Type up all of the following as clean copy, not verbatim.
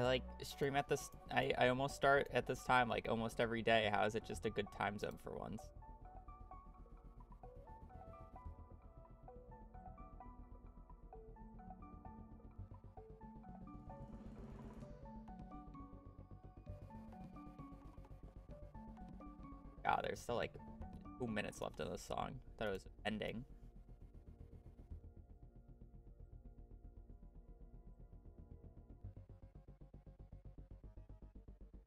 I like stream at this. I almost start at this time like almost every day. How is it just a good time zone for once? God, there's still like 2 minutes left in the song. Thought it was ending.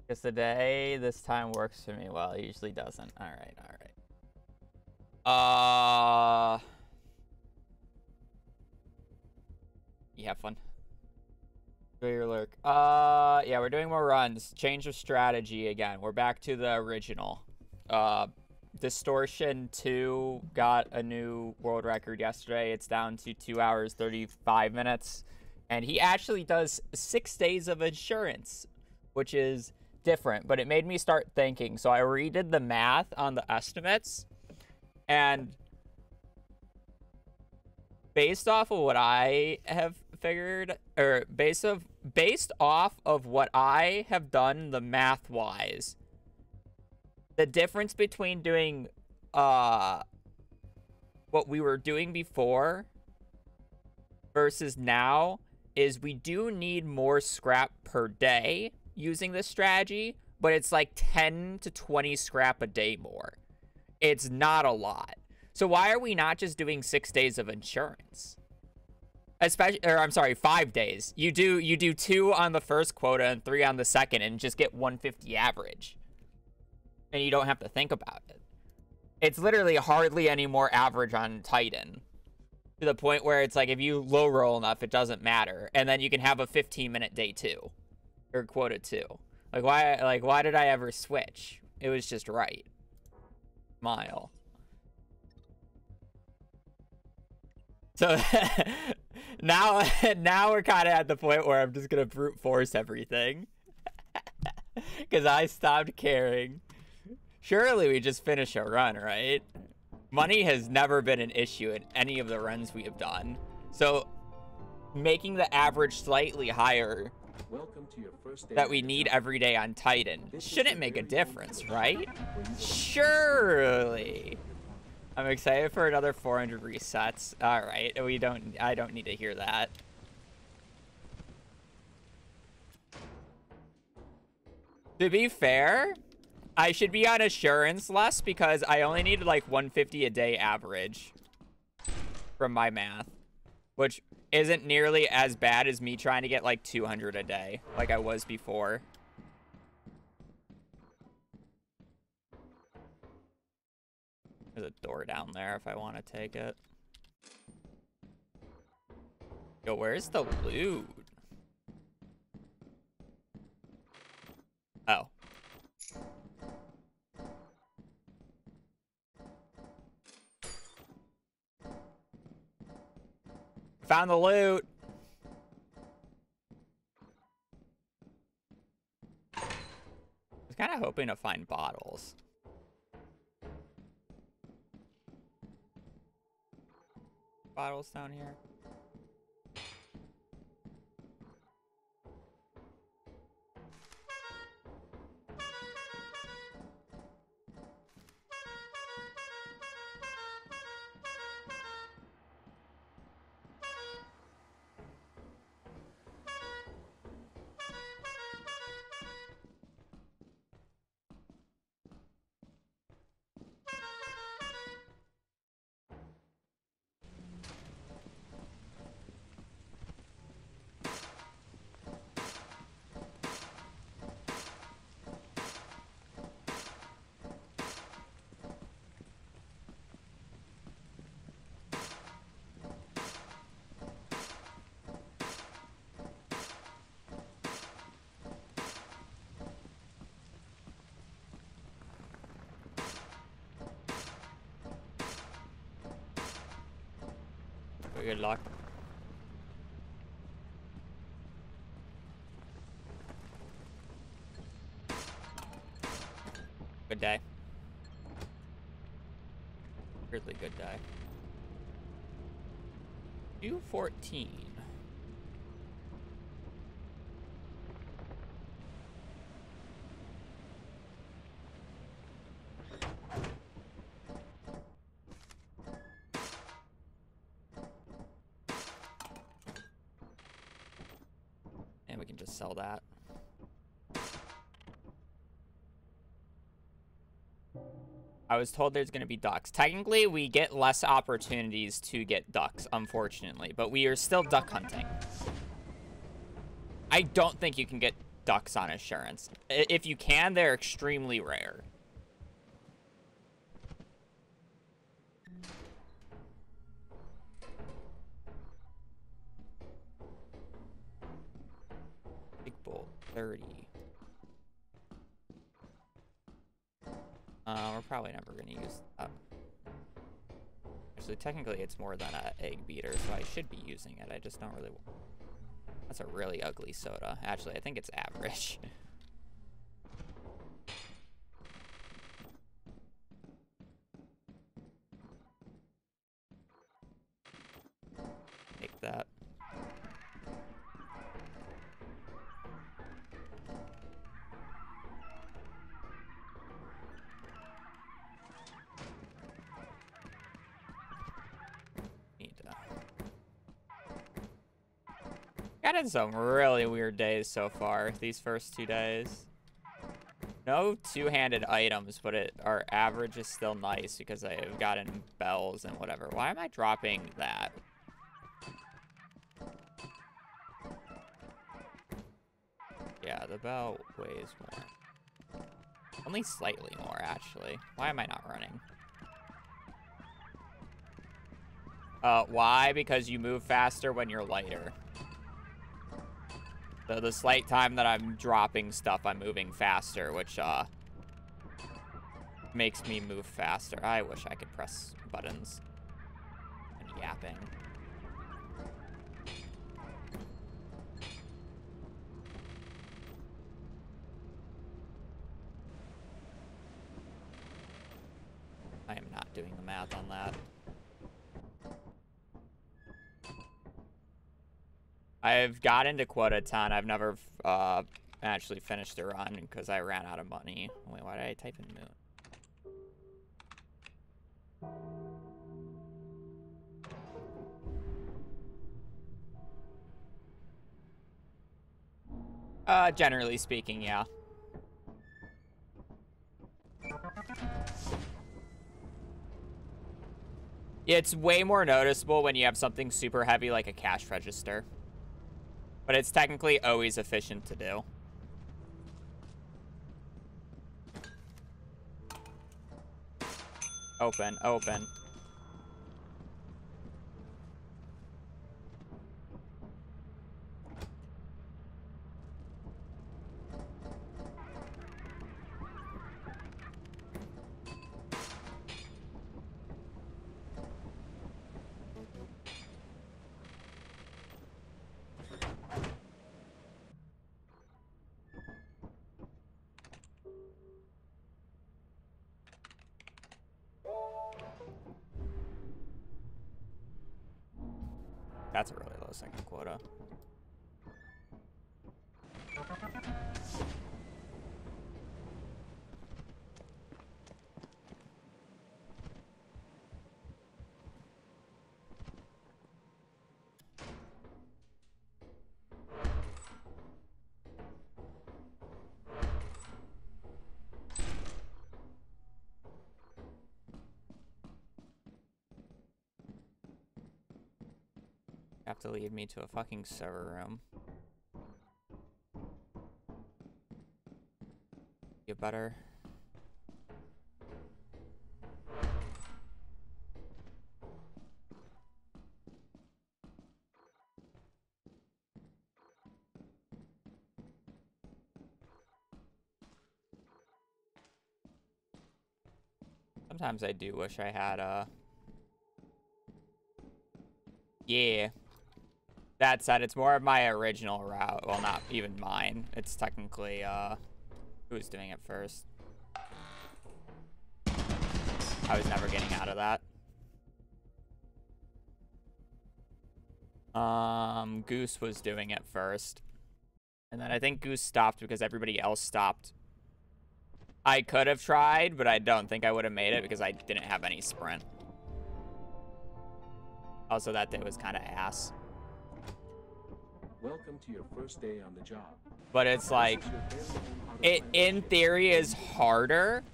Because today, this time works for me. Well, it usually doesn't. All right, all right. You have fun. Enjoy your lurk. Yeah, we're doing more runs. Change of strategy again. We're back to the original. Distortion 2 got a new world record yesterday. It's down to 2 hours, 35 minutes. And he actually does 6 days of insurance, which is different, but it made me start thinking. So I redid the math on the estimates, and based off of what I have figured, or based off of what I have done the math wise, the difference between doing what we were doing before versus now is we do need more scrap per day using this strategy, but it's like 10 to 20 scrap a day more. It's not a lot. So why are we not just doing 6 days of insurance? Especially, or I'm sorry, 5 days. You do 2 on the first quota and 3 on the second and just get 150 average. And you don't have to think about it. It's literally hardly any more average on Titan. To the point where it's like if you low roll enough, it doesn't matter. And then you can have a 15-minute day 2. Or quota 2. Why did I ever switch? It was just right. Smile. So now we're kind of at the point where I'm just gonna brute force everything. Because I stopped caring. Surely we just finish a run, right? Money has never been an issue in any of the runs we have done. So making the average slightly higher that we need every day on Titan shouldn't make a difference, right? Surely. I'm excited for another 400 resets. All right, I don't need to hear that. To be fair, I should be on assurance less because I only need like 150 a day average from my math, which isn't nearly as bad as me trying to get like 200 a day like I was before. There's a door down there if I want to take it. Yo, where's the loot? Oh. Found the loot. I was kind of hoping to find bottles. Bottles down here. Good luck. Good day. Really good day. 214. we can just sell that. I was told there's going to be ducks. Technically, we get less opportunities to get ducks, unfortunately. But we are still duck hunting. I don't think you can get ducks on assurance. If you can, they're extremely rare. Big bolt, 30. We're probably never going to use that. Actually, technically, it's more than an egg beater, so I should be using it. I just don't really... That's a really ugly soda. Actually, I think it's average. Take that. Got in some really weird days so far, these first 2 days. No two-handed items, but our average is still nice because I've gotten bells and whatever. Why am I dropping that? Yeah, the bell weighs more. Only slightly more, actually. Why am I not running? Why? Because you move faster when you're lighter. So the slight time that I'm dropping stuff, I'm moving faster, which makes me move faster. I wish I could press buttons. I'm yapping. I am not doing the math on that. I've got into Quota 10. I've never actually finished a run because I ran out of money. Wait, why did I type in moon? Generally speaking, yeah. It's way more noticeable when you have something super heavy like a cash register. But it's technically always efficient to do. Open, open. That's a really low second quota. Have to lead me to a fucking server room. You better. Sometimes I do wish I had a... Yeah. That said, it's more of my original route. Well, not even mine. It's technically, who's doing it first? I was never getting out of that. Goose was doing it first. And then I think Goose stopped because everybody else stopped. I could have tried, but I don't think I would have made it because I didn't have any sprint. Also, that day was kind of ass. Welcome to your first day on the job. But it's like, it in theory is harder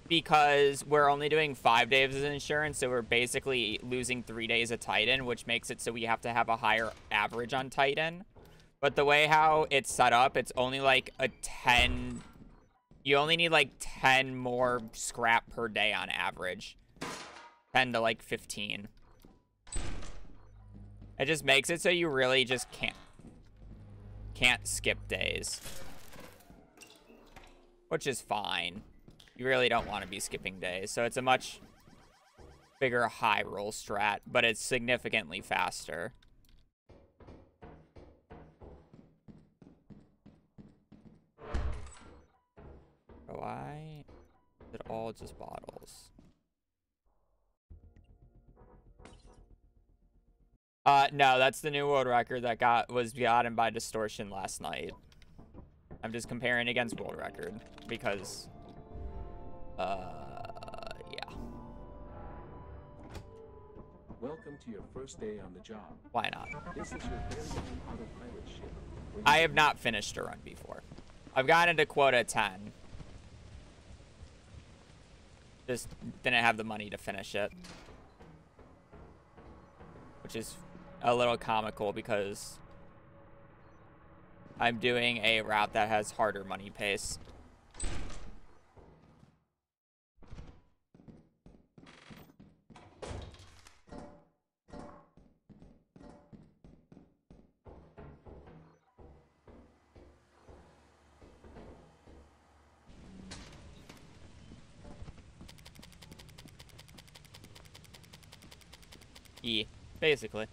because we're only doing 5 days of insurance, so we're basically losing 3 days of Titan, which makes it so we have to have a higher average on Titan. But the way how it's set up, it's only like a 10... You only need like 10 more scrap per day on average. 10 to like 15. It just makes it so you really just can't skip days. Which is fine. You really don't want to be skipping days. So it's a much bigger high roll strat, but it's significantly faster. Why is it all just bottles? No, that's the new world record that was gotten by Distortion last night. I'm just comparing against world record because yeah. Welcome to your first day on the job. Why not? This is your very own autopilot ship. I have not finished a run before. I've gotten into Quota 10. Just didn't have the money to finish it. Which is a little comical because I'm doing a route that has harder money pace. Yeah, basically.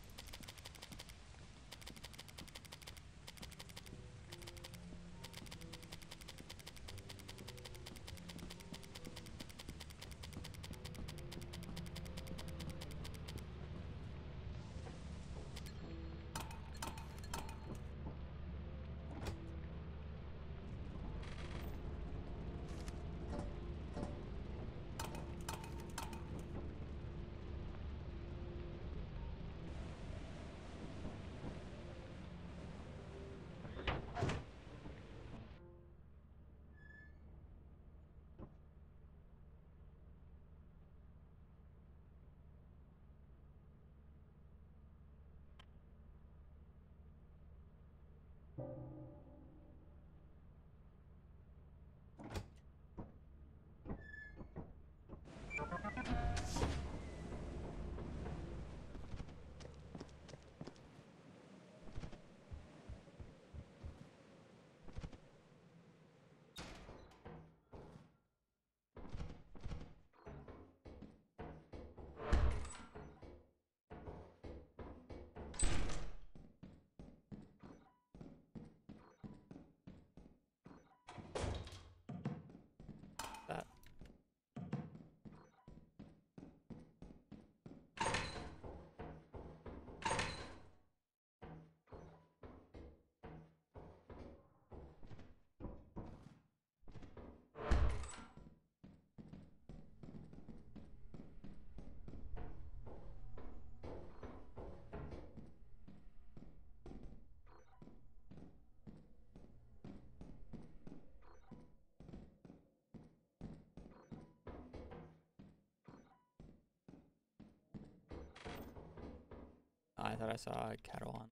I thought I saw a kettle on.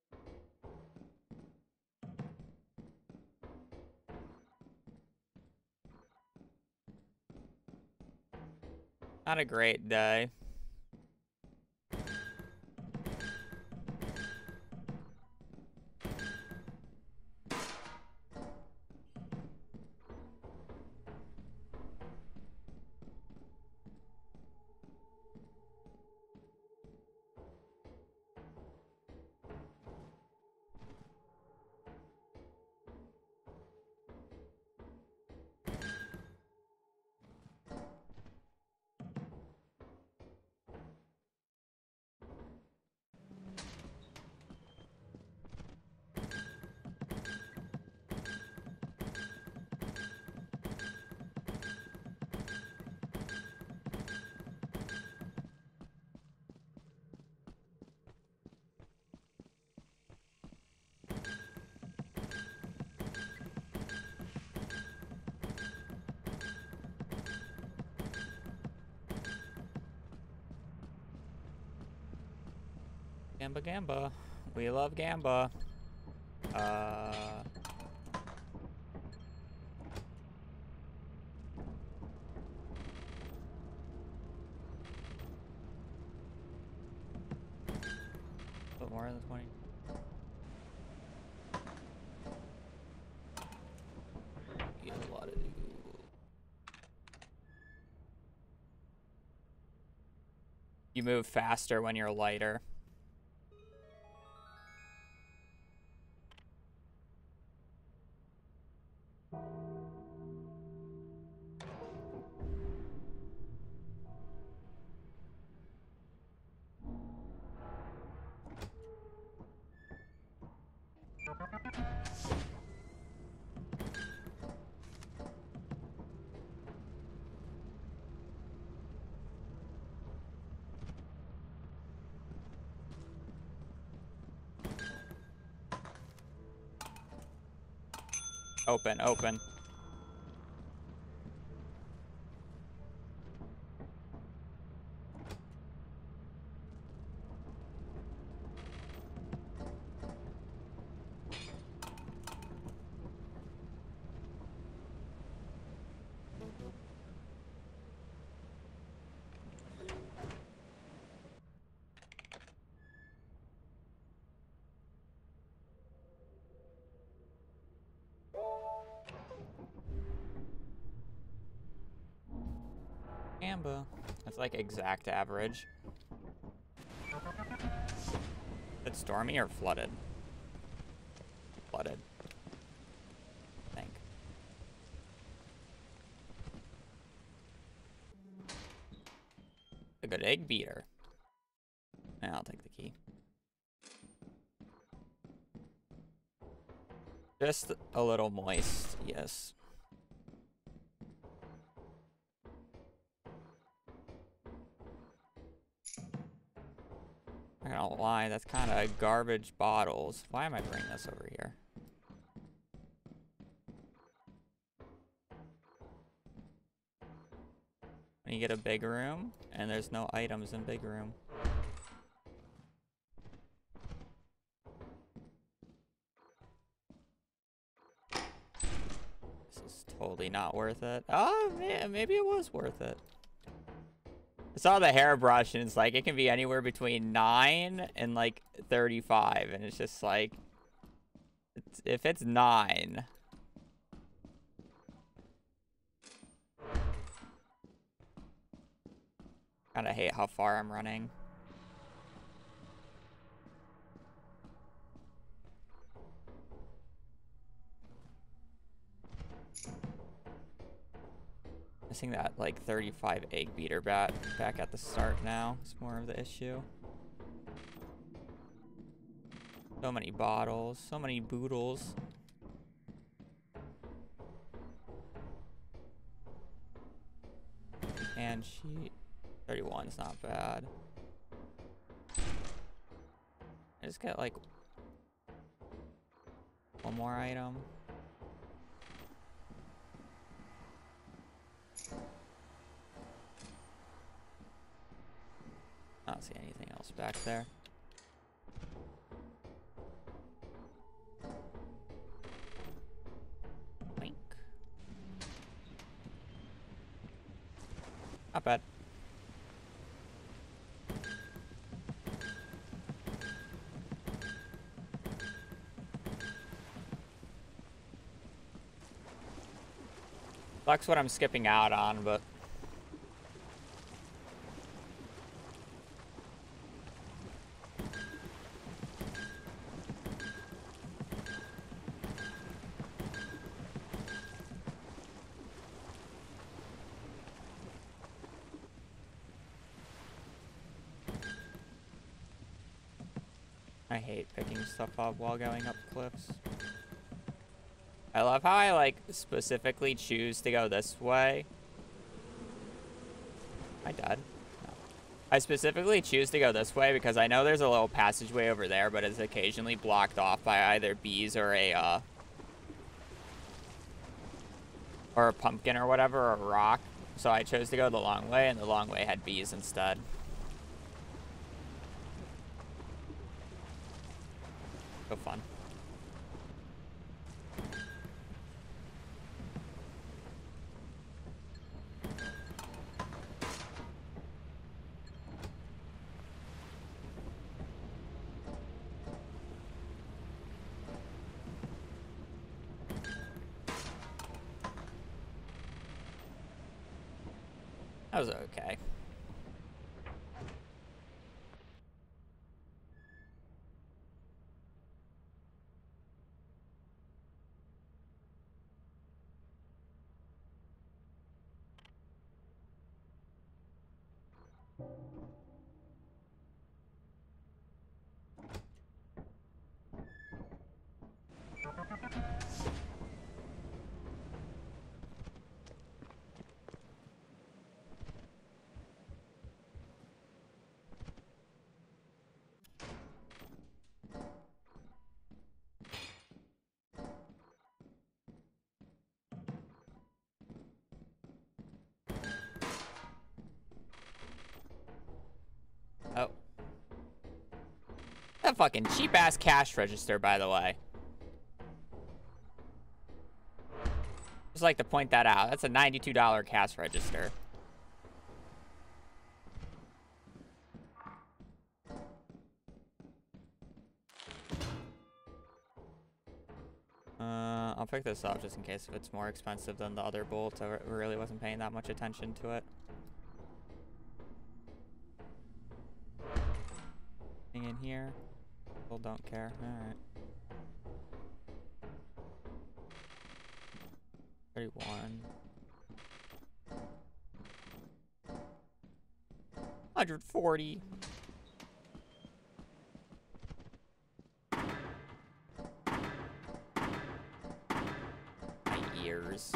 Not a great day. Gamba Gamba. We love Gamba. Put more than 20. Yeah, a lot of do. You move faster when you're lighter. Open, open. Gamba. That's like exact average. It's stormy or flooded? Flooded. I think. A good egg beater. Yeah, I'll take the key. Just a little moist, yes. I don't know why, that's kind of garbage bottles. Why am I bringing this over here? When you get a big room, and there's no items in big room. This is totally not worth it. Oh, man, maybe it was worth it. I saw the hairbrush and it's like, it can be anywhere between 9 and like 35. And it's just like, if it's 9. Kinda hate how far I'm running. Missing that like 35 egg beater back at the start now. It's more of the issue. So many bottles, so many boodles. And sheet. 31's not bad. I just get like one more item. I don't see anything else back there. Blink. Not bad. Sucks what I'm skipping out on, but I hate picking stuff up while going up cliffs. I love how I like specifically choose to go this way. Am I dead? No. I specifically choose to go this way because I know there's a little passageway over there, but it's occasionally blocked off by either bees or a pumpkin or whatever, or a rock. So I chose to go the long way, and the long way had bees instead. Have fun. That was okay. Oh. That fucking cheap-ass cash register, by the way. Just like to point that out. That's a $92 cash register. I'll pick this up just in case if it's more expensive than the other bolts. I really wasn't paying that much attention to it. In here. People don't care. Alright. 31. 140. My ears.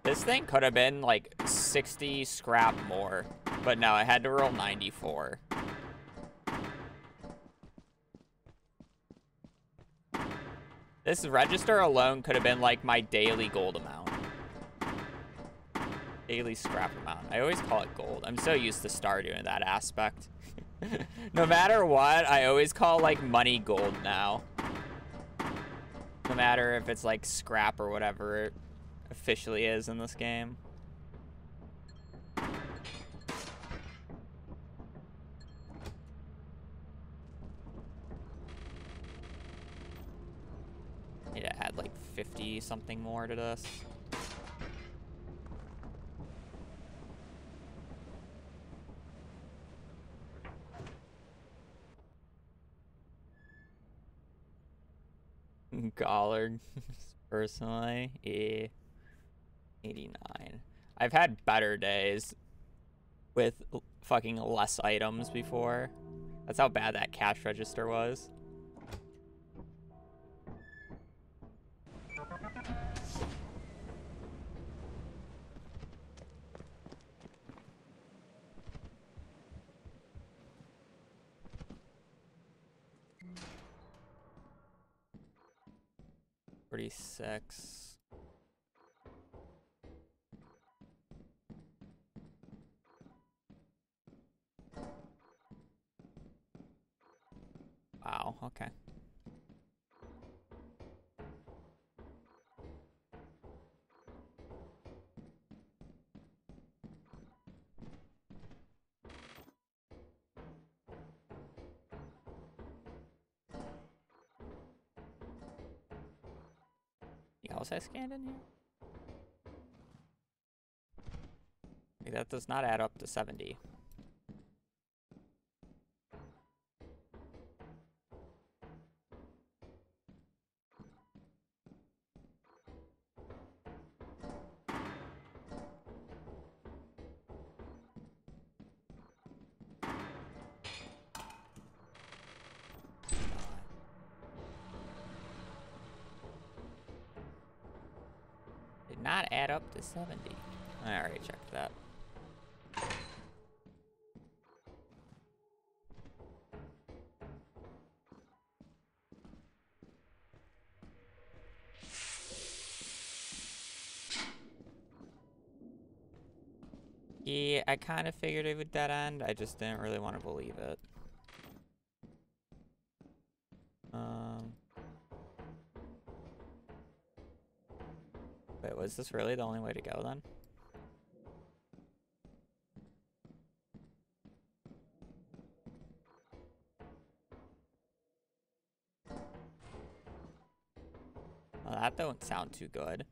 This thing could have been like 60 scrap more, but no, I had to roll 94. This register alone could have been like my daily gold amount. Daily scrap amount. I always call it gold. I'm so used to Stardew in that aspect. No matter what, I always call like money gold now. No matter if it's like scrap or whatever it officially is in this game. Need to add like 50 something more to this. Gollard, personally, 89. I've had better days with fucking less items before. That's how bad that cash register was. $46. Wow, okay. Anything else I scanned in here? That does not add up to 70. Did not add up to 70. I already checked that. Yeah, I kind of figured it would dead end. I just didn't really want to believe it. Wait, was this really the only way to go then? Well, that don't sound too good.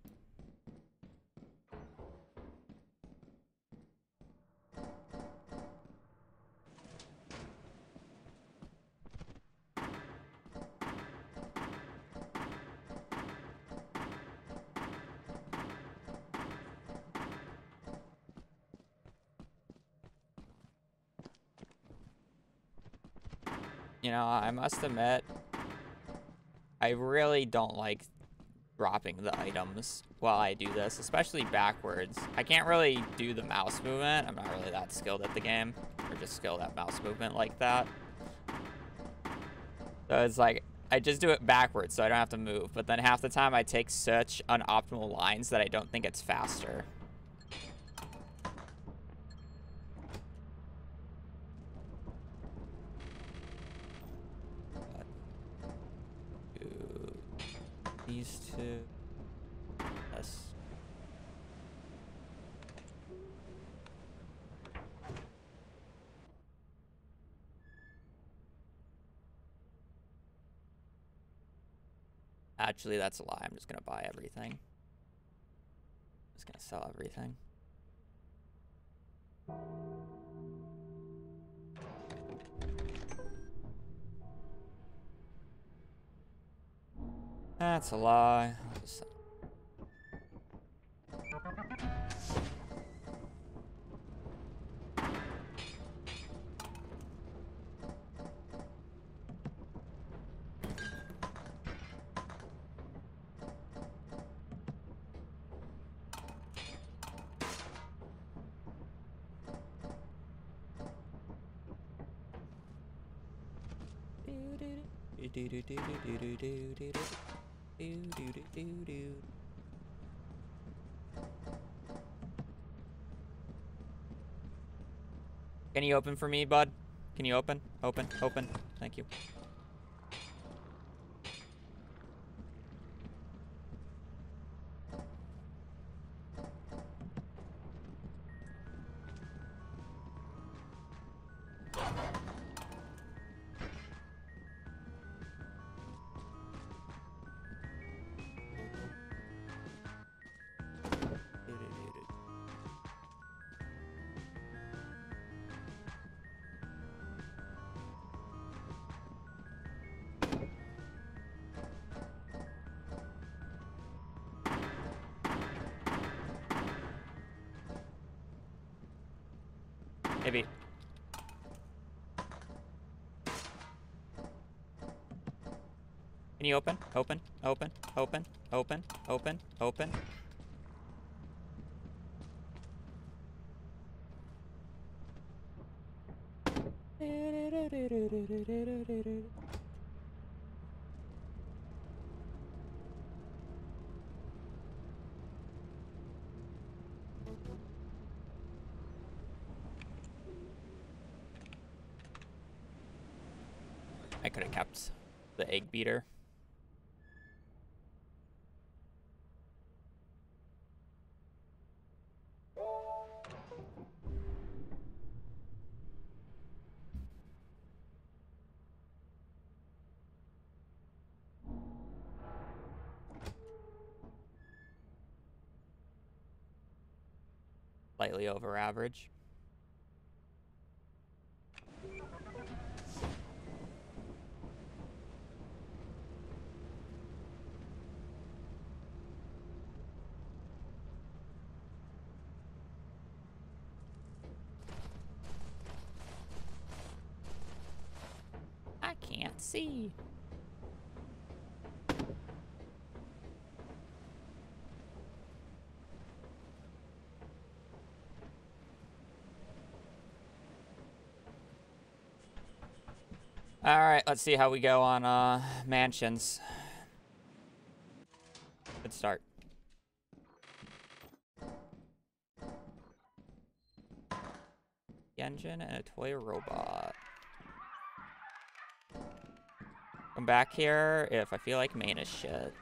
You know, I must admit, I really don't like dropping the items while I do this, especially backwards. I can't really do the mouse movement. I'm not really that skilled at the game, or just skilled at mouse movement like that. So it's like, I just do it backwards so I don't have to move, but then half the time I take such unoptimal lines that I don't think it's faster. These two. Yes. Actually, that's a lie. I'm just gonna buy everything. Just gonna sell everything. That's a lie. I'll just... Can you open for me, bud? Can you open? Open, open. Thank you. Maybe. Can you open? Open, open, open, open, open, open. I could have kept the egg beater. Slightly over average. I can't see. All right, let's see how we go on mansions. Good start. The engine and a toy robot. Come back here if I feel like main is shit.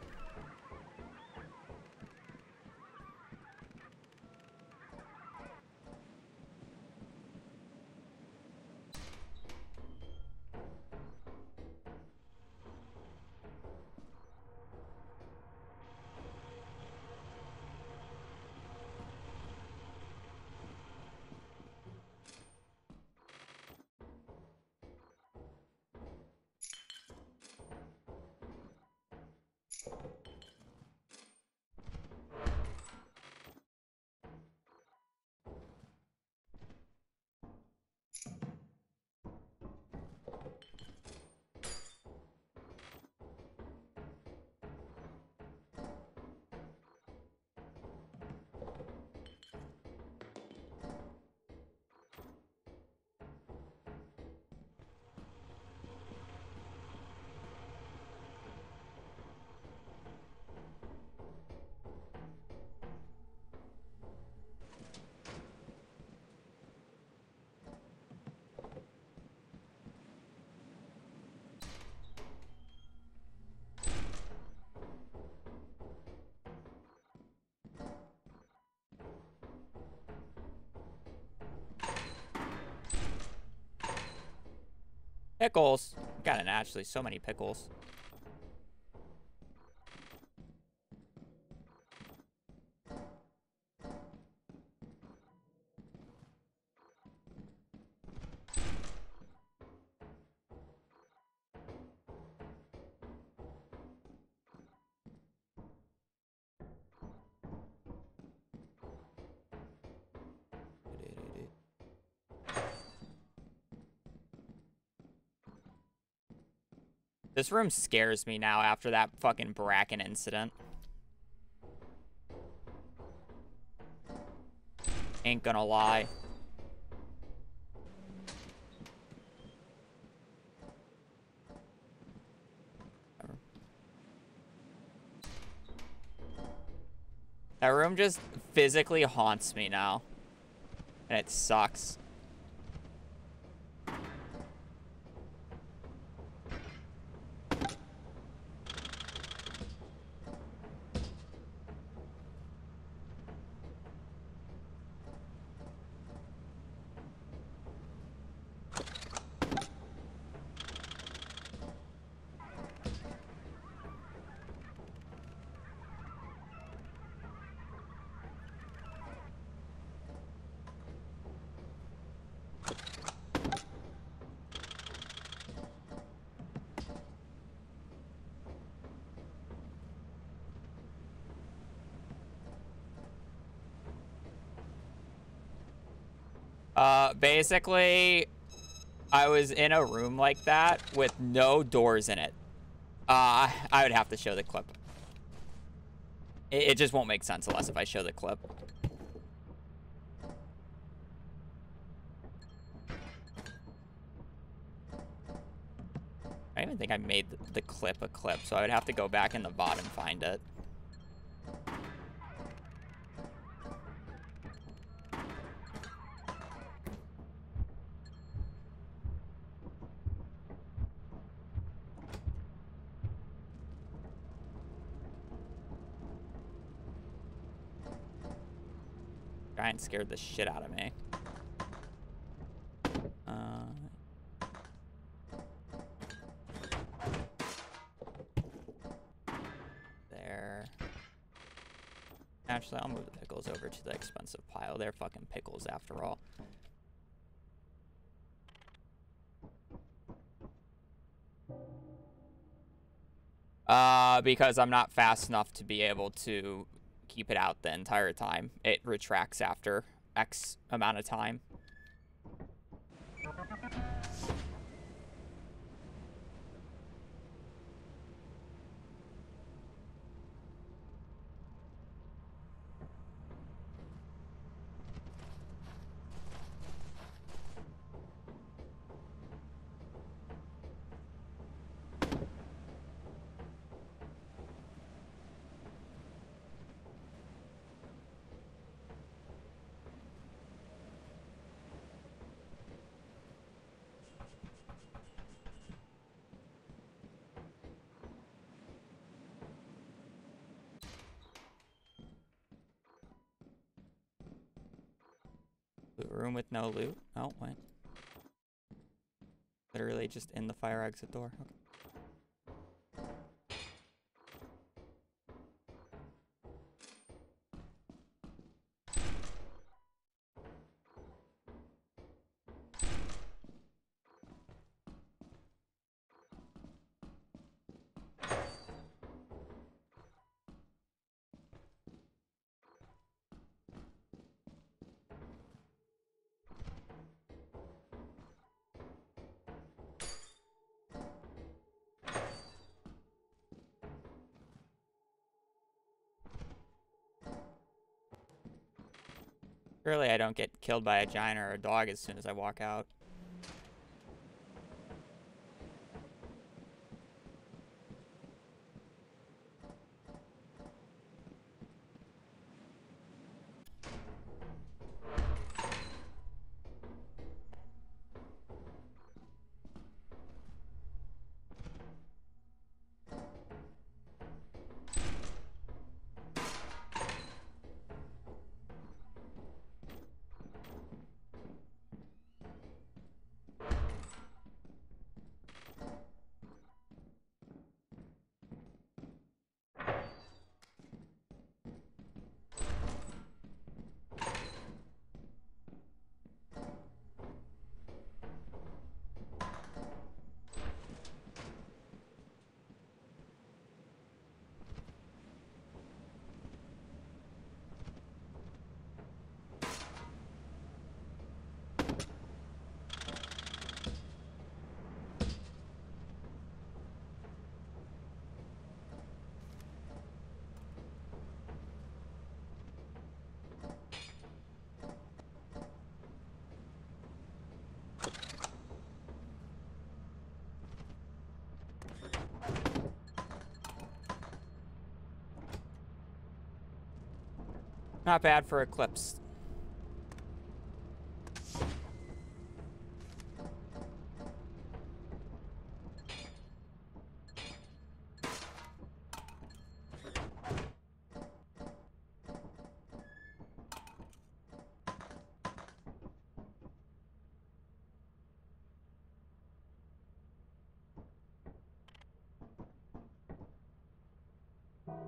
Pickles. Got it, actually, so many pickles. This room scares me now after that fucking Bracken incident. Ain't gonna lie. That room just physically haunts me now. And it sucks. Basically, I was in a room like that with no doors in it. I would have to show the clip. It just won't make sense unless if I show the clip. I don't even think I made the clip a clip, so I would have to go back in the VOD and find it. Giant scared the shit out of me. There. Actually, I'll move the pickles over to the expensive pile. They're fucking pickles after all. Because I'm not fast enough to be able to keep it out the entire time. It retracts after X amount of time. room with no loot? Oh, wait. Literally just in the fire exit door. Okay. Surely I don't get killed by a giant or a dog as soon as I walk out. Not bad for Eclipse.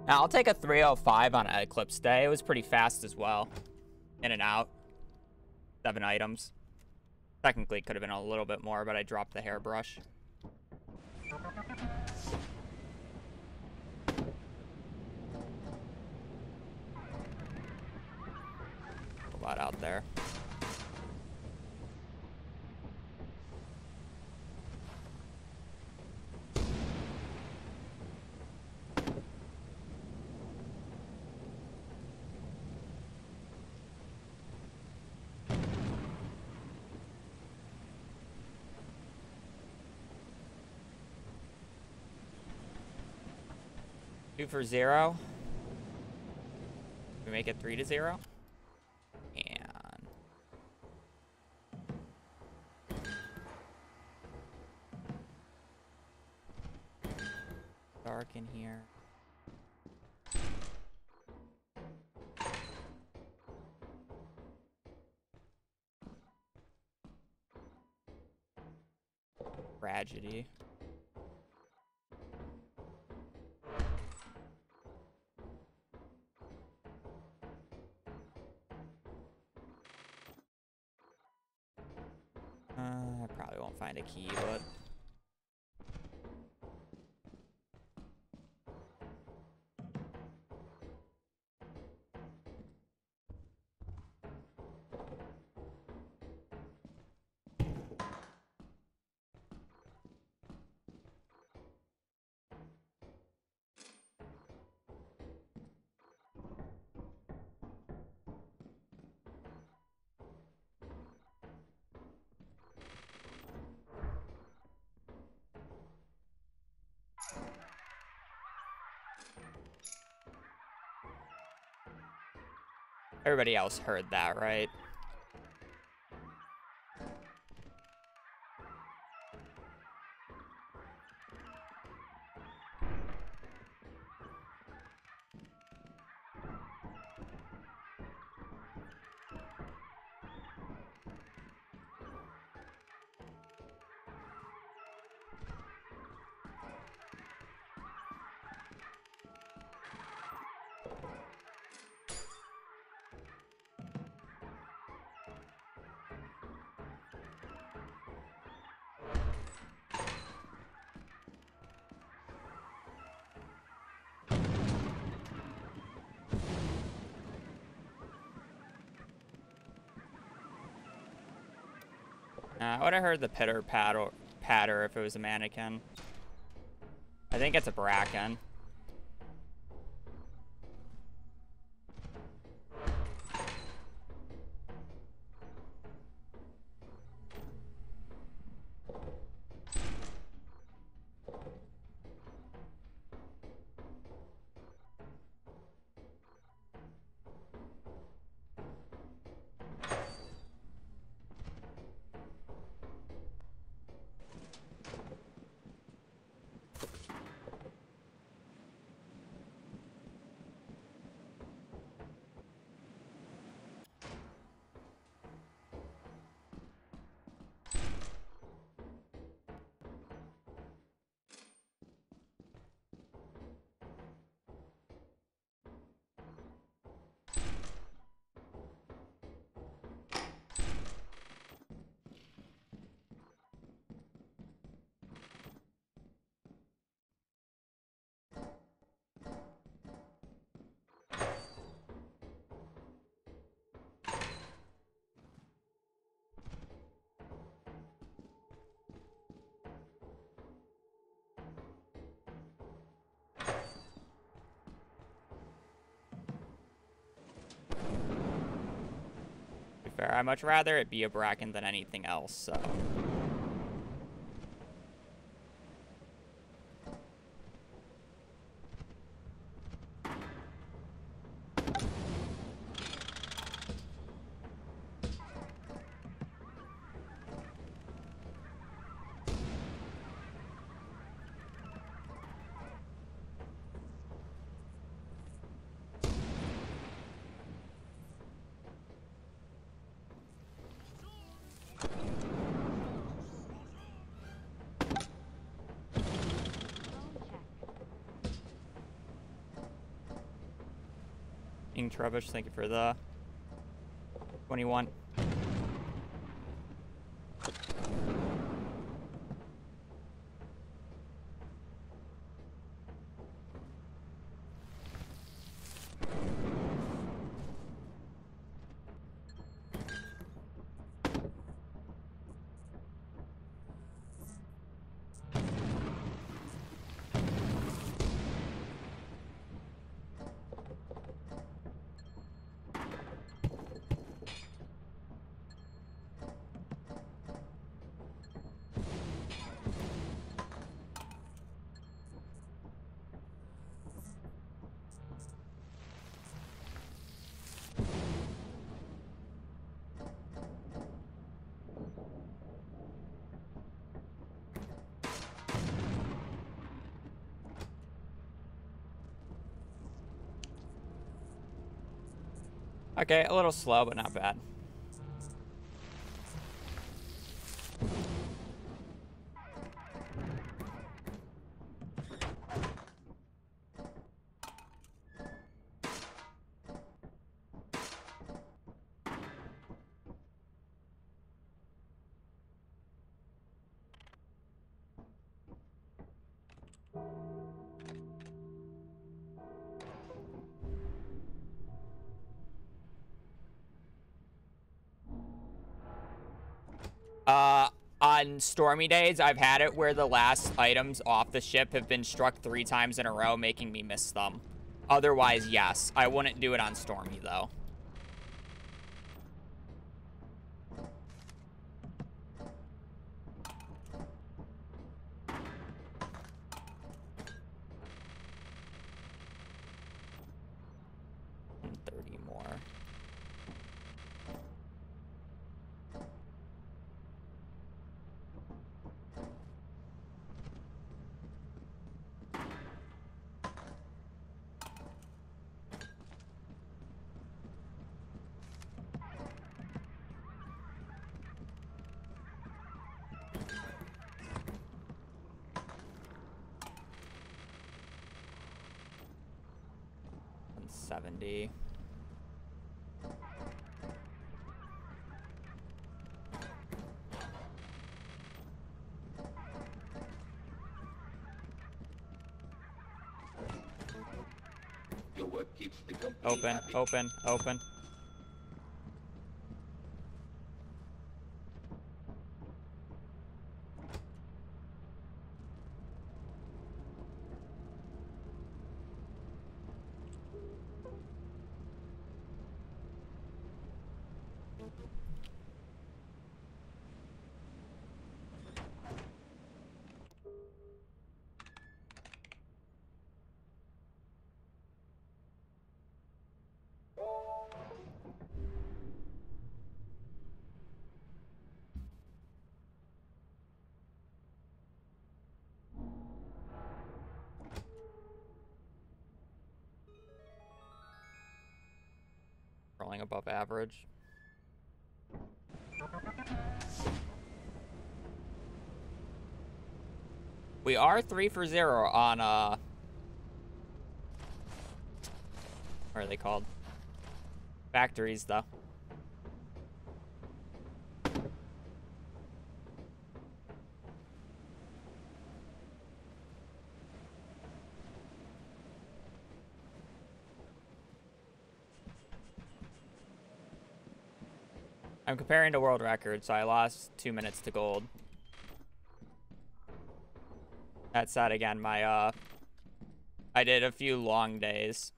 Now, I'll take a 305 on an Eclipse day. It was pretty fast as well. In and out. 7 items. Technically, could have been a little bit more, but I dropped the hairbrush. A lot out there. Two for 0. We make it 3-0. And dark in here. Tragedy. I probably won't find a key, but everybody else heard that, right? I would have heard the patter if it was a mannequin. I think it's a bracken. Fair. I'd much rather it be a bracken than anything else, so. Ink Rubbish, thank you for the 21. Okay, a little slow, but not bad. On stormy days, I've had it where the last items off the ship have been struck 3 times in a row, making me miss them. Otherwise, yes. I wouldn't do it on stormy, though. And 30 more. And 70. Your work keeps the company Open, happy. open, open. rolling above average. We are 3 for 0 on, what are they called? Factories, though. I'm comparing to world record, so I lost 2 minutes to gold. That said, again, my, I did a few long days.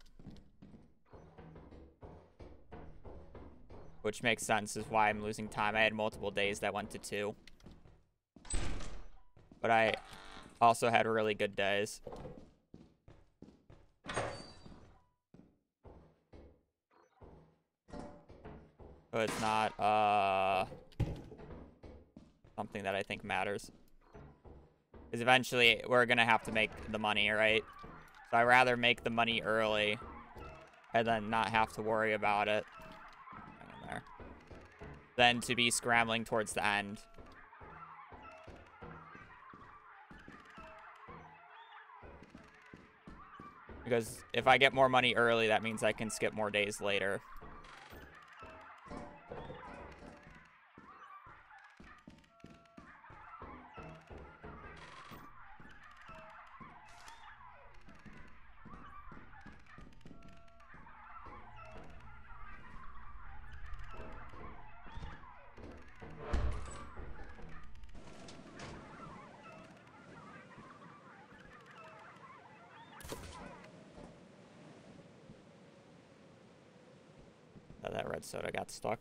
Which makes sense, is why I'm losing time. I had multiple days that went to 2. But I also had really good days. So it's not, something that I think matters. Because eventually, we're going to have to make the money, right? So I'd rather make the money early and then not have to worry about it there, than to be scrambling towards the end. Because if I get more money early, that means I can skip more days later. That red soda got stuck.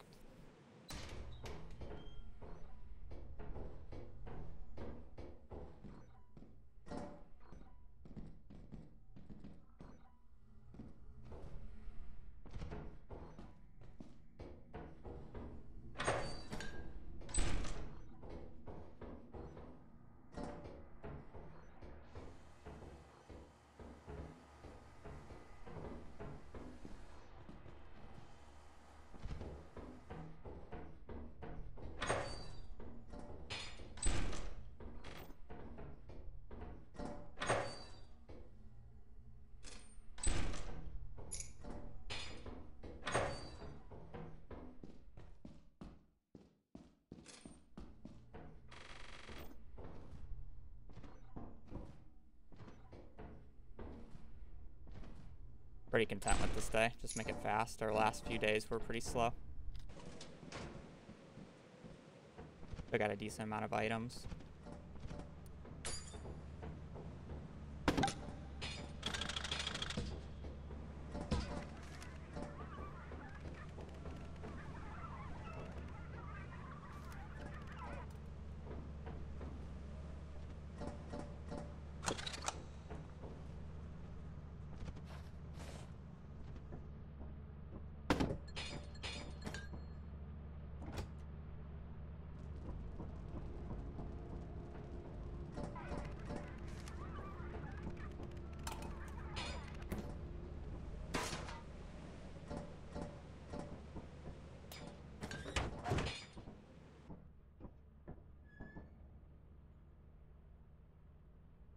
Pretty content with this day. Just make it fast. Our last few days were pretty slow. I got a decent amount of items.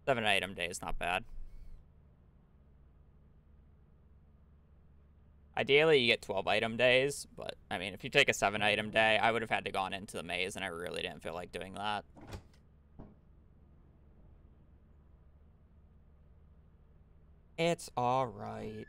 Seven item day is not bad. Ideally, you get 12 item days, but I mean, if you take a 7 item day, I would have had to gone into the maze, and I really didn't feel like doing that. It's all right.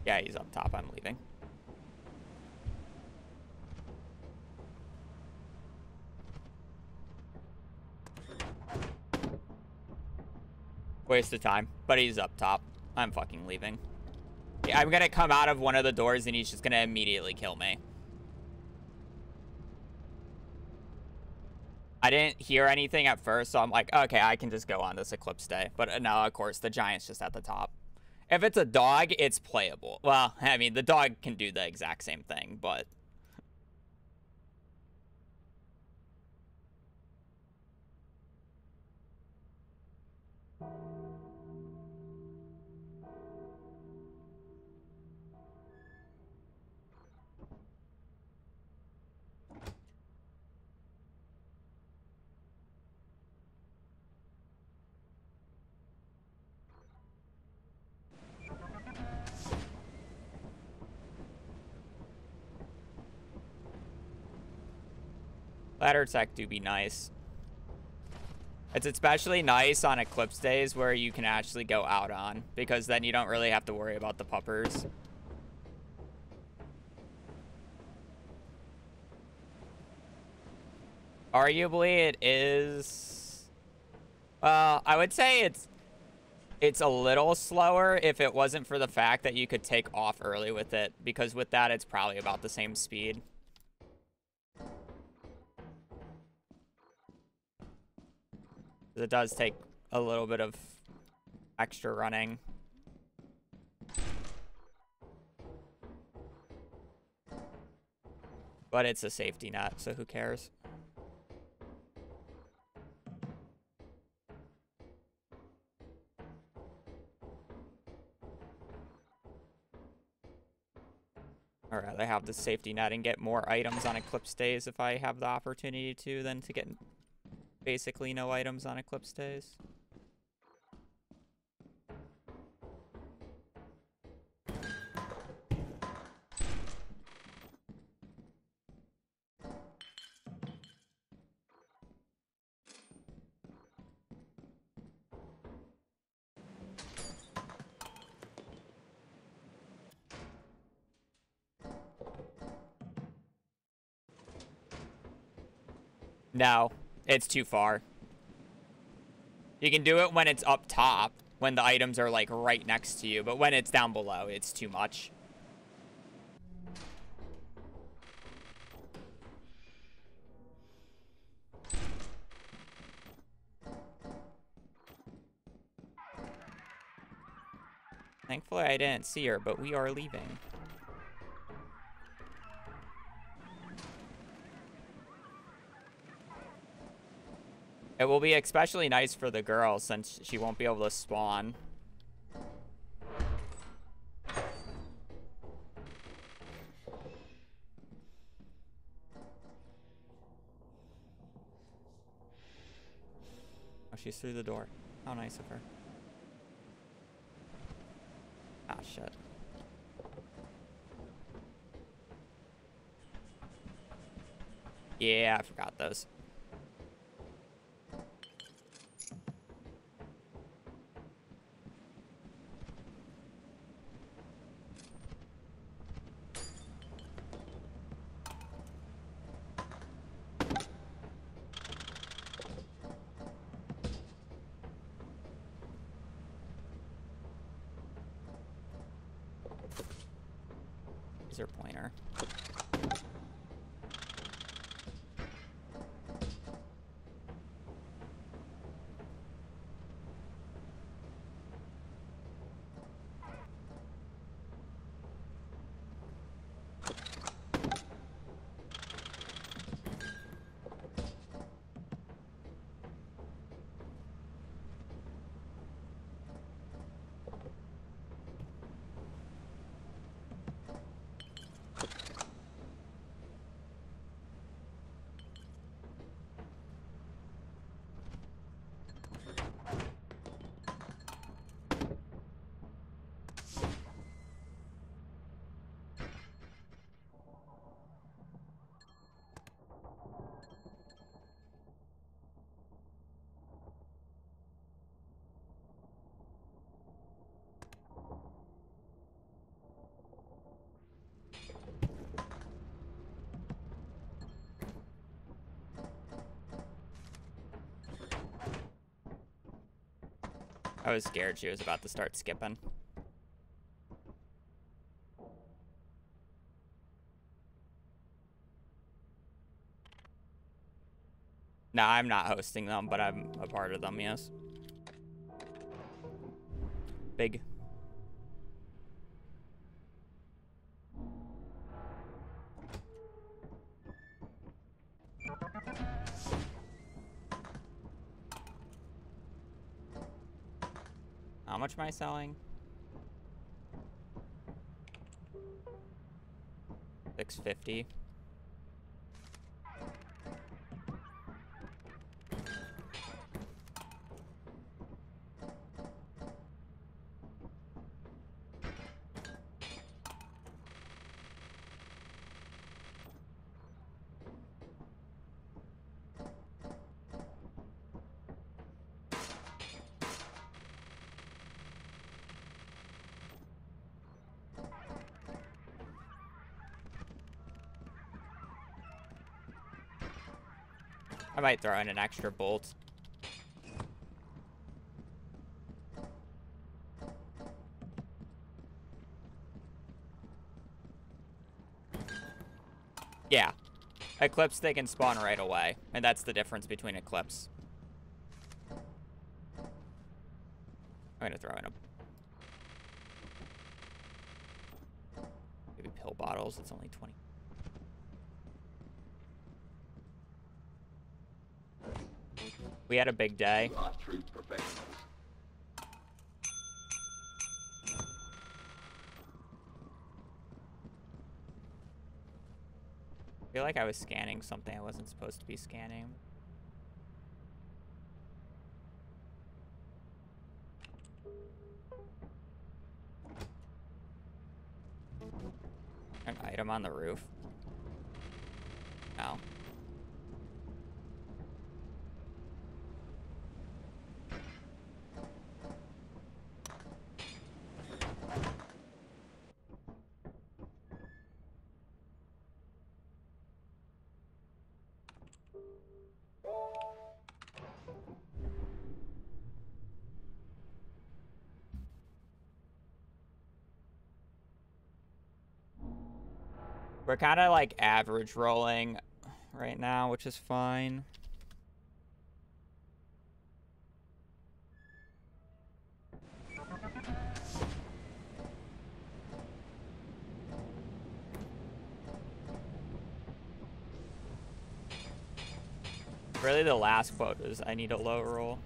Yeah, he's up top. I'm leaving. Waste of time. But he's up top. I'm fucking leaving. Yeah, I'm gonna come out of one of the doors and he's just gonna immediately kill me. I didn't hear anything at first, so I'm like, okay, I can just go on this Eclipse Day. But no, of course, the Giant's just at the top. If it's a dog, it's playable. Well, I mean, the dog can do the exact same thing, but... Ladder tech do be nice. It's especially nice on Eclipse days where you can actually go out on, because then you don't really have to worry about the puppers. Arguably, it is... Well, I would say it's a little slower if it wasn't for the fact that you could take off early with it, because with that, it's probably about the same speed. It does take a little bit of extra running. But it's a safety net, so who cares? I'd rather have the safety net and get more items on Eclipse days if I have the opportunity to than to get basically no items on Eclipse days. No, it's too far. You can do it when it's up top, when the items are like right next to you, but when it's down below, it's too much. Thankfully, I didn't see her, but we are leaving. It will be especially nice for the girl since she won't be able to spawn. Oh, she's through the door. How nice of her. Ah, shit. Yeah, I forgot those. Laser pointer. I was scared she was about to start skipping. No, I'm not hosting them, but I'm a part of them, yes. Big. How much am I selling? 650. I might throw in an extra bolt. Yeah. Eclipse, they can spawn right away. And that's the difference between Eclipse. I'm gonna throw in a... maybe pill bottles. It's only 20. We had a big day. You are true professionals. I feel like I was scanning something I wasn't supposed to be scanning. An item on the roof? No. We're kind of like average rolling right now, which is fine. Really, the last quote is I need a low roll.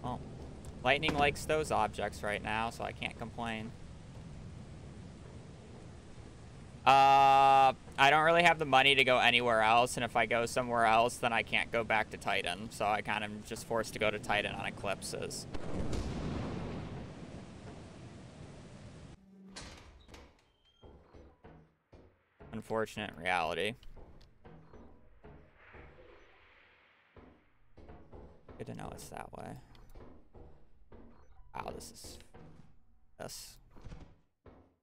Oh. Lightning likes those objects right now, so I can't complain. I don't really have the money to go anywhere else, and if I go somewhere else, then I can't go back to Titan. So I kind of just forced to go to Titan on Eclipses. Unfortunate reality. Good to know it's that way. Wow, this is... this.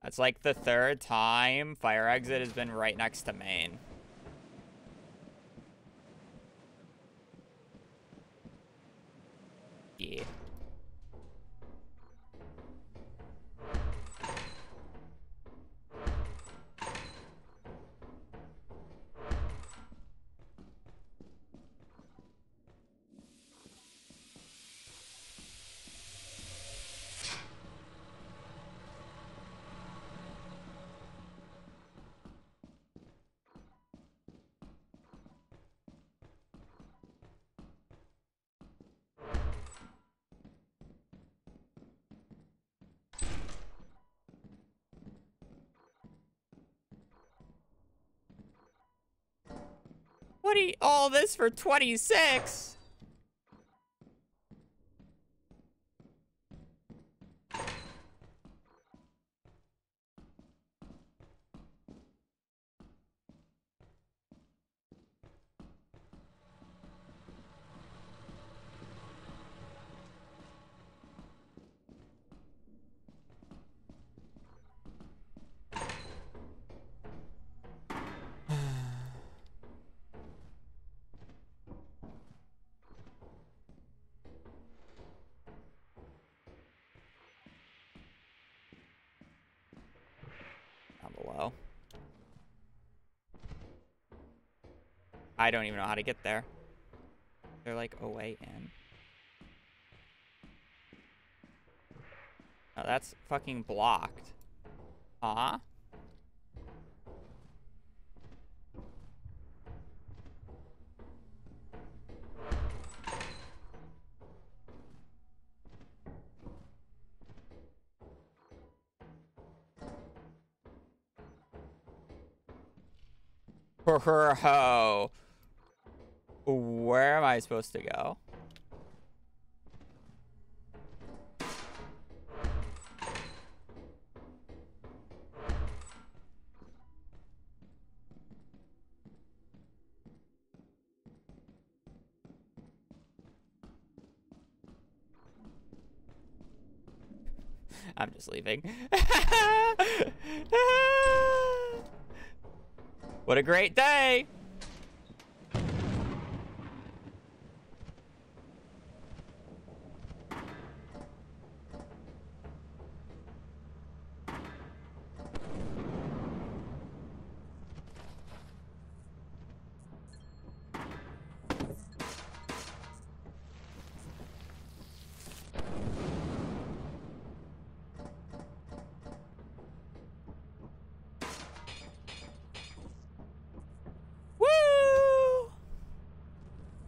That's like the third time fire exit has been right next to main. Yeah. What all this for 26? though. I don't even know how to get there. They're like a way in. Oh, that's fucking blocked. Huh? Ho. Where am I supposed to go? I'm just leaving. What a great day!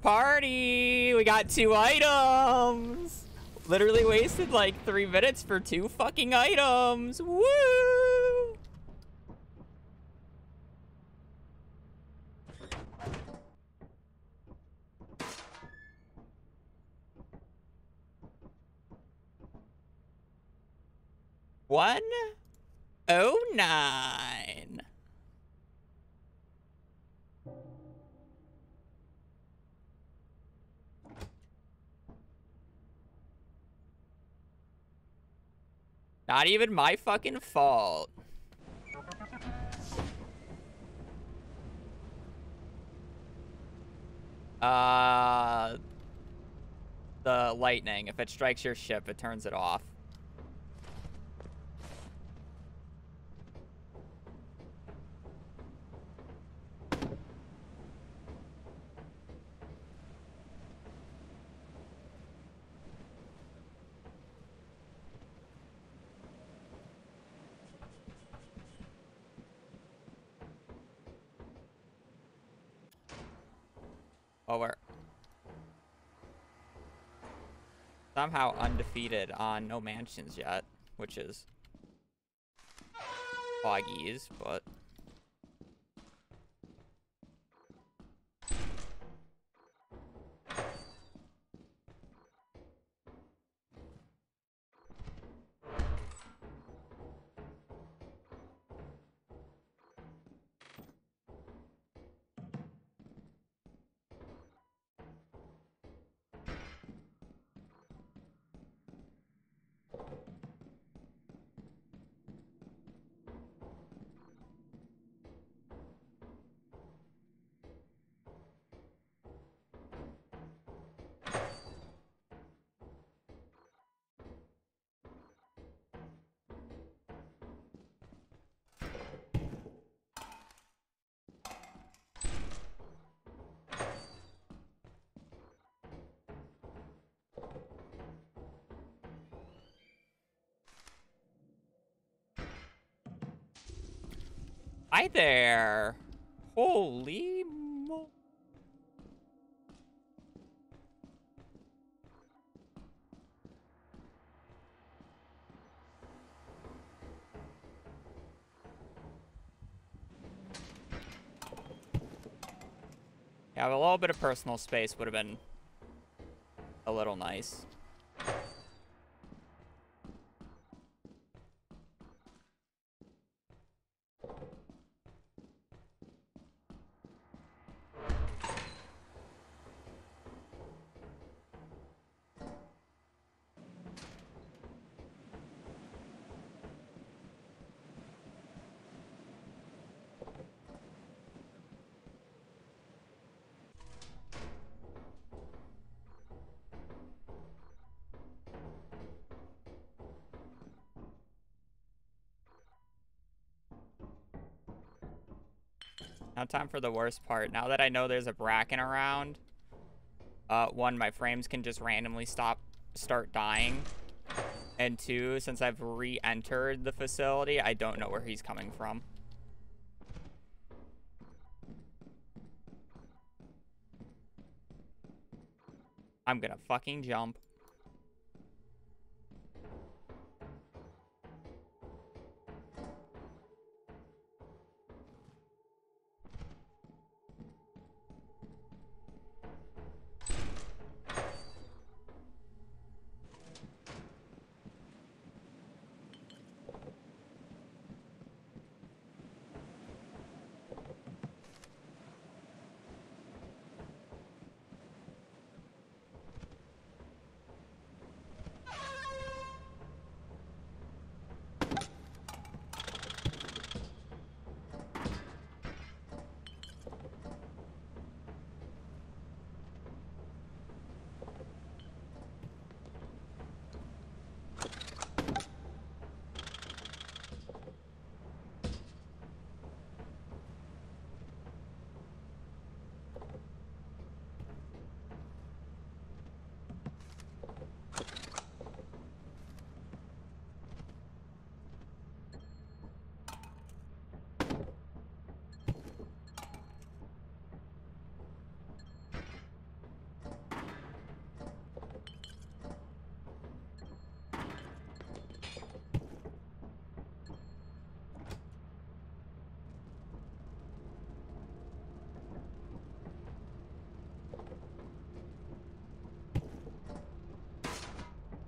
Party! We got 2 items! Literally wasted like 3 minutes for 2 fucking items! Woo! $109. Not even my fucking fault. The lightning. If it strikes your ship, it turns it off. Oh, we're somehow undefeated on no mansions yet, which is foggies, but hi there. Holy mo. Yeah, a little bit of personal space would have been a little nice. Now time for the worst part. Now that I know there's a bracken around, one, my frames can just randomly start dying. And two, since I've re-entered the facility, I don't know where he's coming from. I'm gonna fucking jump.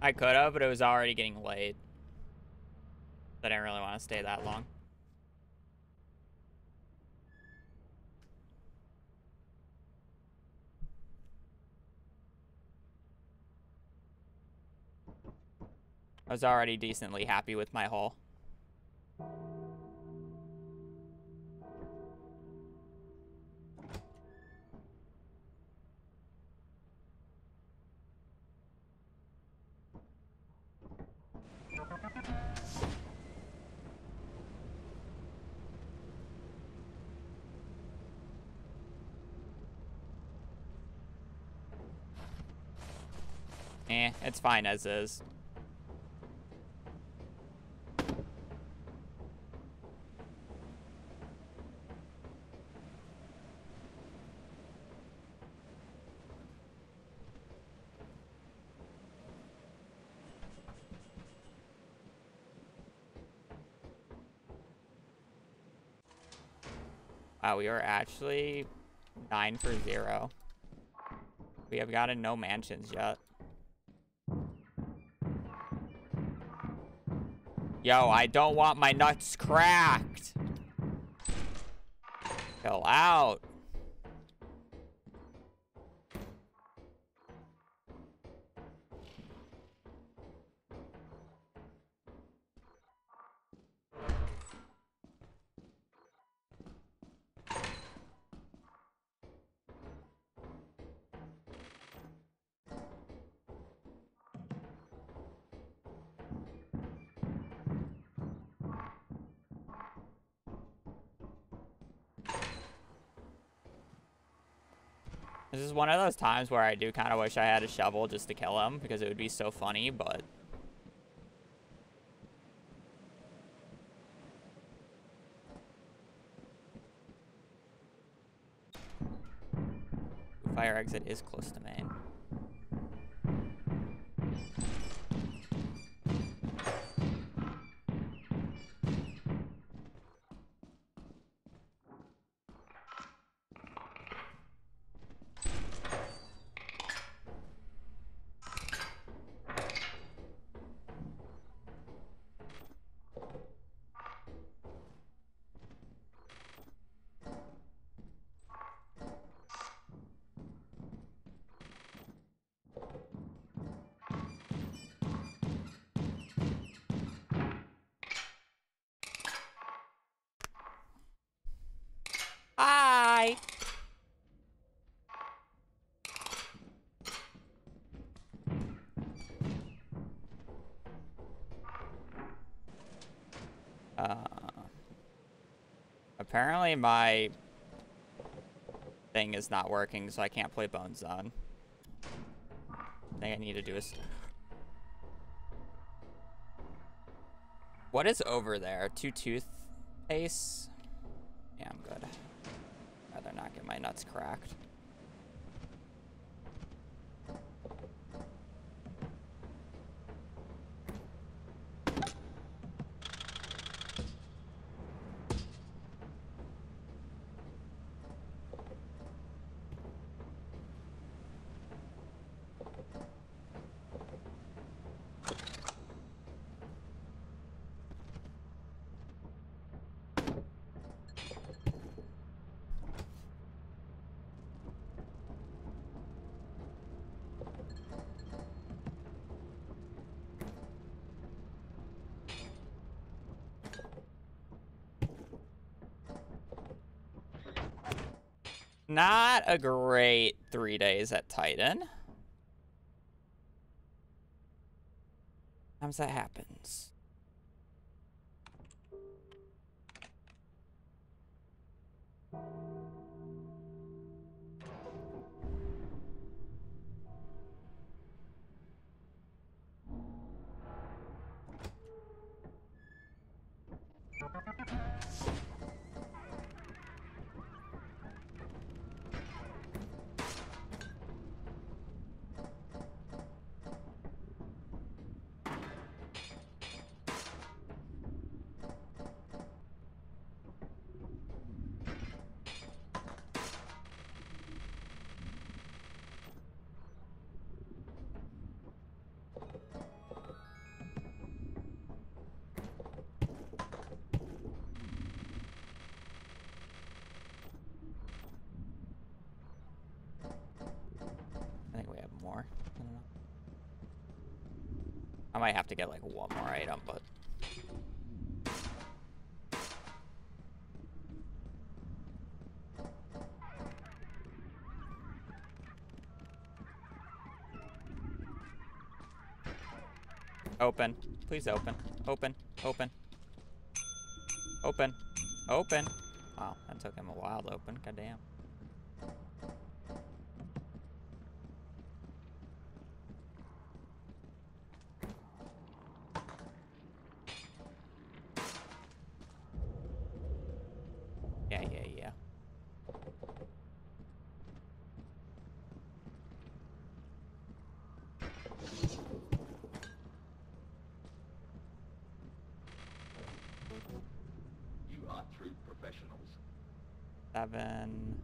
I could have, but it was already getting late. I didn't really want to stay that long. I was already decently happy with my haul. It's fine as is. Wow, we are actually 9 for 0. We have gotten no mansions yet. Yo, I don't want my nuts cracked. Chill out. This is one of those times where I do kind of wish I had a shovel just to kill him, because it would be so funny, but... Fire exit is close to main. Hi! Apparently my thing is not working, so I can't play Bone Zone. I think I need to do is. What is over there? 2-tooth ace? Yeah, I'm good. Rather not get my nuts cracked. Not a great 3 days at Titan. Sometimes that happens. I think we have more. I don't know. I might have to get like one more item, but. Open. Please open. Open. Open. Open. Open. Wow, that took him a while to open. Goddamn. Yeah, yeah, yeah. You are true professionals. 7.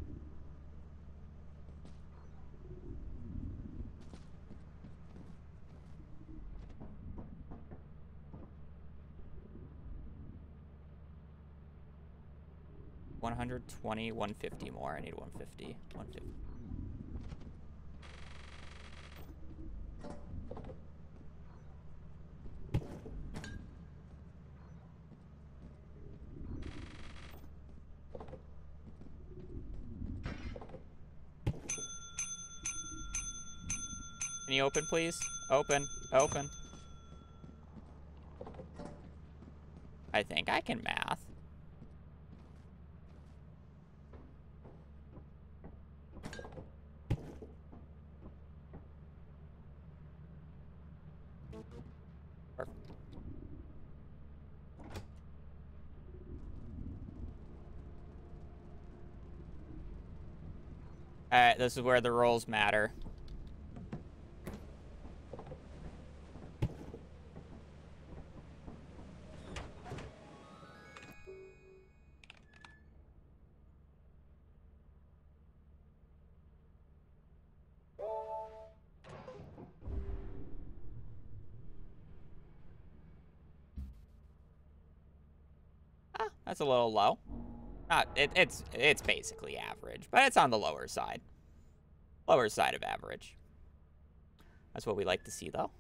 $120, $150 more. I need $150. $150. Can you open, please? Open. Open. I think I can math. Perfect. Alright, this is where the rolls matter. Ah, that's a little low. It's basically average, but it's on the lower side. Lower side of average. That's what we like to see, though.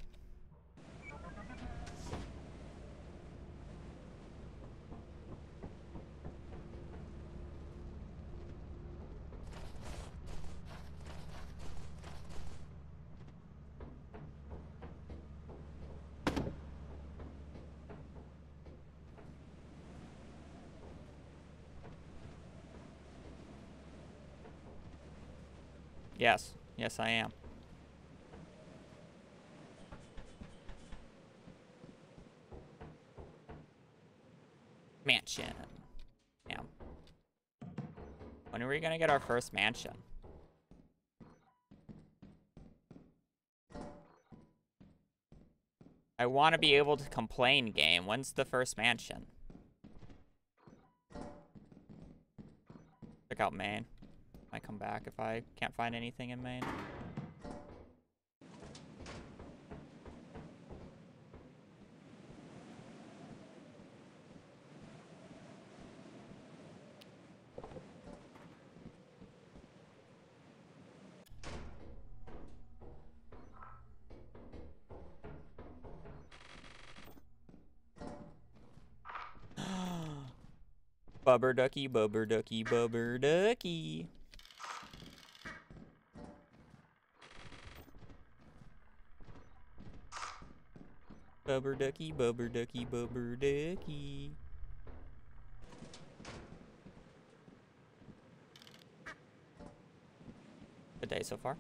Yes. Yes, I am. Mansion. Damn. When are we gonna get our first mansion? I want to be able to complain, game. When's the first mansion? Check out Maine. Might come back if I can't find anything in Maine. Bubber ducky, bubber ducky, bubber ducky. Bubber ducky, bubber ducky, bubber ducky. Good day so far.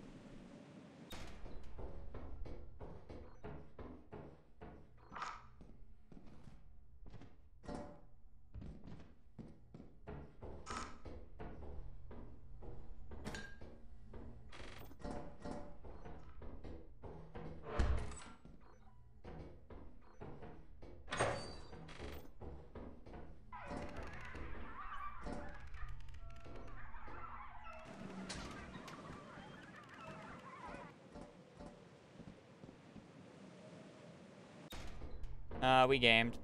We gamed.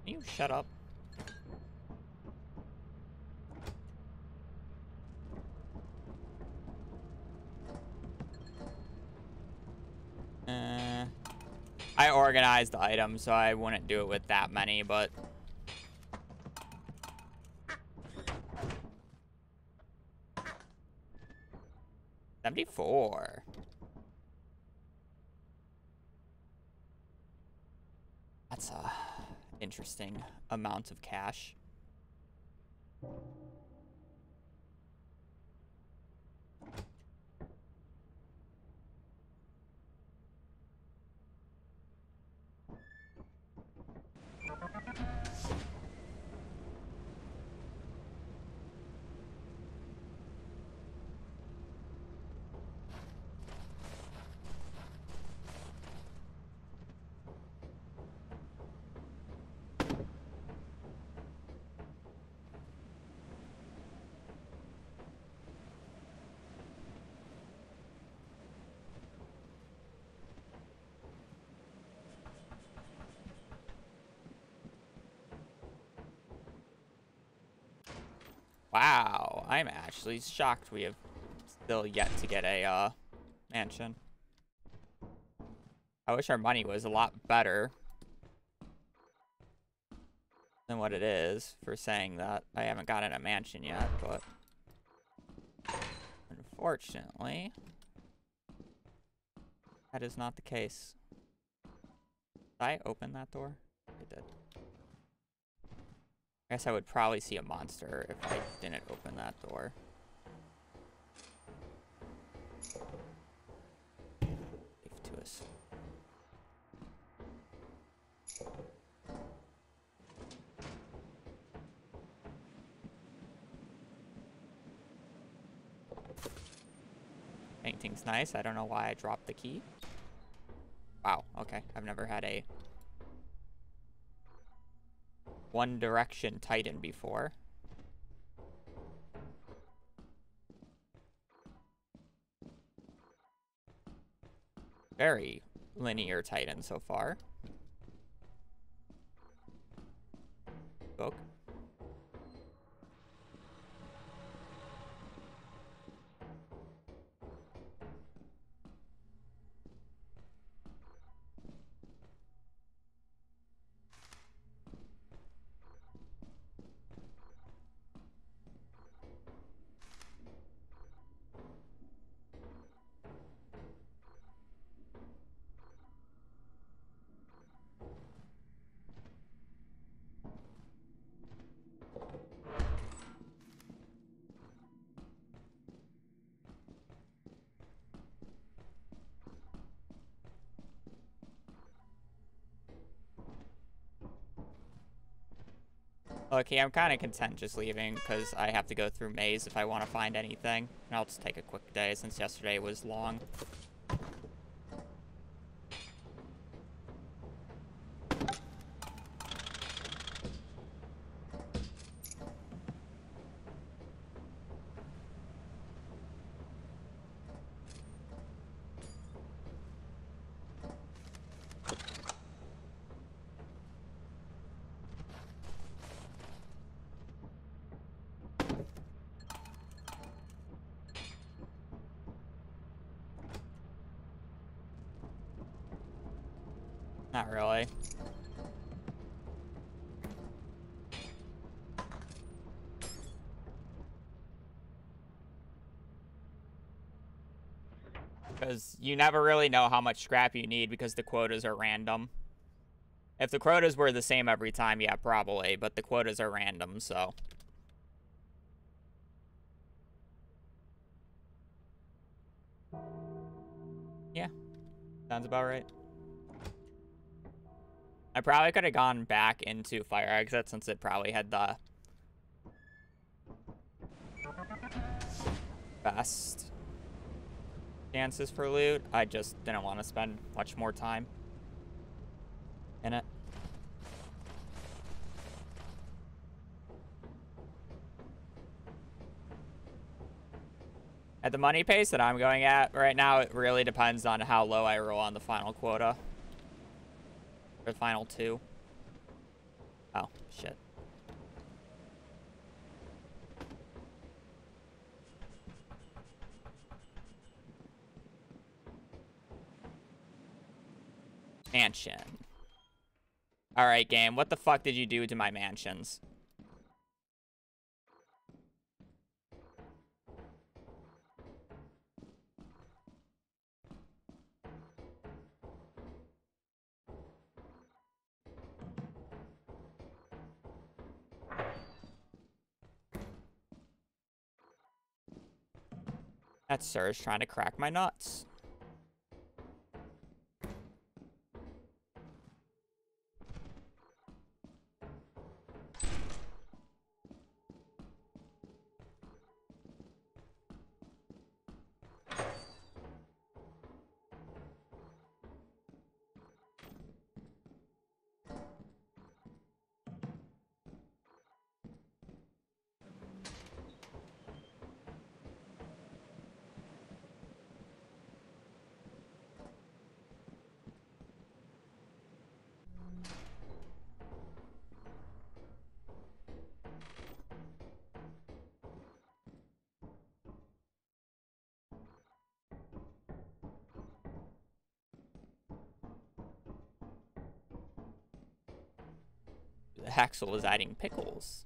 Can you shut up? I organized the items, so I wouldn't do it with that many, but... $74. That's a interesting amount of cash. Wow, I'm actually shocked we have still yet to get a mansion. I wish our money was a lot better than what it is for saying that I haven't gotten a mansion yet, but unfortunately, that is not the case. Did I open that door? I did. I guess I would probably see a monster if I didn't open that door. Leave to us. Painting's nice. I don't know why I dropped the key. Wow, okay. I've never had a One Direction Titan before. Very linear Titan so far. Book. Okay, I'm kind of content just leaving because I have to go through maze if I want to find anything. And I'll just take a quick day since yesterday was long. Not really. Because you never really know how much scrap you need because the quotas are random. If the quotas were the same every time, yeah, probably. But the quotas are random, so. Yeah. Sounds about right. I probably could have gone back into fire exit since it probably had the best chances for loot. I just didn't want to spend much more time in it. At the money pace that I'm going at right now, it really depends on how low I roll on the final quota. Or the final two. Oh, shit. Mansion. Alright, game. What the fuck did you do to my mansions? That Surge trying to crack my nuts. Haxel is adding pickles.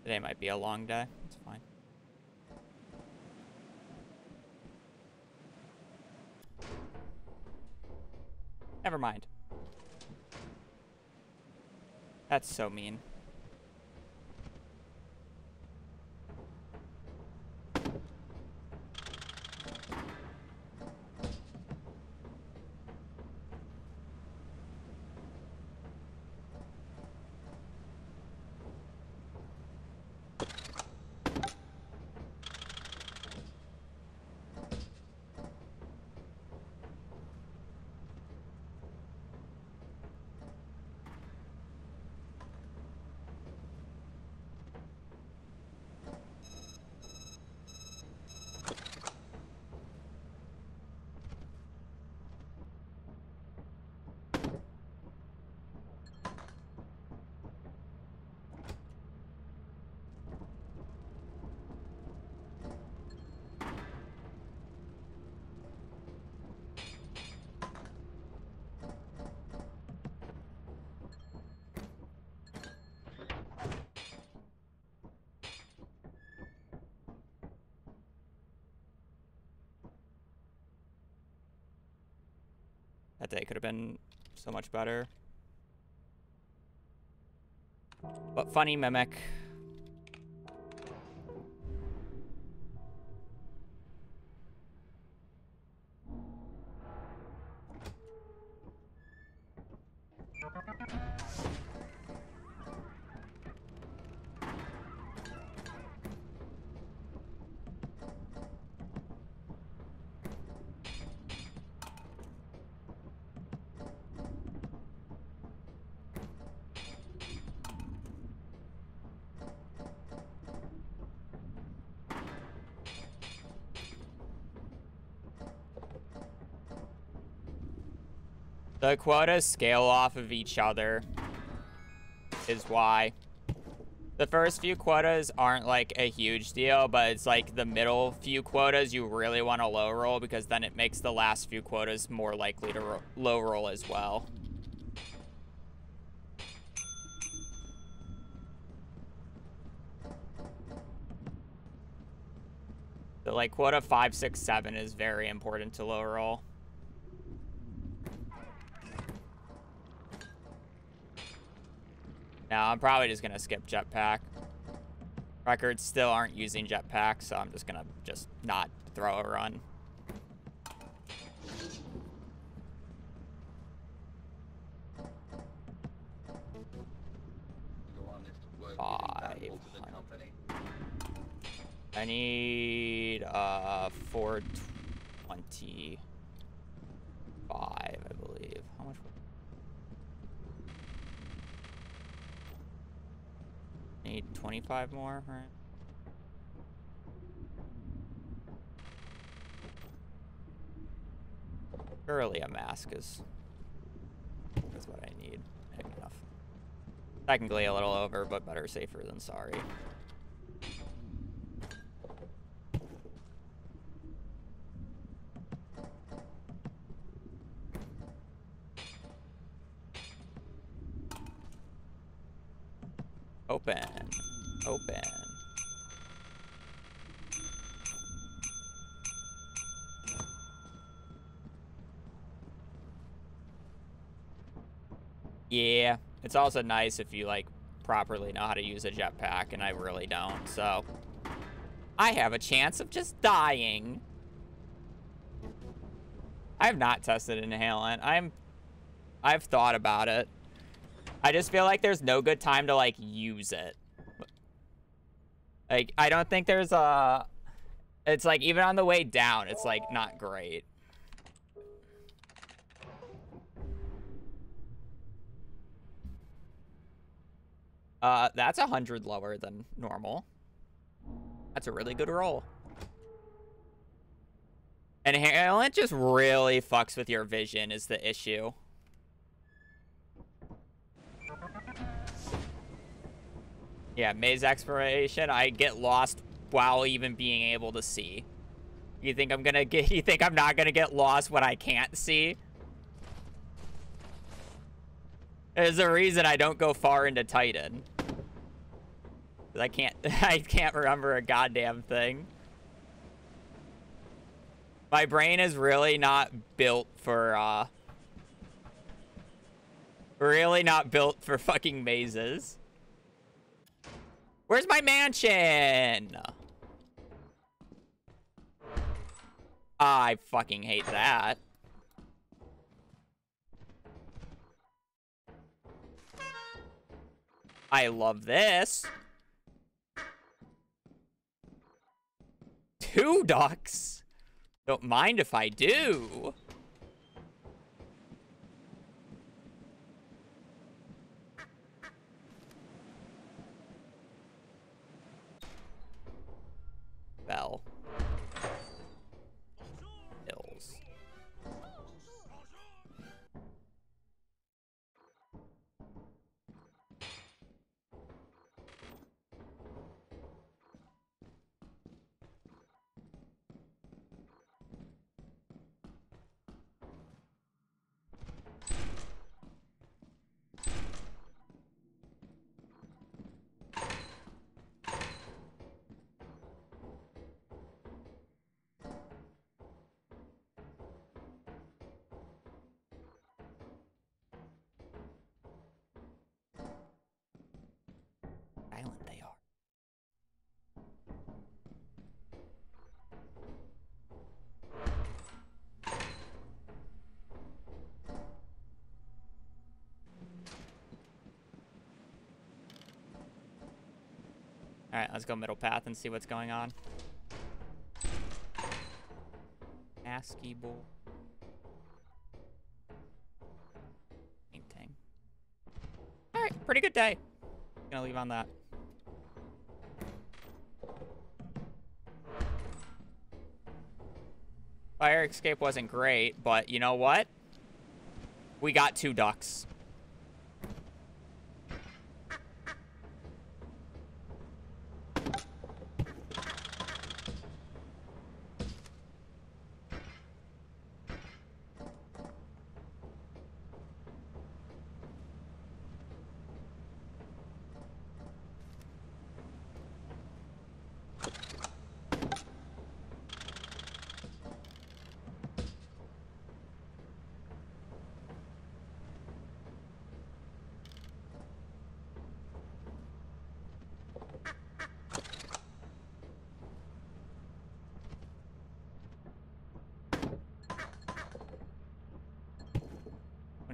Today might be a long day. It's fine. Never mind. That's so mean. That day could have been so much better. But funny mimic. The quotas scale off of each other is why. The first few quotas aren't like a huge deal, but it's like the middle few quotas you really want to low roll because then it makes the last few quotas more likely to low roll as well. So like quota 5, 6, 7 is very important to low roll. Now, I'm probably just going to skip jetpack. Records still aren't using jetpack, so I'm just going to not throw a run. Five. I need 425, I believe. How much? Need 25 more, right? Surely a mask is what I need. Maybe enough. Technically a little over, but better safer than sorry. Open. Open. Yeah, it's also nice if you like properly know how to use a jetpack, and I really don't, so I have a chance of just dying. I have not tested inhalant. I've thought about it. I just feel like there's no good time to, like, use it. Like, I don't think there's a... It's, like, even on the way down, it's, like, not great. That's 100 lower than normal. That's a really good roll. And it just really fucks with your vision is the issue. Yeah, maze exploration, I get lost while even being able to see. You think I'm not gonna get lost when I can't see? There's a reason I don't go far into Titan. I can't remember a goddamn thing. My brain is really not built for fucking mazes. Where's my mansion? I fucking hate that. I love this. 2 ducks. Don't mind if I do. Bell. Hills. Silent they are. All right, let's go middle path and see what's going on. ASCII bowl. Painting. All right, pretty good day. Gonna leave on that. Fire escape wasn't great, but you know what? We got 2 ducks.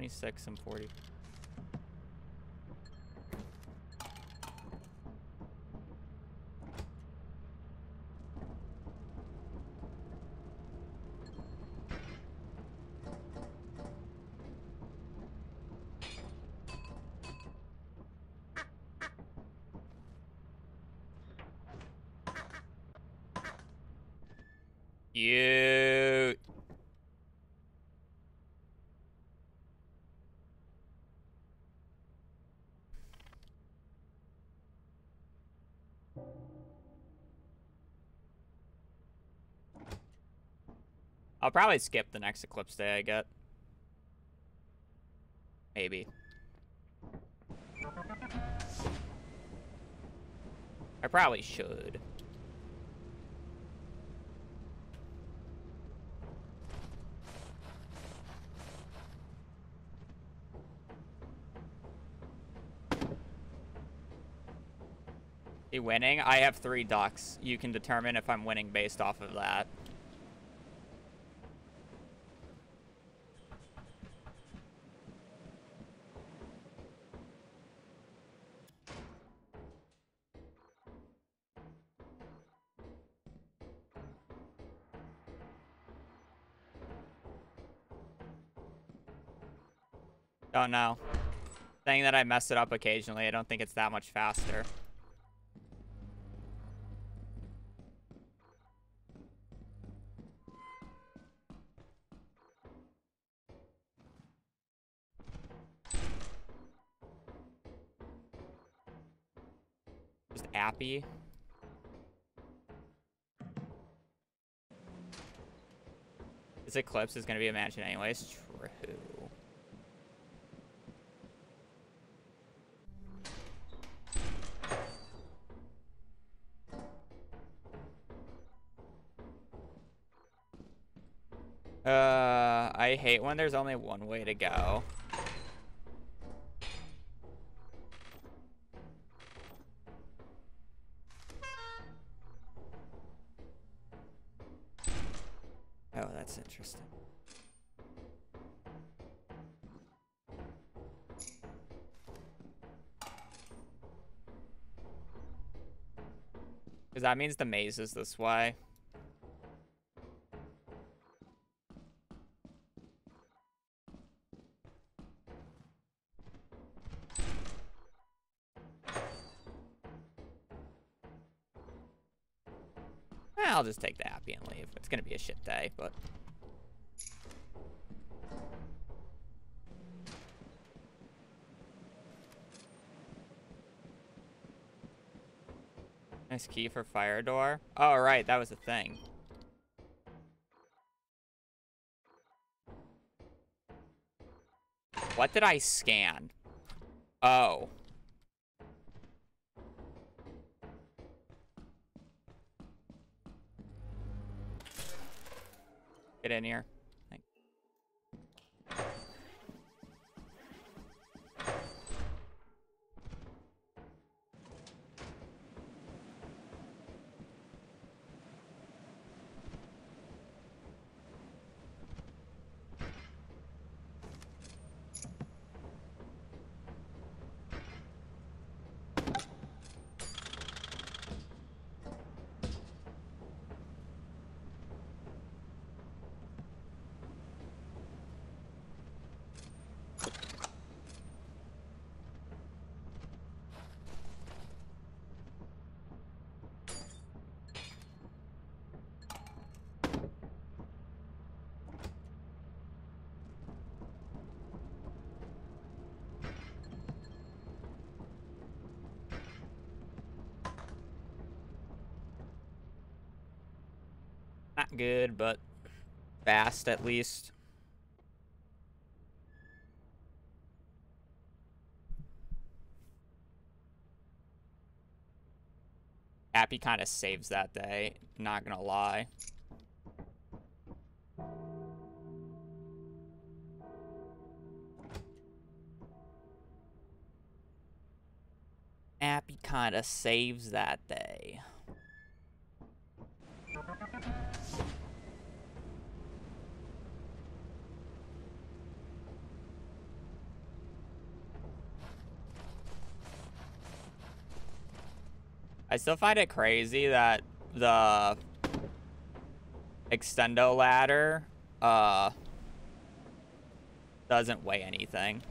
Six and 40. Cute. I'll probably skip the next Eclipse Day I get. Maybe. I probably should. You winning? I have 3 ducks. You can determine if I'm winning based off of that. Don't know. Saying that I mess it up occasionally, I don't think it's that much faster. Just Appy. This Eclipse is going to be a mansion anyways. True. I hate when there's only one way to go. Oh, that's interesting. Because that means the maze is this way. I'll just take the Appy and leave. It's gonna be a shit day, but... Nice key for fire door. Oh, right, that was a thing. What did I scan? Oh. Get in here. Thanks. Not good, but fast at least. Appy kind of saves that day, not gonna lie. Appy kind of saves that day. I still find it crazy that the extendo ladder doesn't weigh anything.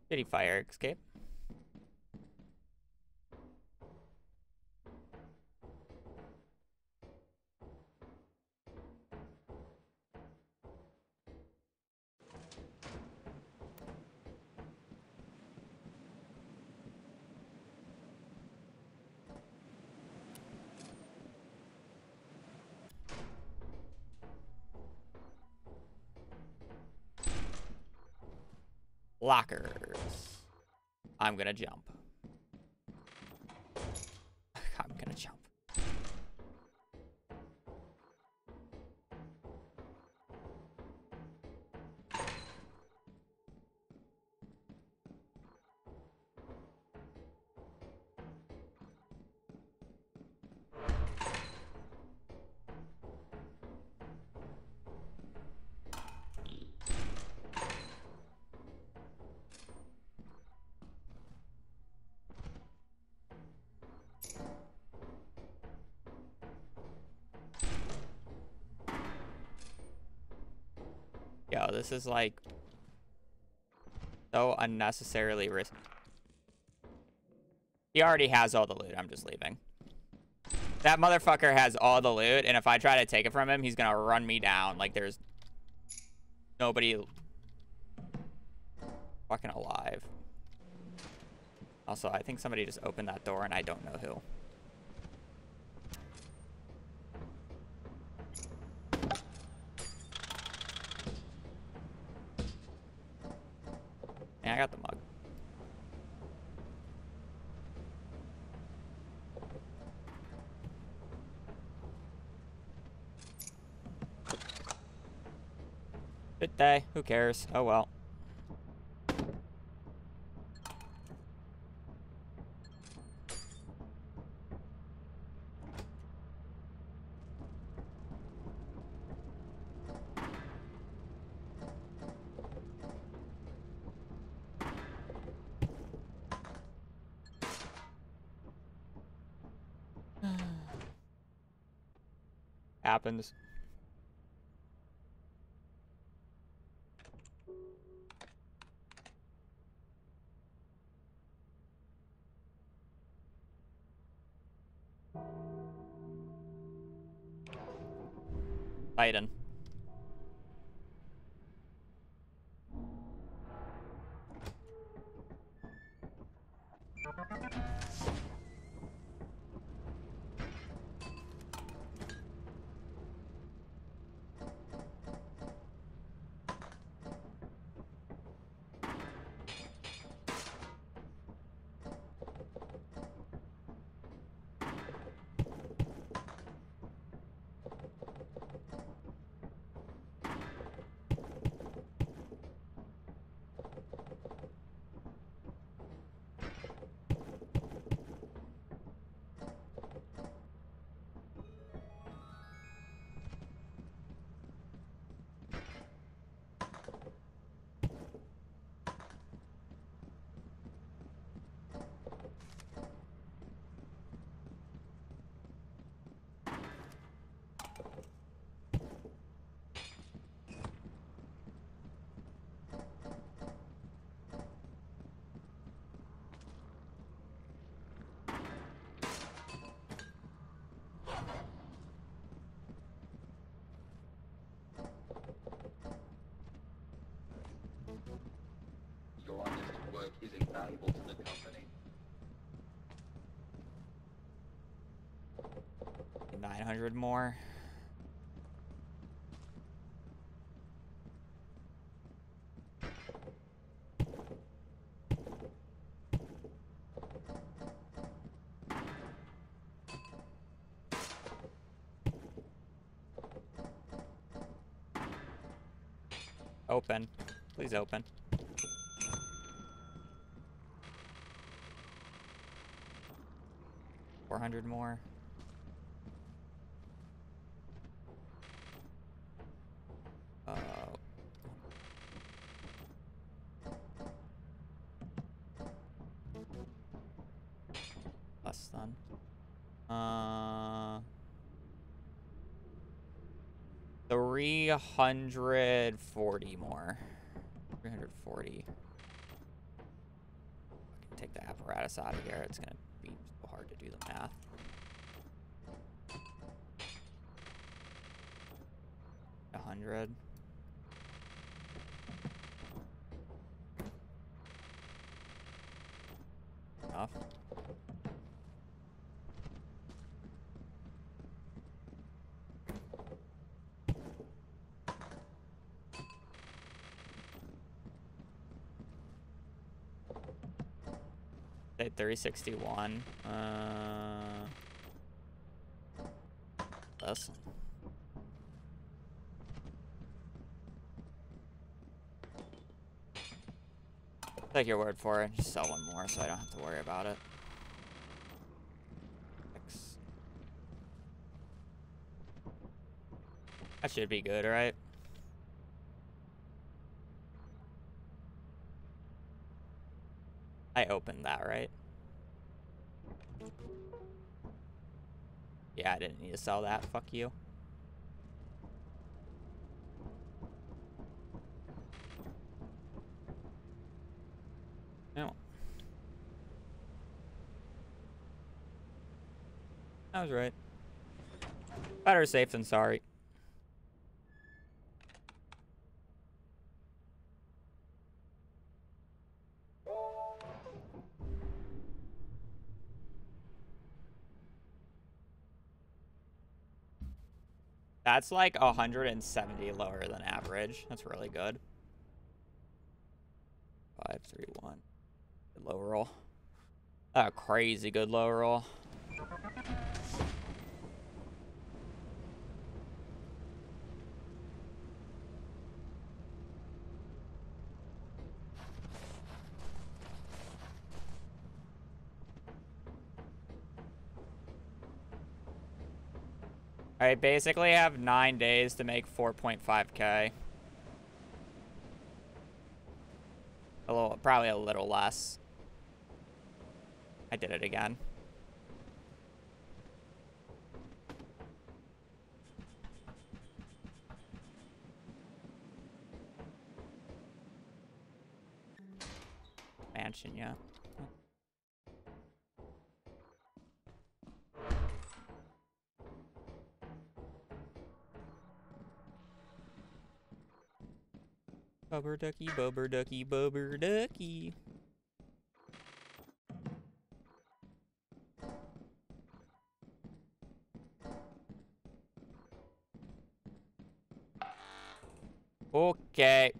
Did he fire escape? Lockers. I'm gonna jump. I'm gonna jump. Yo, this is like so unnecessarily risky. He already has all the loot. I'm just leaving. That motherfucker has all the loot, and if I try to take it from him, he's gonna run me down. Like there's nobody fucking alive. Also, I think somebody just opened that door, and I don't know who. Yeah, I got the mug. Good day. Who cares? Oh well. Happens. Biden. Your honest work is invaluable to the company. 900 more. Open. Please open. $400 more. Less than. 340 more. 340. I can take the apparatus out of here. It's gonna be so hard to do the math. $100. Enough. say 361. This. Take your word for it. Just sell one more so I don't have to worry about it. That should be good, right? I opened that, right? Yeah, I didn't need to sell that. Fuck you. No. I was right. Better safe than sorry. That's like 170 lower than average. That's really good. 531. Good low roll. A crazy good low roll. I basically have 9 days to make 4.5K. A little, probably a little less. I did it again. Mansion, yeah. Bubber ducky, bubber ducky, bubber ducky. Okay.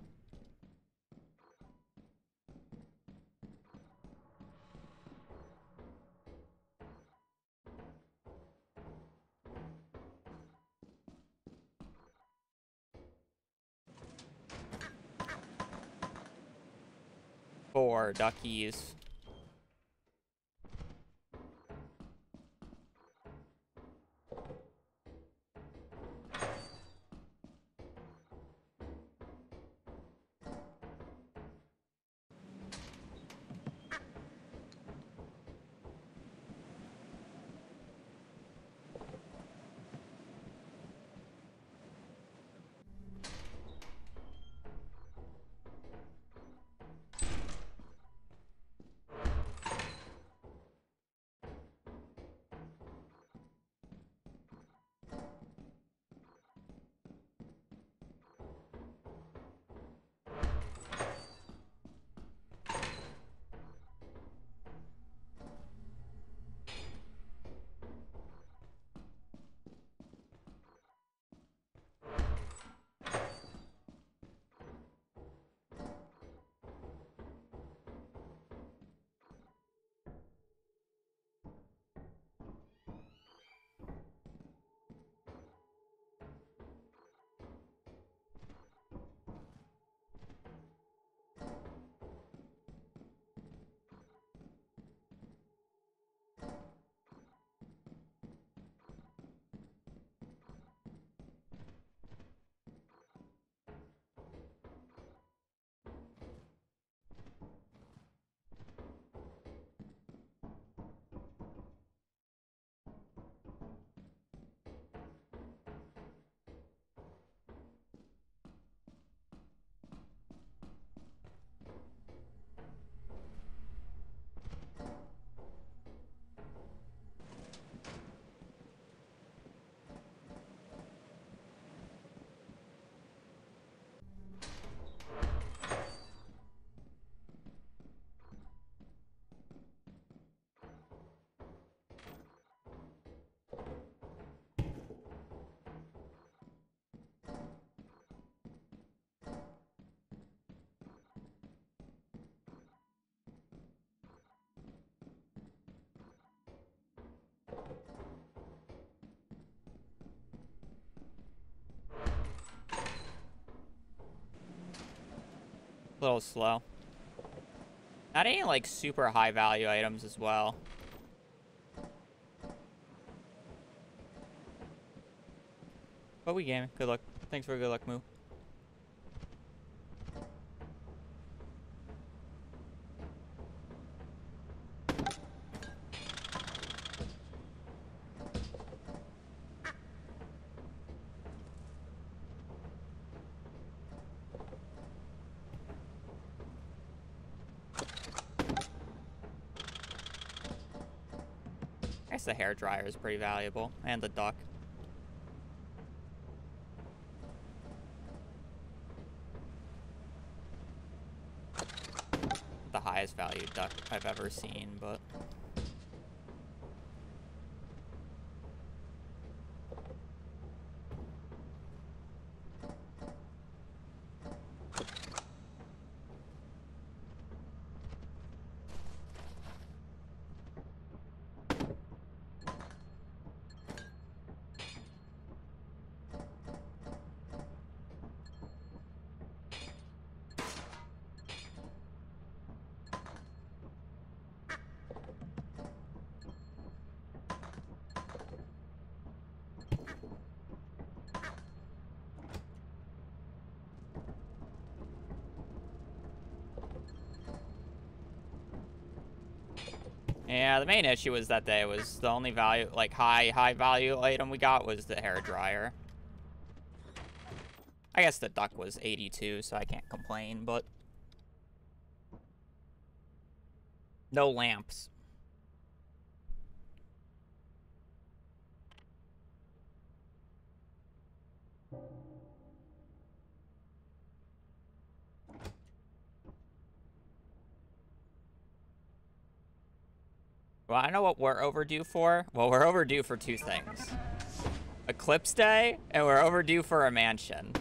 Four duckies. A little slow. Not any, like, super high value items as well. But we game. Good luck. Thanks for a good luck move. I guess the hair dryer is pretty valuable, and the duck. The highest value duck I've ever seen, but yeah, the main issue was that day was the only value, like high value item we got was the hair dryer. I guess the duck was 82, so I can't complain, but no lamps. Well, I know what we're overdue for. Well, we're overdue for two things. Eclipse Day, and we're overdue for a mansion.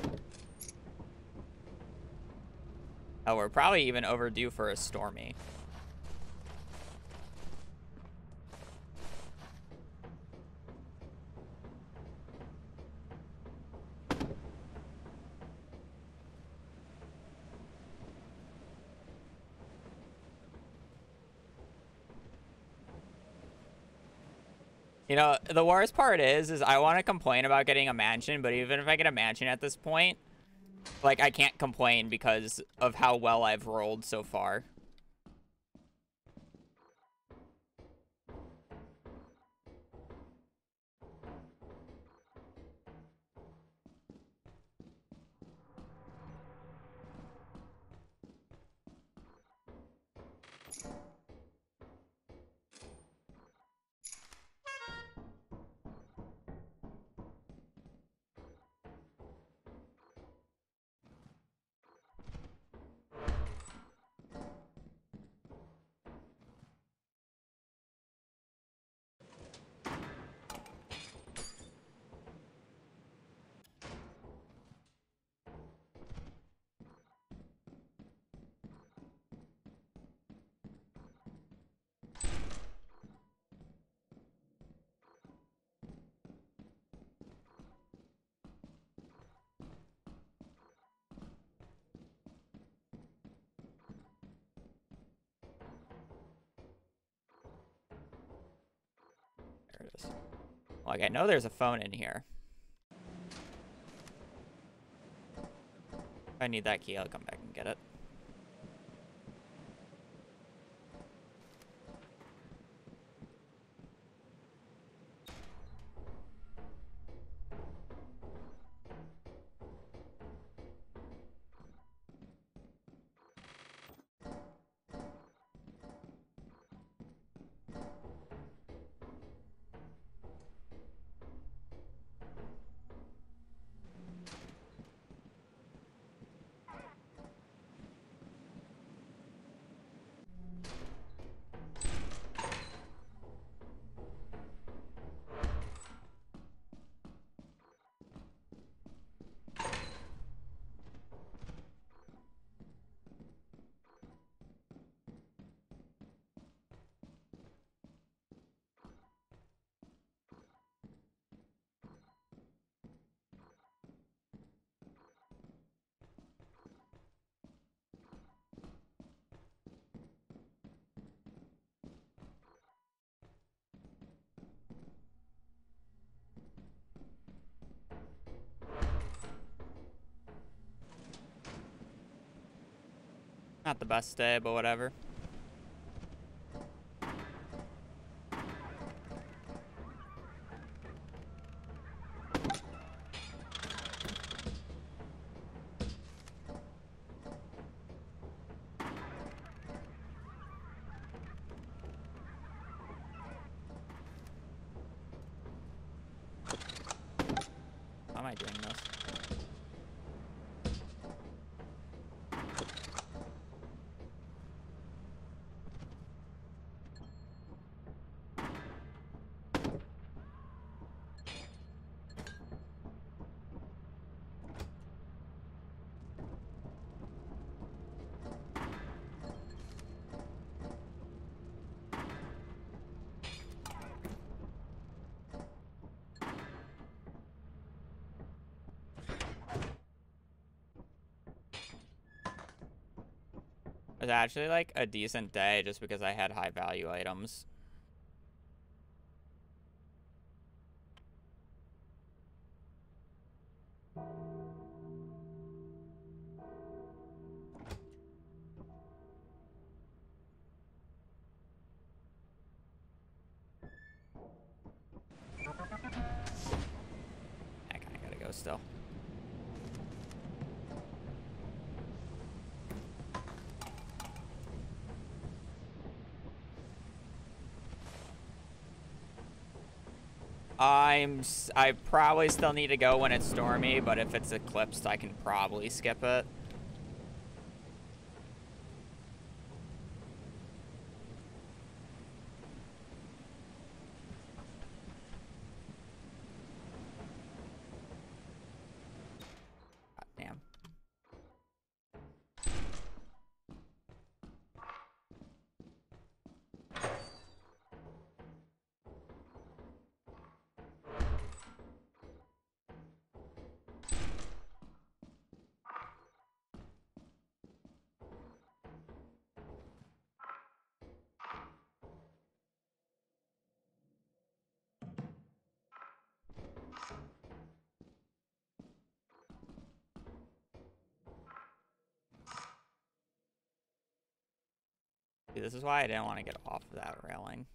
Oh, we're probably even overdue for a Stormy. You know, the worst part is I want to complain about getting a mansion, but even if I get a mansion at this point, like, I can't complain because of how well I've rolled so far. There it is. Like, I know there's a phone in here. If I need that key, I'll come back and get it. Not the best day, but whatever. How am I doing this? It was actually like a decent day just because I had high value items. I kinda gotta go still. I probably still need to go when it's stormy, but if it's eclipsed, I can probably skip it. God damn. See, this is why I didn't want to get off of that railing.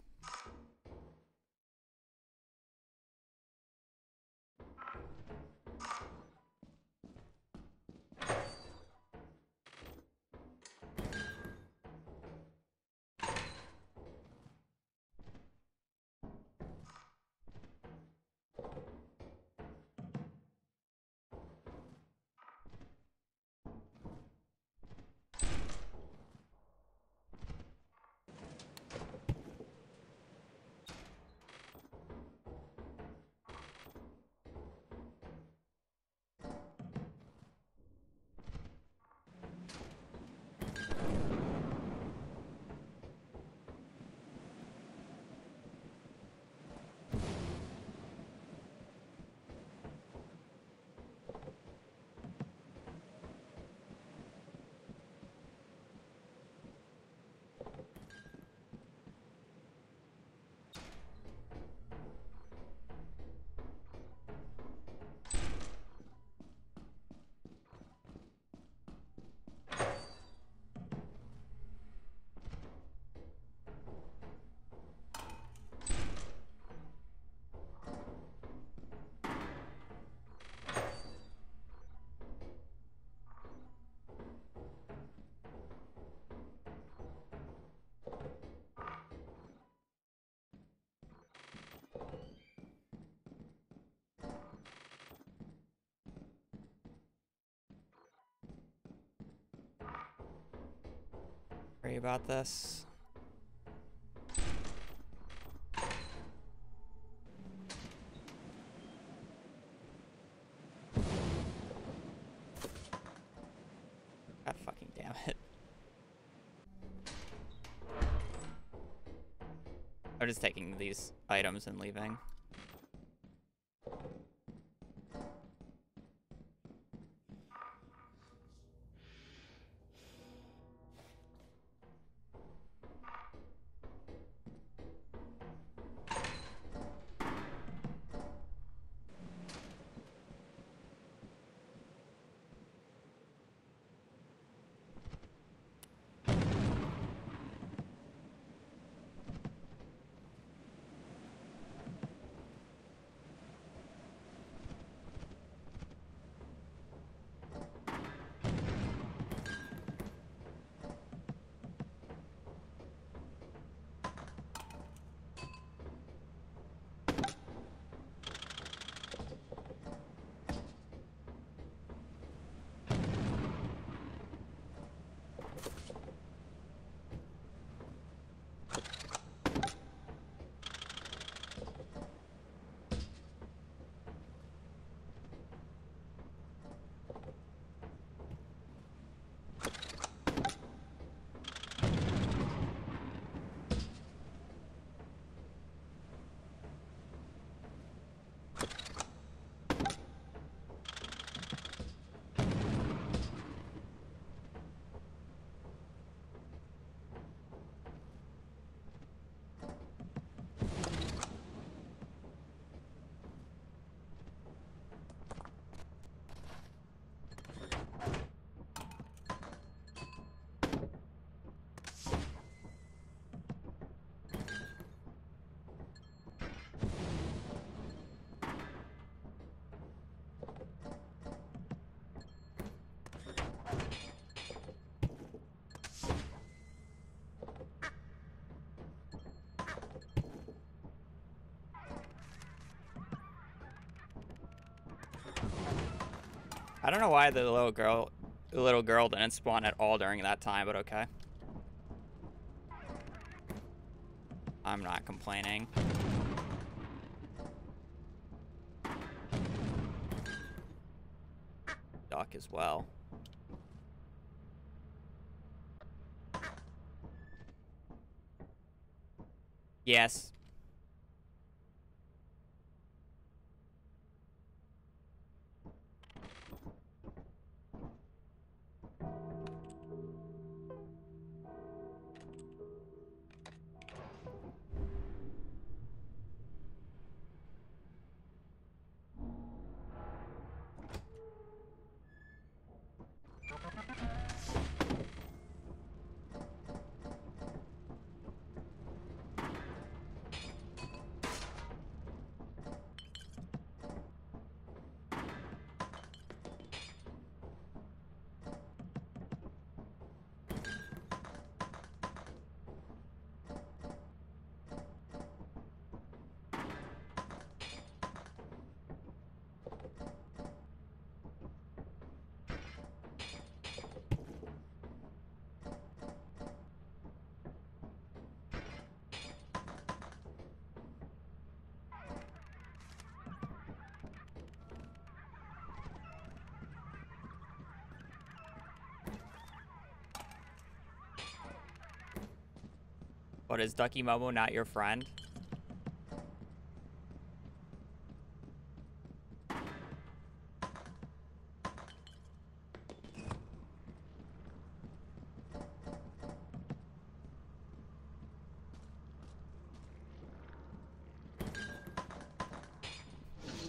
Worry about this. God fucking damn it. I'm just taking these items and leaving. I don't know why the little girl didn't spawn at all during that time, but okay. I'm not complaining. Duck as well. Yes. What, is Ducky Momo not your friend?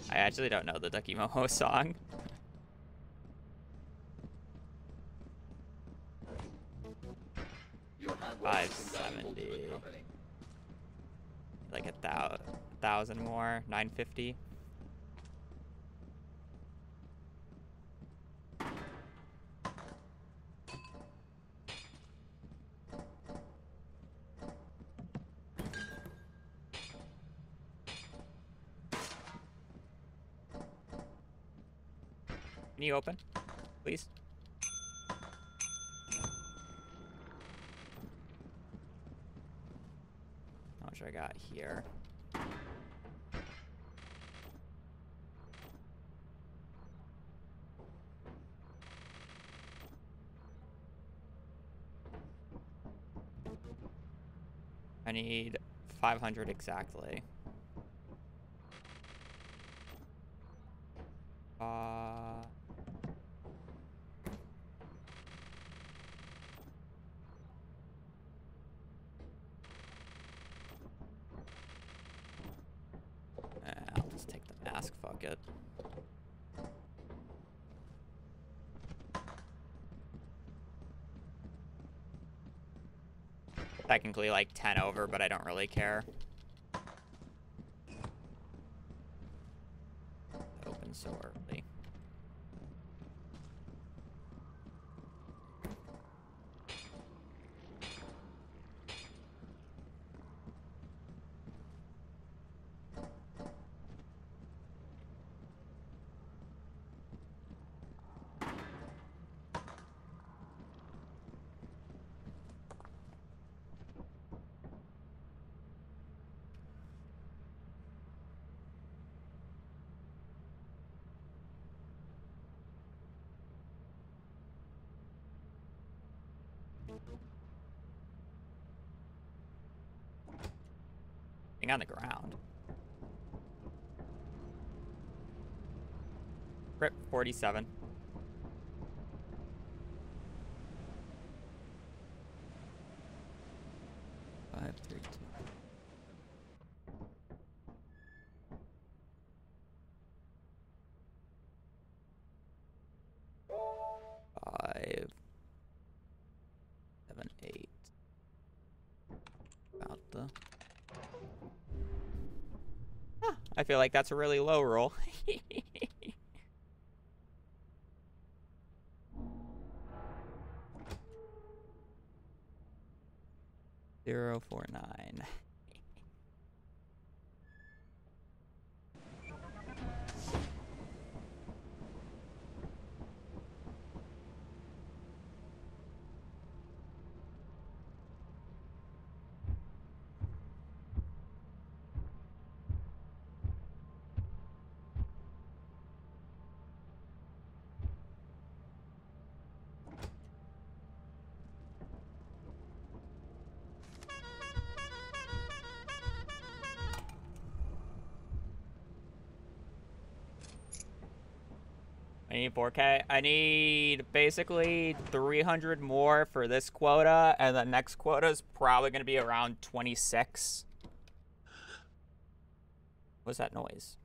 I actually don't know the Ducky Momo song. Your hardware is invaluable to the 570. company. Like a thousand more. 950. Can you open, please? How much I got here? I need 500 exactly. I'll just take the mask, fuck it. Technically like 10 over, but I don't really care. Open so early. On the ground. Rip 47. Five, three, two. Five, 7, 8. About the. Huh, I feel like that's a really low roll. 049. I need 4K. I need basically 300 more for this quota, and the next quota is probably going to be around 26. What's that noise?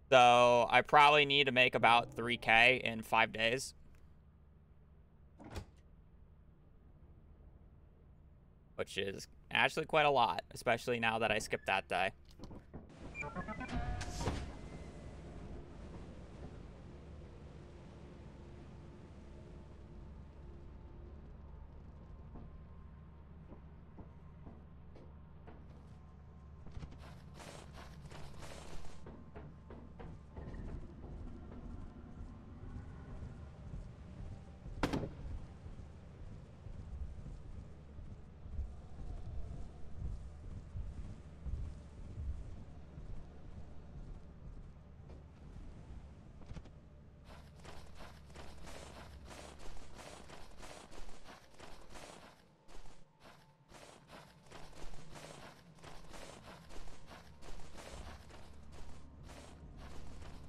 So I probably need to make about 3K in 5 days. Which is actually quite a lot, especially now that I skipped that day.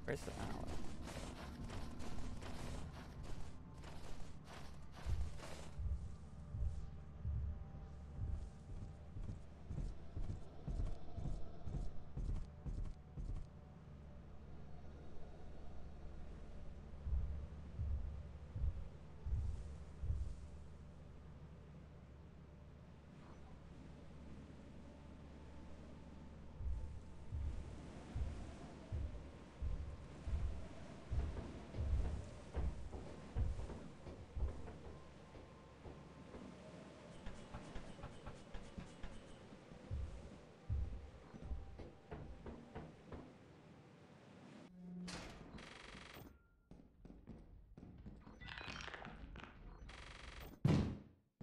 Where's the hour?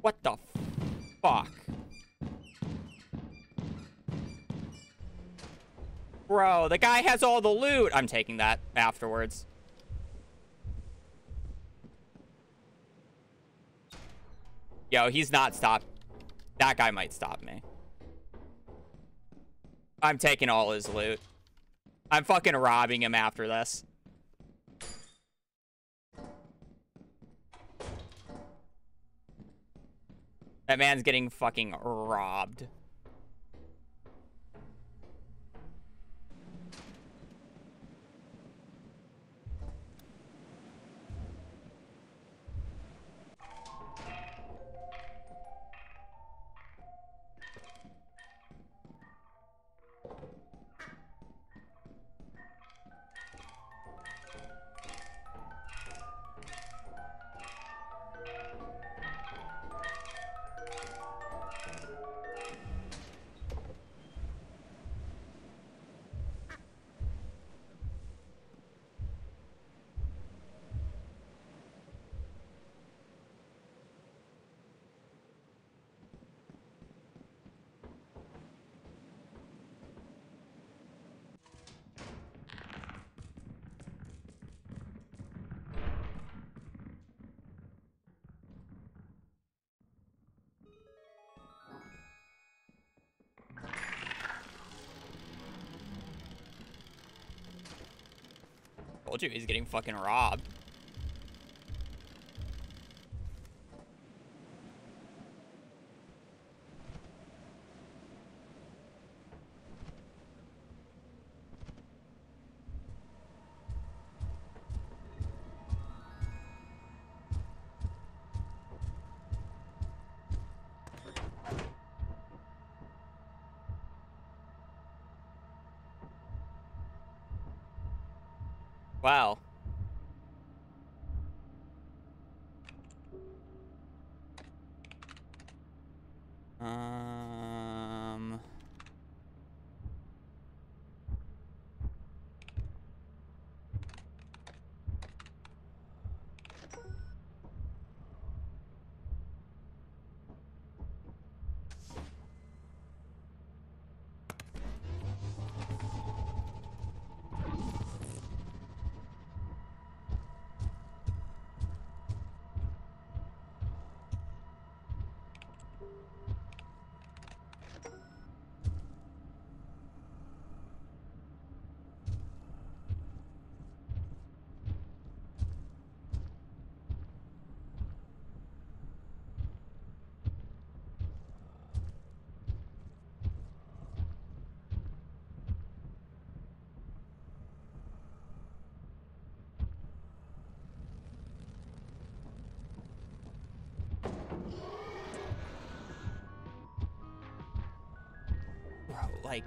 What the fuck? Bro, the guy has all the loot. I'm taking that afterwards. Yo, he's not stopped. That guy might stop me. I'm taking all his loot. I'm fucking robbing him after this. That man's getting fucking robbed. Told you he's getting fucking robbed. Wow. like...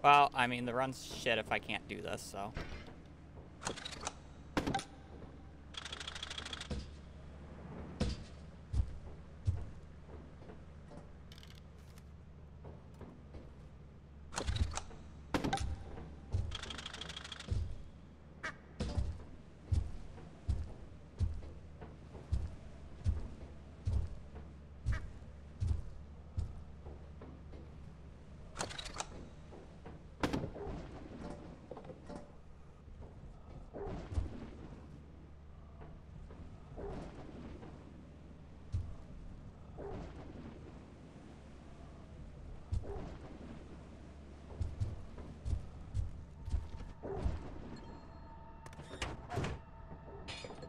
Well, I mean, the run's shit if I can't do this, so...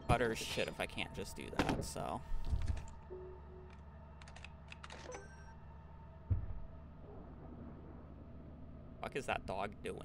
Utter shit if I can't just do that, so... What is that dog doing?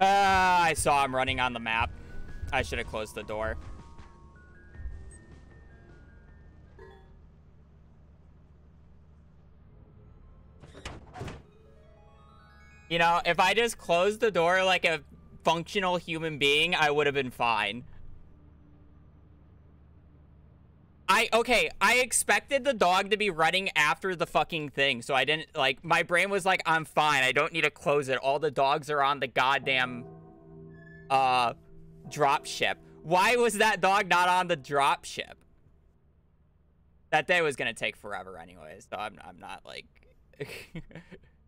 I saw him running on the map. I should have closed the door. You know, if I just closed the door like a functional human being, I would have been fine. Okay, I expected the dog to be running after the fucking thing, so I didn't, like, my brain was like, I'm fine, I don't need to close it. All the dogs are on the goddamn, drop ship. Why was that dog not on the drop ship? That day was gonna take forever anyways, so I'm not, like,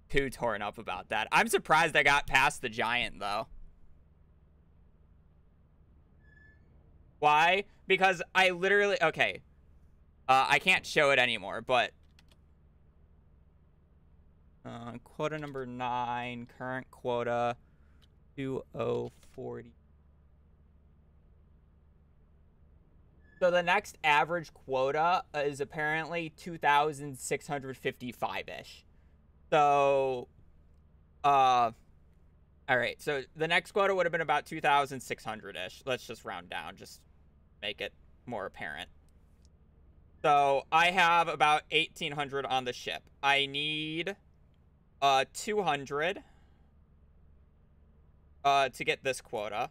too torn up about that. I'm surprised I got past the giant, though. Why? Because I literally, okay. I can't show it anymore, but quota number 9, current quota 2040. So the next average quota is apparently 2,655-ish. So, all right. So the next quota would have been about 2,600-ish. Let's just round down, just make it more apparent. So I have about 1,800 on the ship. I need 200 to get this quota.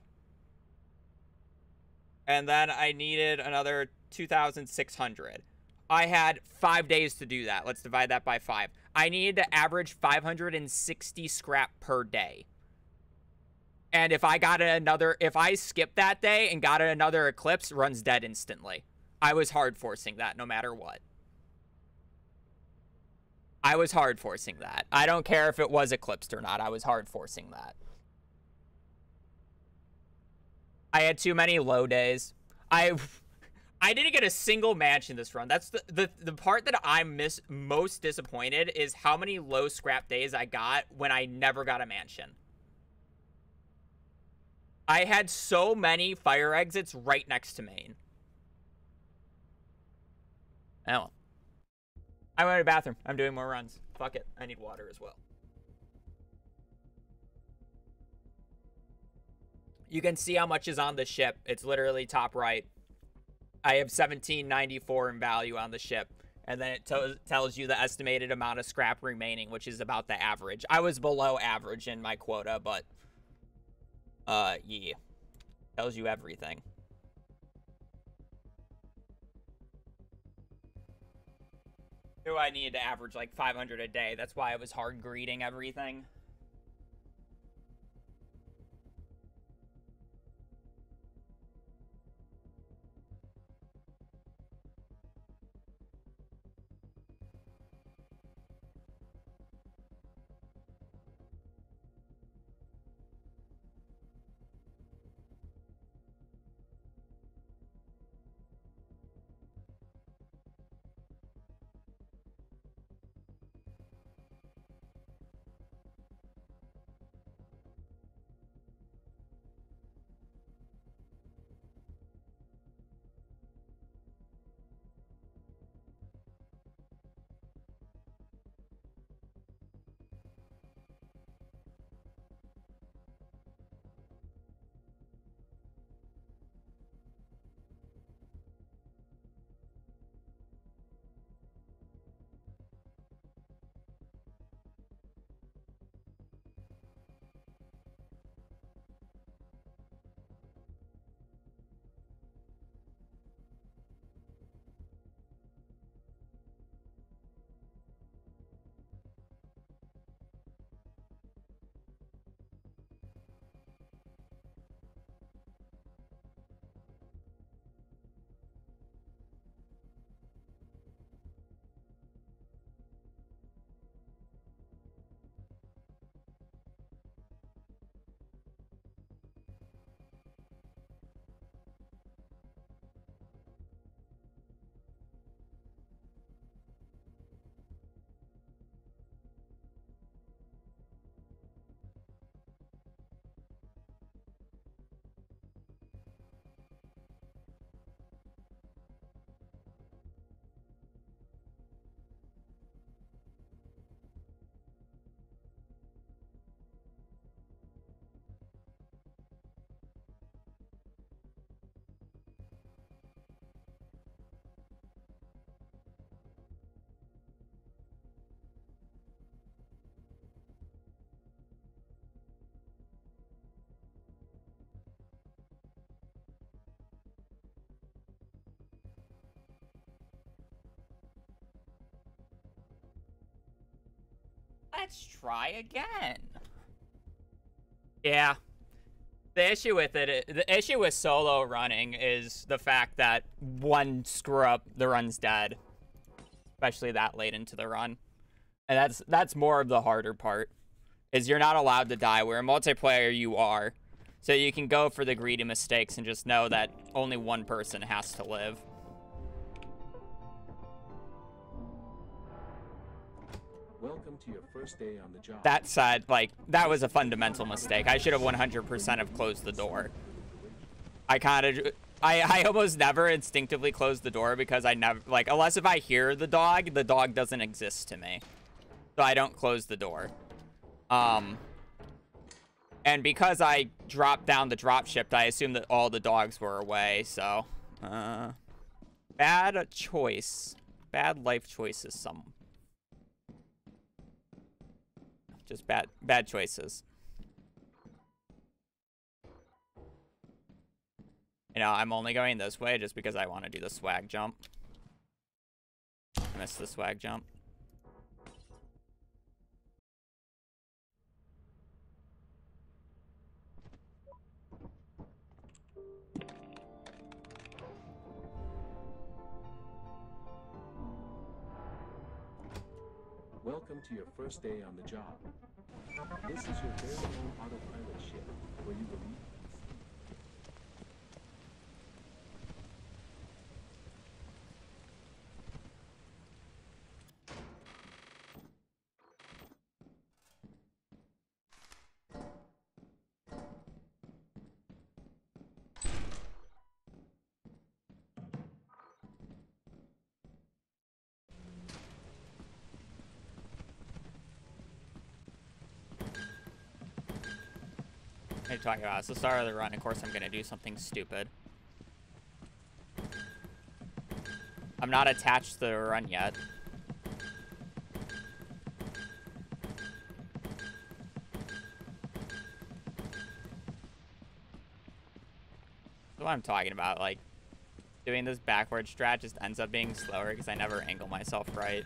And then I needed another 2,600. I had 5 days to do that. Let's divide that by 5. I needed to average 560 scrap per day. And if I got another, if I skipped that day and got another eclipse, runs dead instantly. I was hard forcing that no matter what. I was hard forcing that. I don't care if it was eclipsed or not. I was hard forcing that. I had too many low days. I didn't get a single mansion this run. That's the part that I'm most disappointed is how many low scrap days I got when I never got a mansion. I had so many fire exits right next to main. Oh. I went to the bathroom. I'm doing more runs. Fuck it. I need water as well. You can see how much is on the ship. It's literally top right. I have 1794 in value on the ship. And then it tells you the estimated amount of scrap remaining, which is about the average. I was below average in my quota, but... yeah. Tells you everything. Do I need to average like 500 a day? That's why it was hard greeting everything. Let's try again. Yeah. The issue with the issue with solo running is the fact that one screw up, the run's dead. Especially that late into the run. And that's more of the harder part. Is you're not allowed to die, where in multiplayer you are. So you can go for the greedy mistakes and just know that only one person has to live. Welcome to your first day on the job. That said, like, that was a fundamental mistake. I should have 100% have closed the door. I almost never instinctively close the door because I never, like, unless if I hear the dog doesn't exist to me. So I don't close the door. And because I dropped down the drop shift, I assumed that all the dogs were away, so, bad choice. Bad life choices, just bad choices. You know, I'm only going this way just because I want to do the swag jump. Missed the swag jump. Welcome to your first day on the job. This is your very own autopilot ship, where you will eat. What are you talking about? It's the start of the run. Of course, I'm going to do something stupid. I'm not attached to the run yet. That's what I'm talking about. Like, doing this backward strat just ends up being slower because I never angle myself right.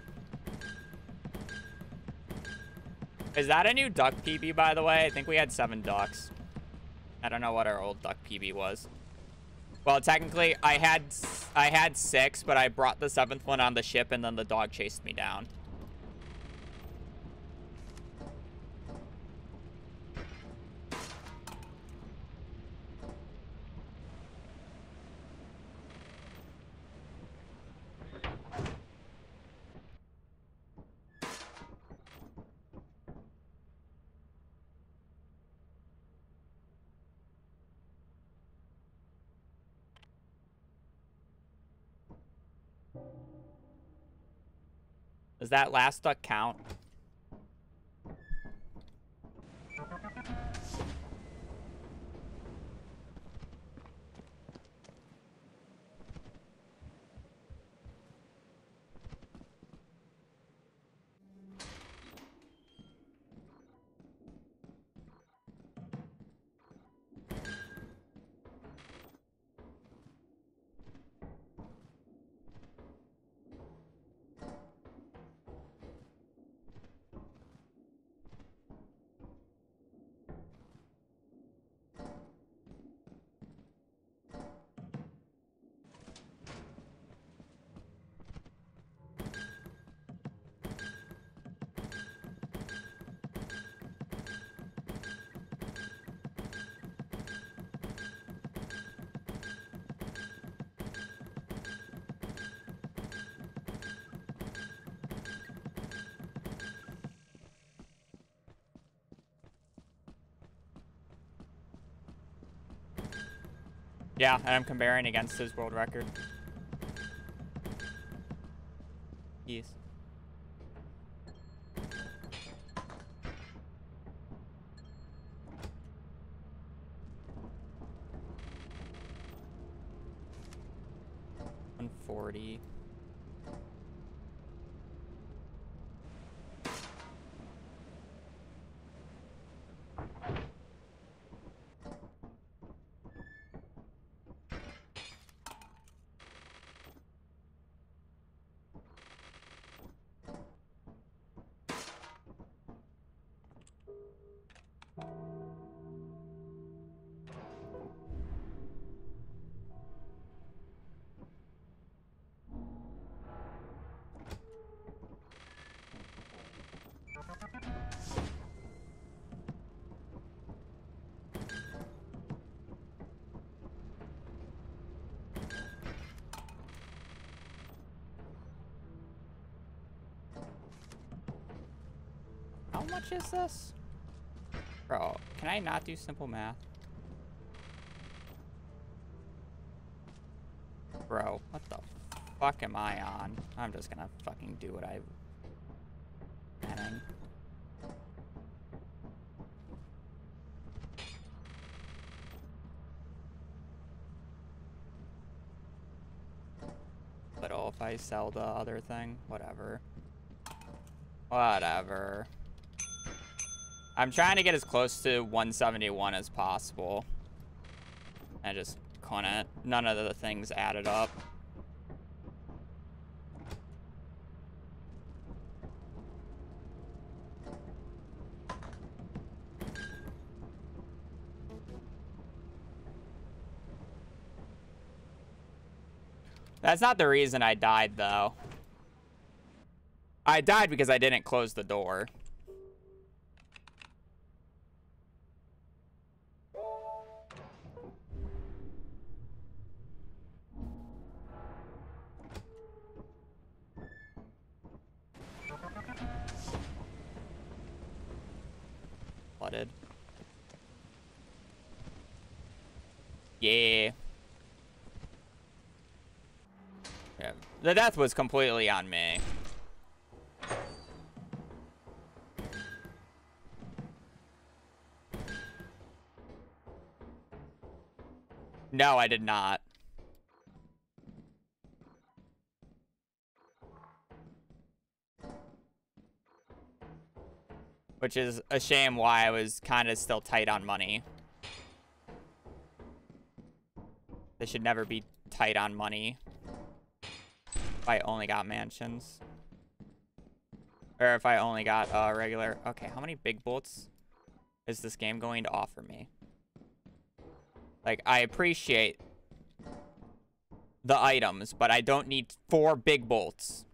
Is that a new duck PB, by the way? I think we had 7 ducks. I don't know what our old duck PB was. Well, technically, I had 6, but I brought the 7th one on the ship, and then the dog chased me down. Does that last duck count? Yeah, and I'm comparing against his world record. Yes. $140. How much is this? Bro, can I not do simple math? Bro, what the fuck am I on? I'm just gonna fucking do what I... Planning. But oh, if I sell the other thing, whatever. Whatever. I'm trying to get as close to 171 as possible. I just couldn't. None of the things added up. That's not the reason I died, though. I died because I didn't close the door. Flooded. Yeah. Yeah. The death was completely on me. No, I did not. Which is a shame why I was kind of still tight on money. They should never be tight on money. If I only got mansions. Or if I only got regular. Okay, how many big bolts is this game going to offer me? Like, I appreciate the items, but I don't need 4 big bolts.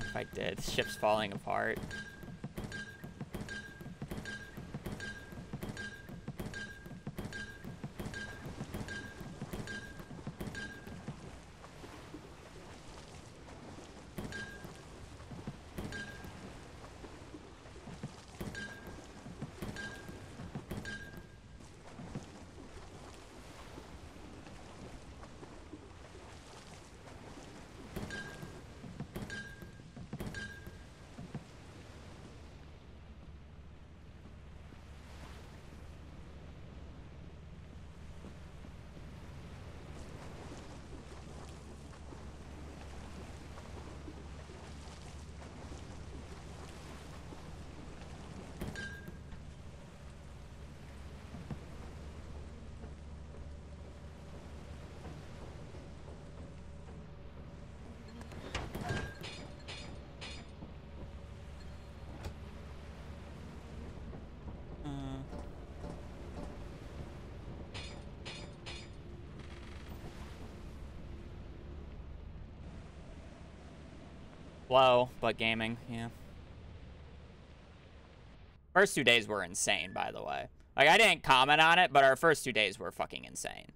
If I did, the ship's falling apart. Low, but gaming, yeah. First 2 days were insane, by the way. Like, I didn't comment on it, but our first 2 days were fucking insane.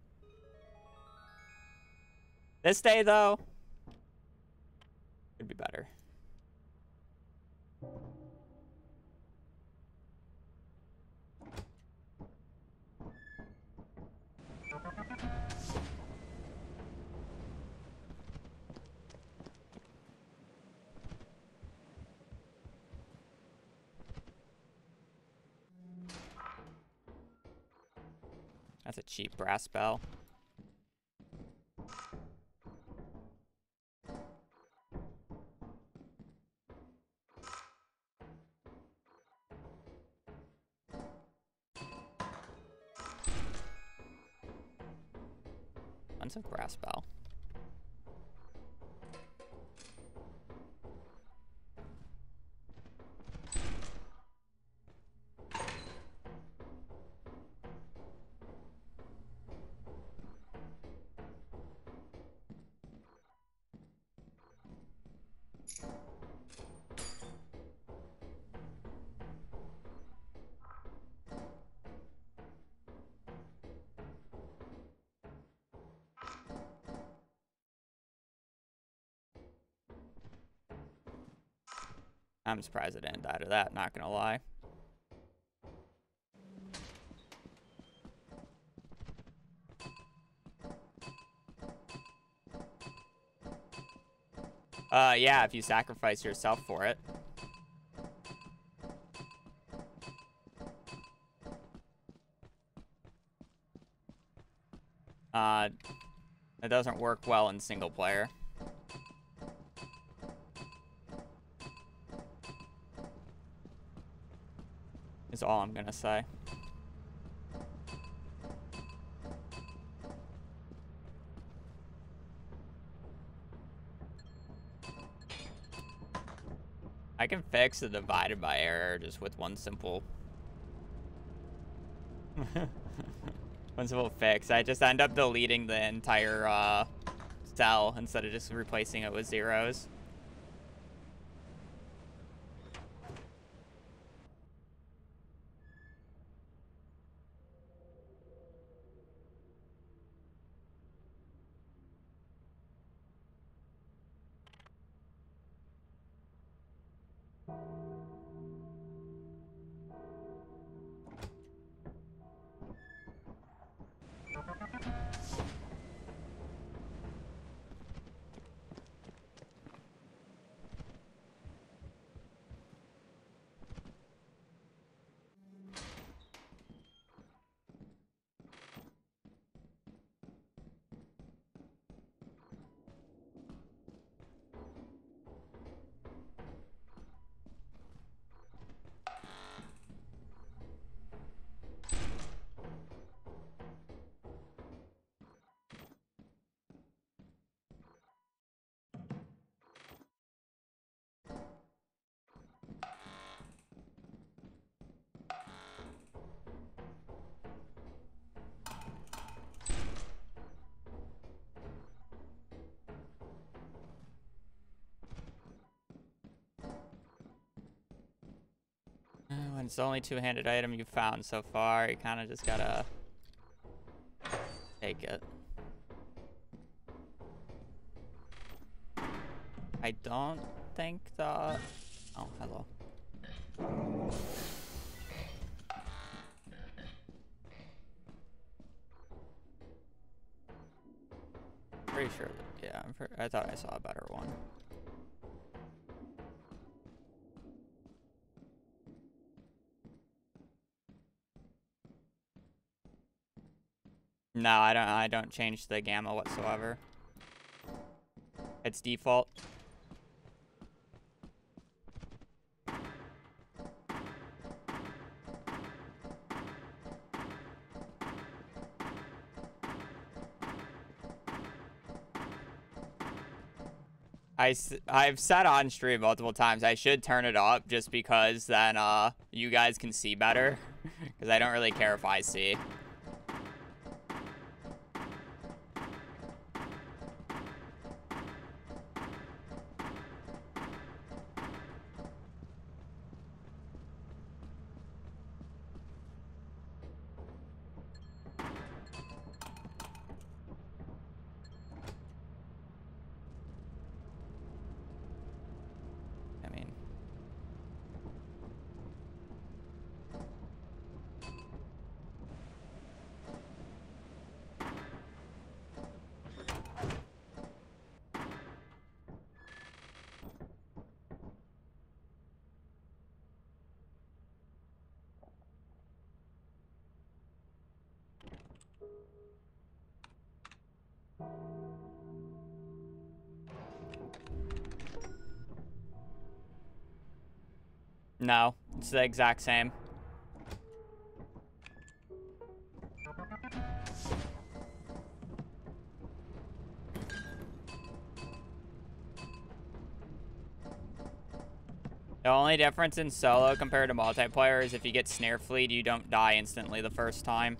This day, though, could be better. That's a cheap brass bell. That's a brass bell. I'm surprised I didn't die to that, not gonna lie. Yeah, if you sacrifice yourself for it. It doesn't work well in single player. Is all I'm gonna say. I can fix the divided by error just with one simple one simple fix. I just end up deleting the entire cell instead of just replacing it with zeros. When it's the only two-handed item you found so far, you kind of just gotta take it. I don't think the... Oh, hello. Pretty sure that, yeah, I thought I saw a better one. No, I don't change the gamma whatsoever. It's default. I've said on stream multiple times I should turn it up just because then you guys can see better, because I don't really care if I see. No, it's the exact same. The only difference in solo compared to multiplayer is if you get snare fleet, you don't die instantly the first time.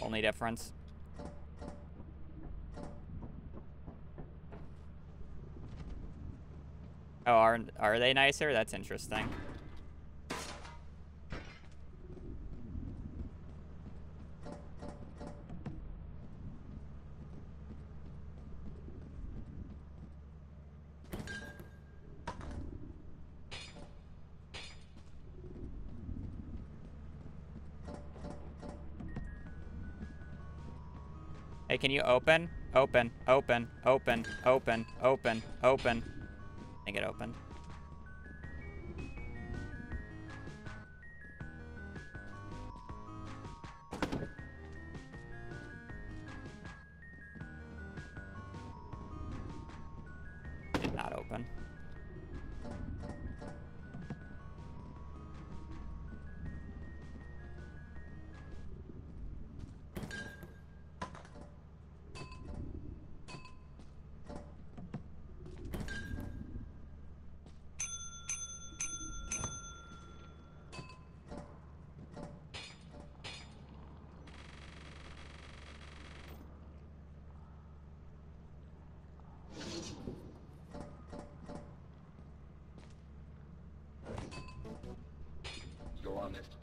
Only difference. Oh, are they nicer? That's interesting. Hey, can you open? Open, open, open, open, open, open. I think it opened. Did not open.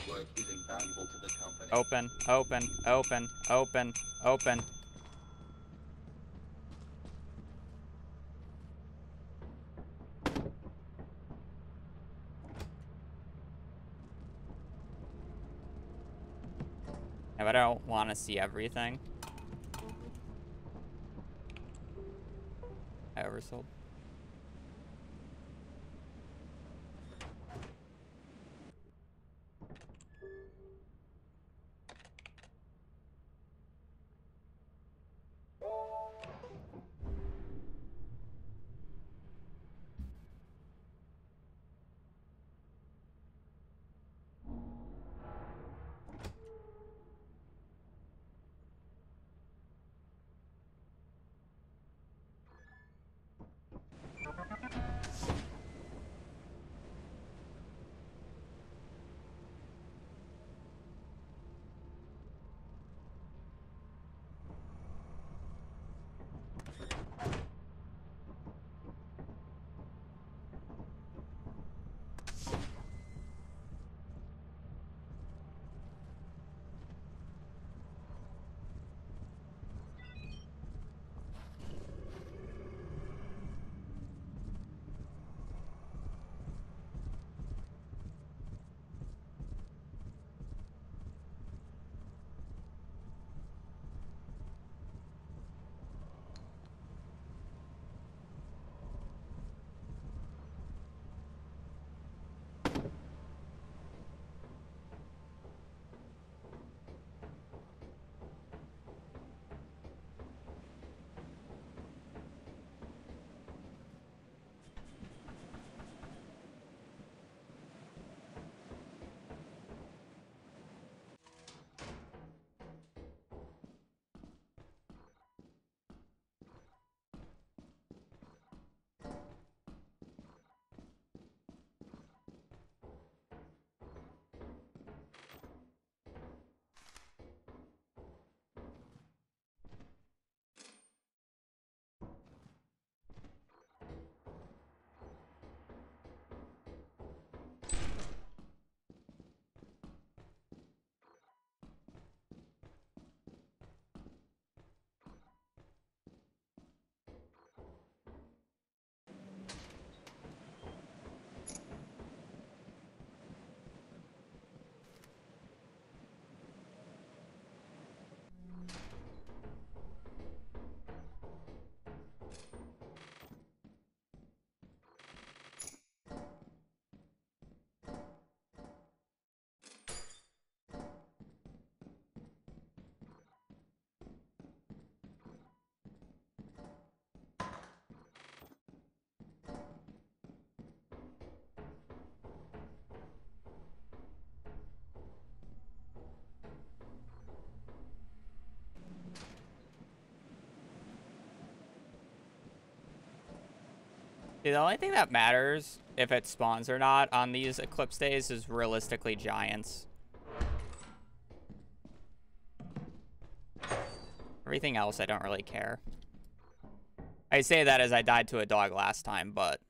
Work is invaluable to the company. Open, open, open, open, open. Yeah, but I don't want to see everything. I oversold. See, the only thing that matters if it spawns or not on these eclipse days is realistically giants. Everything else, I don't really care. I say that as I died to a dog last time, but...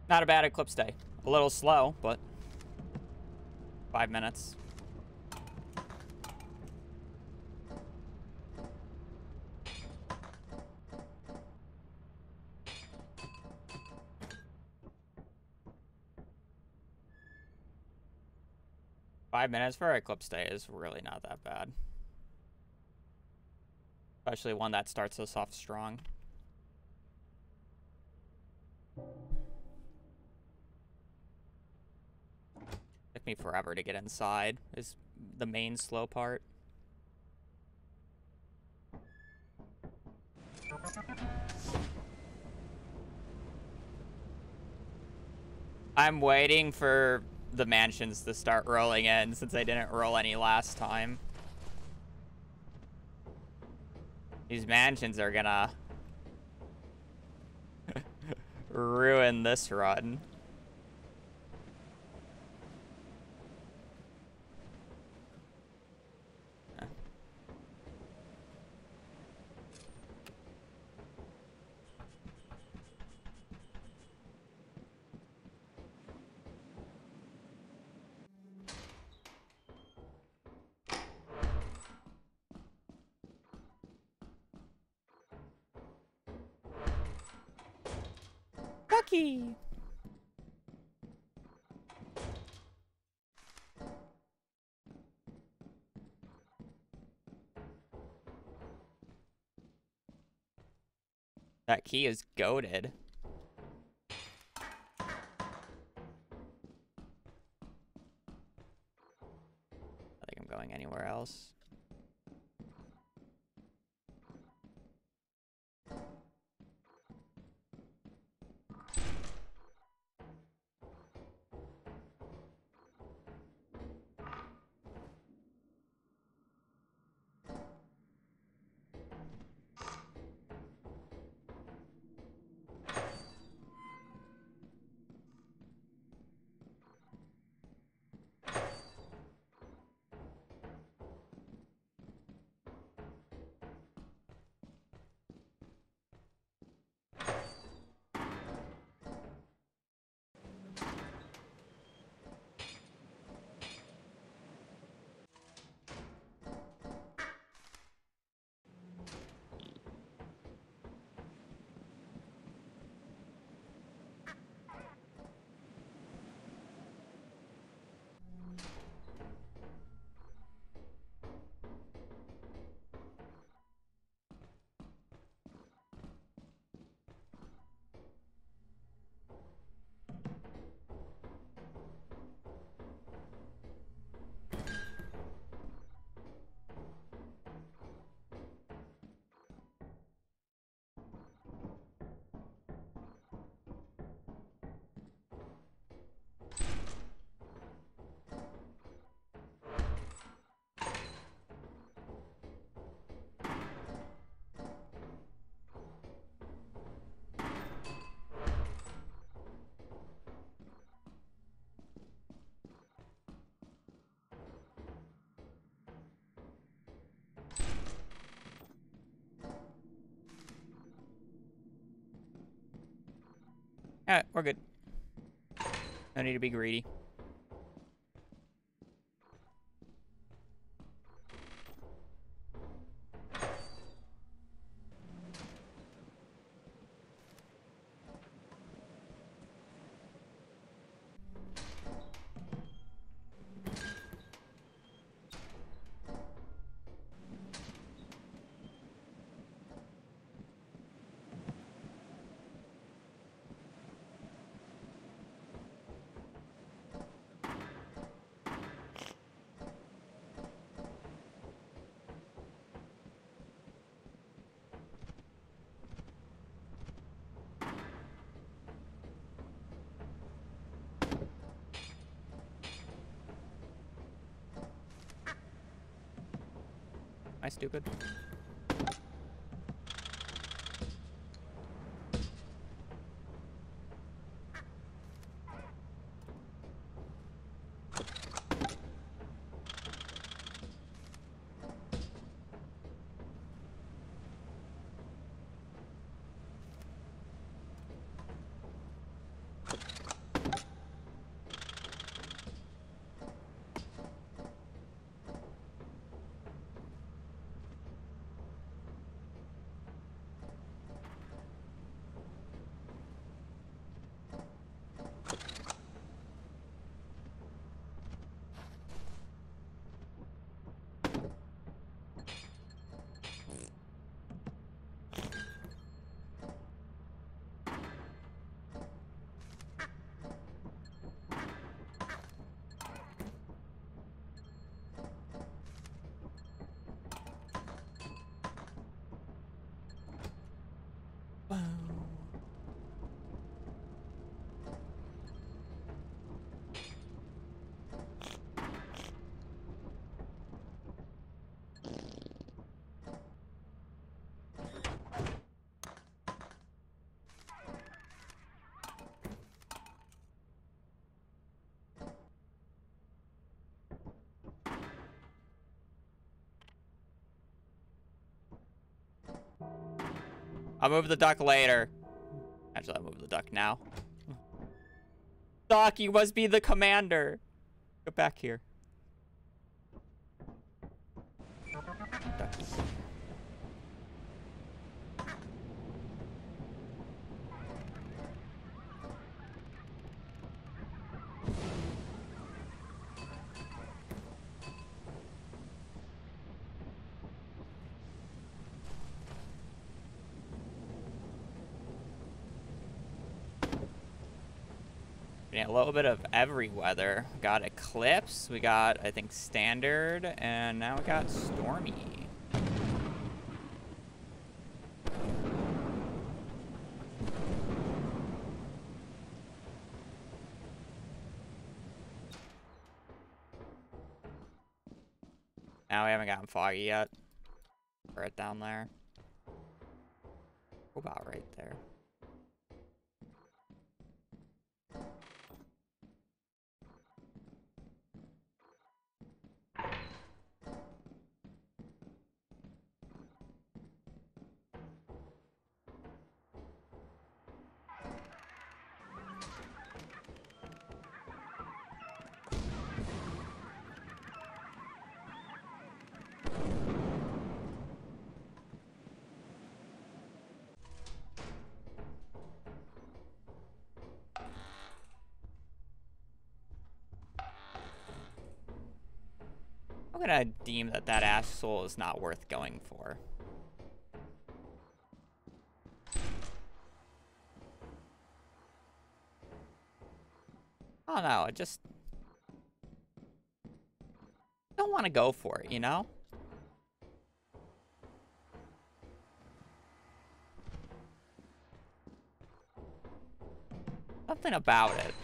Not a bad eclipse day. A little slow, but 5 minutes. Five minutes for eclipse day is really not that bad. Especially one that starts us off strong. Took me forever to get inside, is the main slow part. I'm waiting for the mansions to start rolling in since I didn't roll any last time. These mansions are gonna ruin this run. Lucky. That key is goated. I think I'm going anywhere else. Alright, we're good. No need to be greedy. Am I stupid? I'll move the duck later. Actually, I'll move the duck now. Duck, you must be the commander. Go back here. Duck. Yeah, a little bit of every weather. Got Eclipse, we got, I think, Standard, and now we got Stormy. Now we haven't gotten Foggy yet. Right down there. About right there. I'm gonna deem that that Ash Soul is not worth going for. I don't know, I just don't want to go for it, you know? Something about it.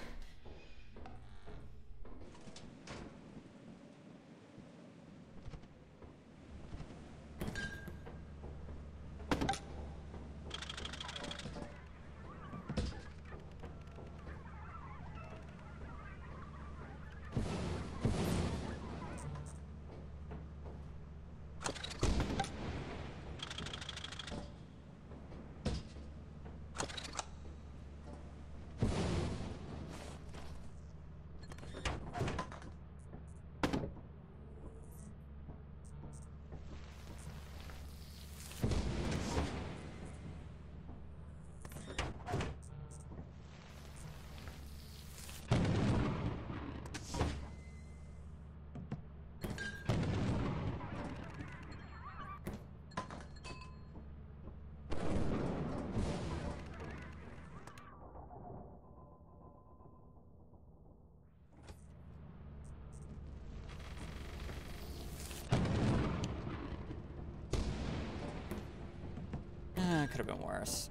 could have been worse.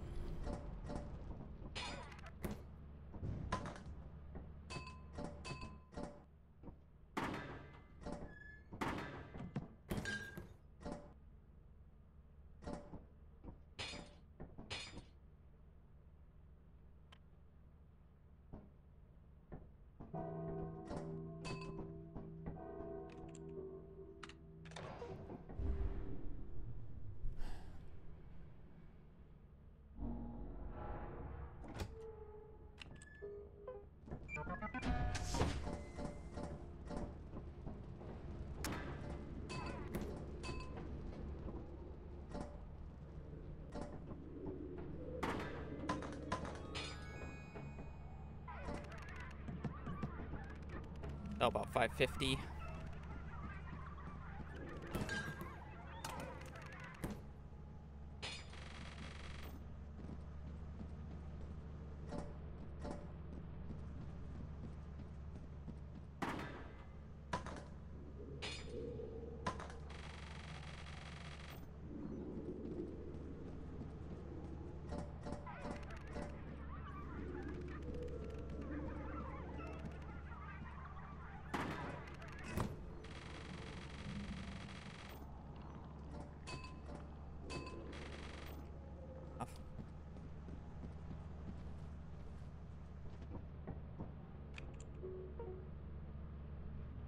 Oh, about 550.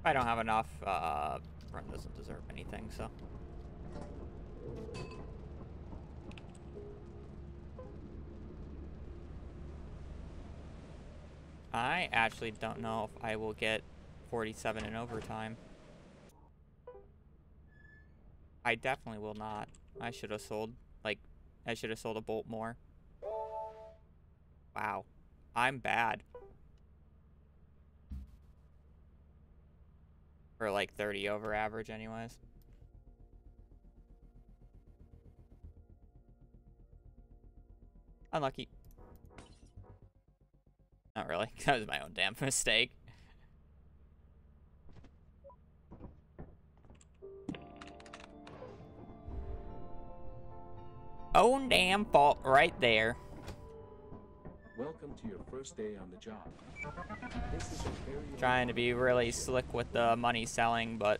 I don't have enough. Run doesn't deserve anything, so. I actually don't know if I will get 47 in overtime. I definitely will not. I should have sold, like, I should have sold a bolt more. Wow. I'm bad. For like 30 over average anyways. Unlucky. Not really. That was my own damn mistake. Own damn fault right there. Welcome to your first day on the job. This is your very Trying to be really slick with the money selling, but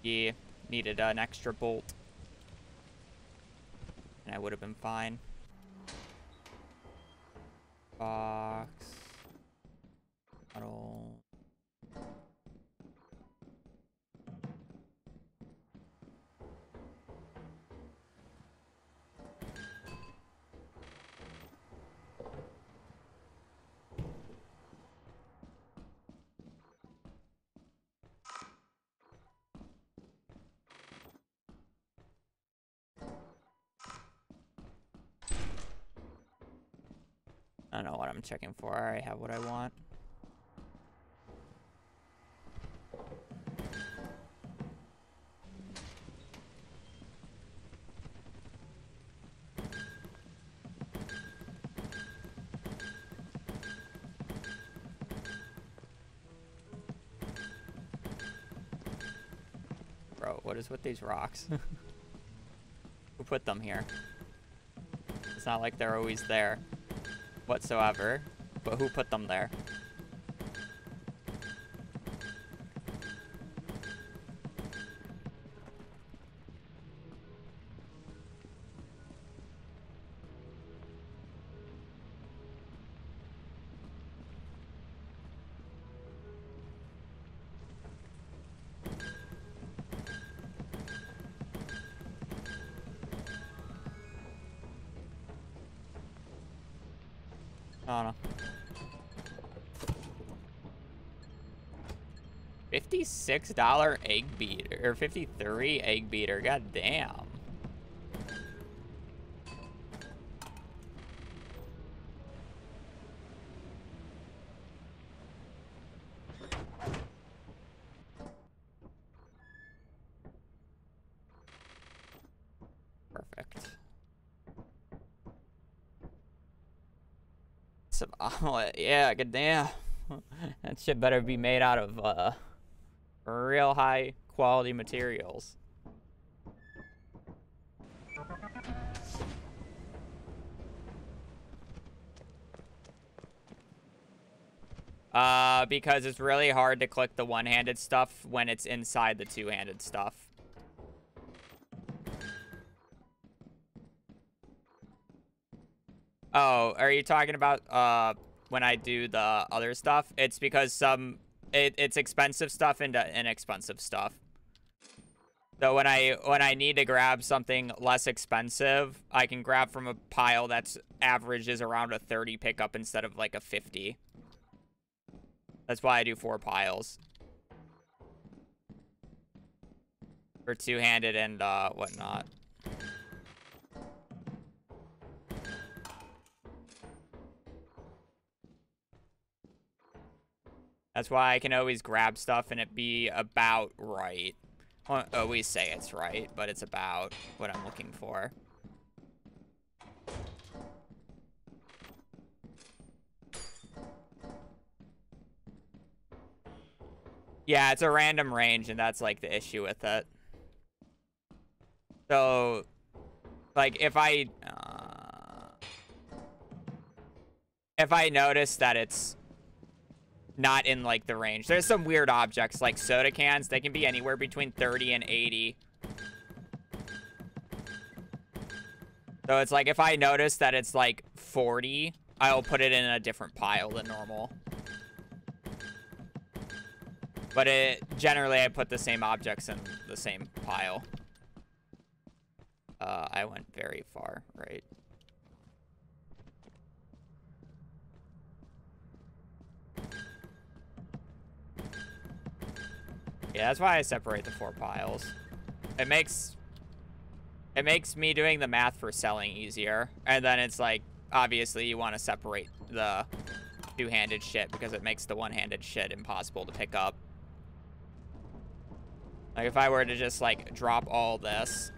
yeah, needed an extra bolt. And I would have been fine. Box. Bottle. I don't know what I'm checking for. I already have what I want. Bro, what is with these rocks? Who put them here? It's not like they're always there whatsoever, but who put them there? I don't know. $56 egg beater, or 53 egg beater. God damn. Perfect. Some omelet, yeah, good damn. That shit better be made out of real high quality materials. Because it's really hard to click the one-handed stuff when it's inside the two-handed stuff. Oh, are you talking about when I do the other stuff? It's because it's expensive stuff into inexpensive stuff. So when I need to grab something less expensive, I can grab from a pile that's averages around a 30 pickup instead of like a 50. That's why I do 4 piles. For two-handed and whatnot. That's why I can always grab stuff and it be about right. I won't always say it's right, but it's about what I'm looking for. Yeah, it's a random range, and that's, like, the issue with it. So, like, if I notice that it's not in, like, the range. There's some weird objects, like soda cans. They can be anywhere between 30 and 80. So it's like, if I notice that it's, like, 40, I'll put it in a different pile than normal. But generally, I put the same objects in the same pile. I went very far, right? Yeah, that's why I separate the 4 piles. It makes me doing the math for selling easier. And then it's like, obviously, you want to separate the two-handed shit because it makes the one-handed shit impossible to pick up. Like, if I were to just, like, drop all this.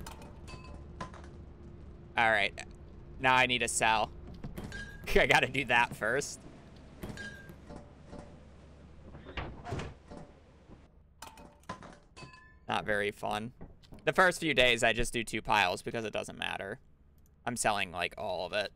Alright. Now I need to sell. I gotta do that first. Not very fun. The first few days, I just do 2 piles because it doesn't matter. I'm selling, like, all of it.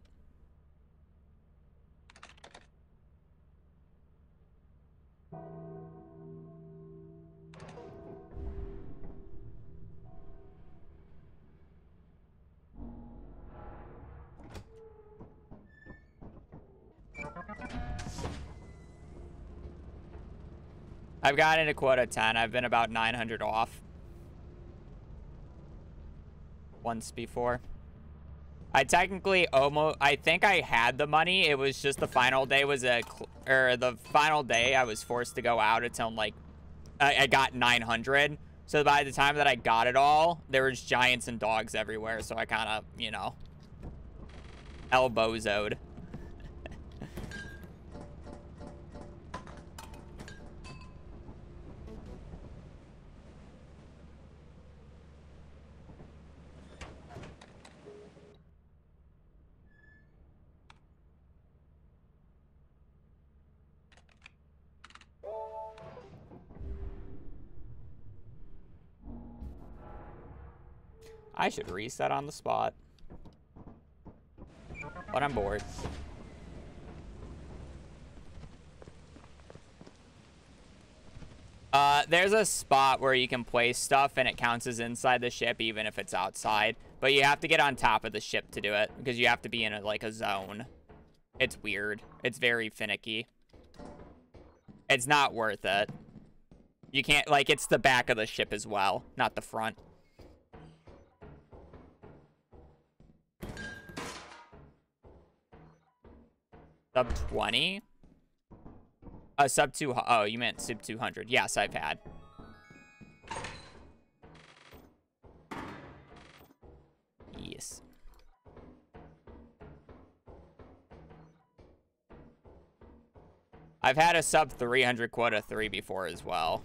I've gotten into Quota 10. I've been about 900 off. Once before. I technically I think I had the money. It was just the final day was the final day I was forced to go out until, like, I got 900. So by the time that I got it all, there was giants and dogs everywhere. So I kind of, you know, elbozoed. I should reset on the spot. But I'm bored. There's a spot where you can place stuff and it counts as inside the ship even if it's outside. But you have to get on top of the ship to do it because you have to be in a zone. It's weird. It's very finicky. It's not worth it. You can't, like, it's the back of the ship as well, not the front. Sub 20? Sub 2. Oh, you meant sub 200. Yes, I've had. Yes. I've had a sub 300 Quota 3 before as well.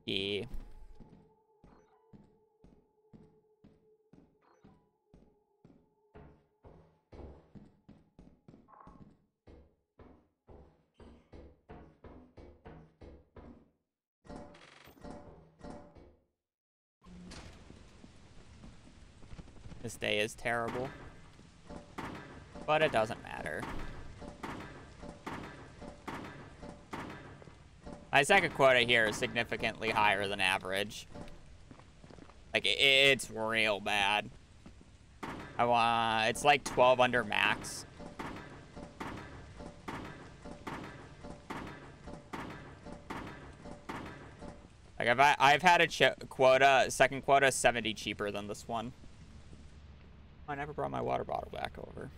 Yeah. This day is terrible. But it doesn't matter. My second quota here is significantly higher than average. Like, it's real bad. It's like 12 under max. Like, I've had a second quota 70 cheaper than this one. I never brought my water bottle back over.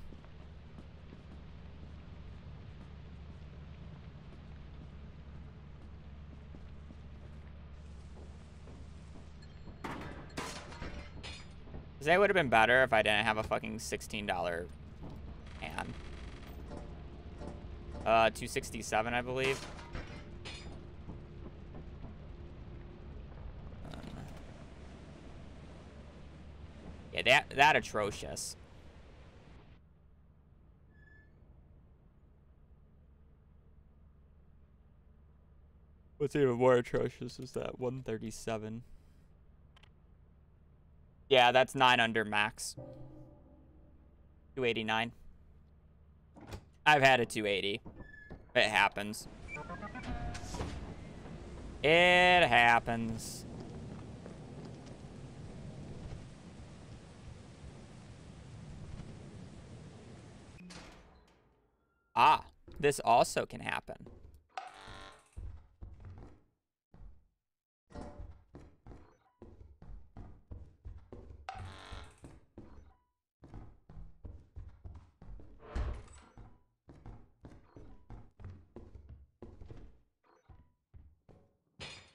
Today would have been better if I didn't have a fucking $16 can. 267, I believe. Yeah, that atrocious. What's even more atrocious is that 137. Yeah, that's 9 under max. 289. I've had a 280. It happens. It happens. Ah, this also can happen.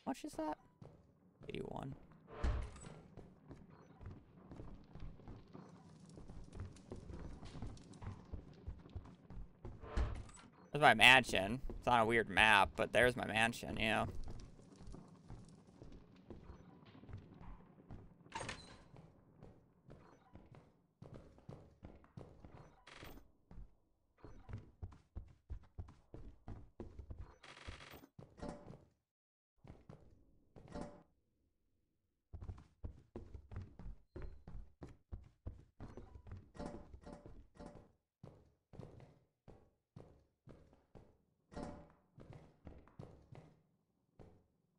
How much is that? 81. There's my mansion. It's on a weird map, but there's my mansion, you know.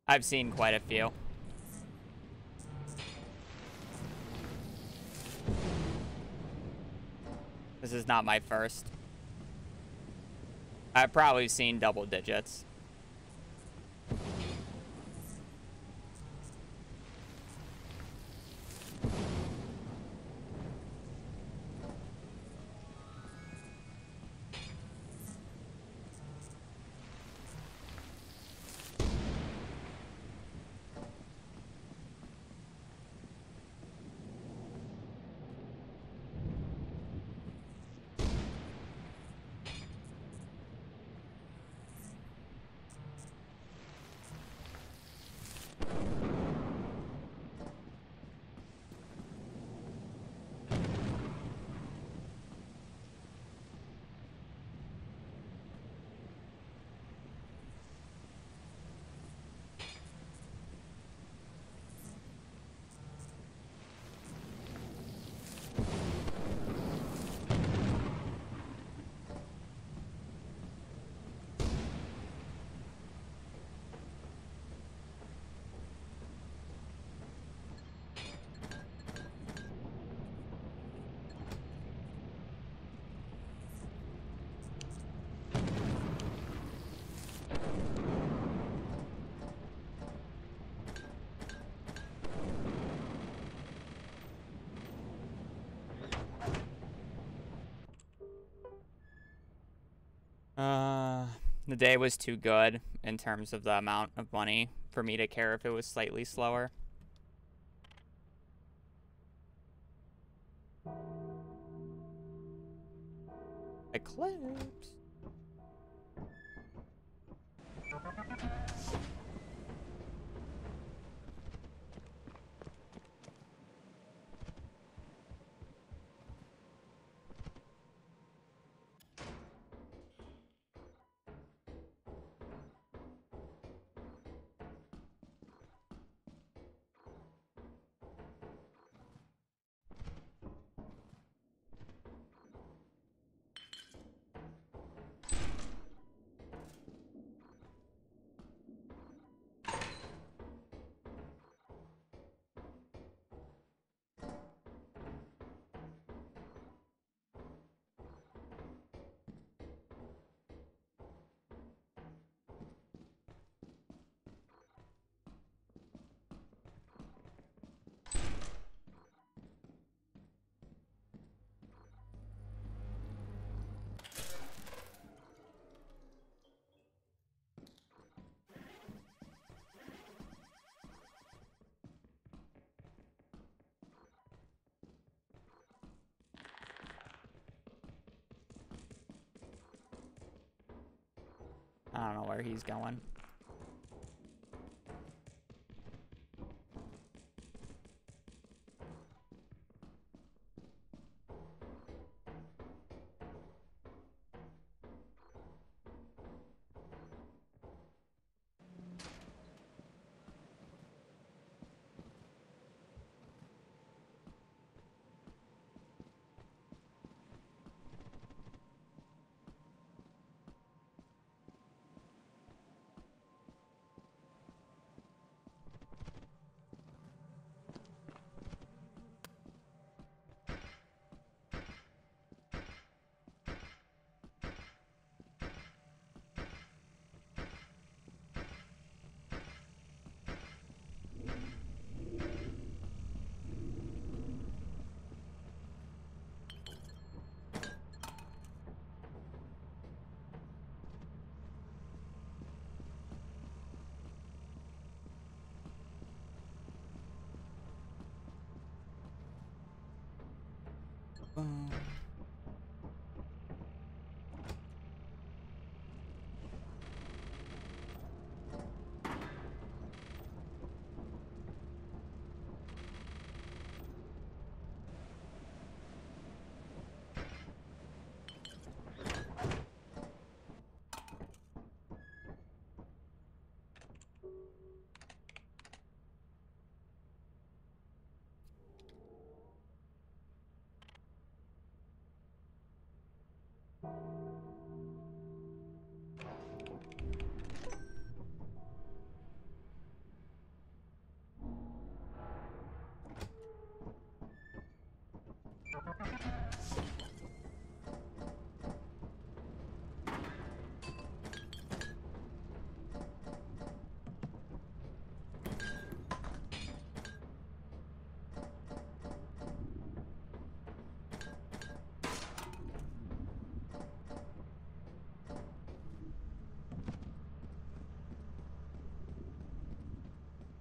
I've seen quite a few. This is not my first. I've probably seen double digits. The day was too good in terms of the amount of money for me to care if it was slightly slower. Eclipse. I don't know where he's going.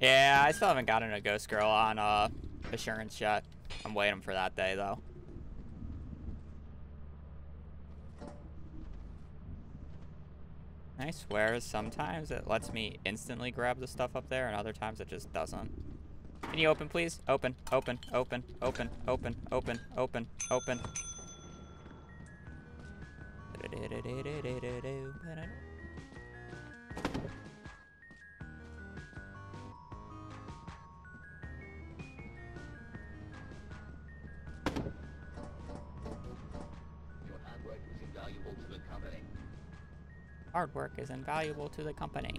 Yeah, I still haven't gotten a Ghost Girl on Assurance yet. I'm waiting for that day, though. I swear, sometimes it lets me instantly grab the stuff up there, and other times it just doesn't. Can you open, please? Open, open, open, open, open, open, open, open. Hard work is invaluable to the company.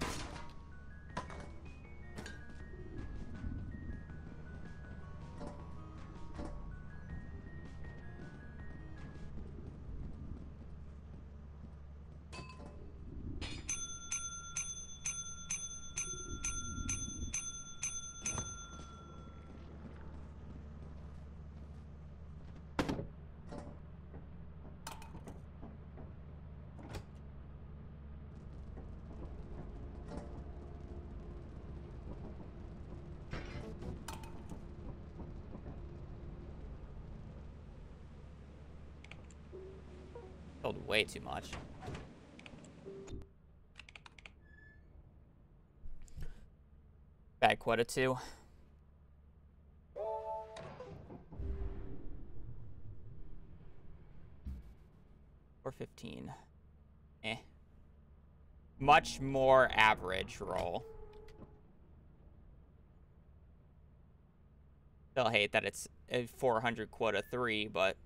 Killed way too much. Bad Quota 2. Or 15. Eh. Much more average roll. Still hate that it's a 400 Quota 3, but...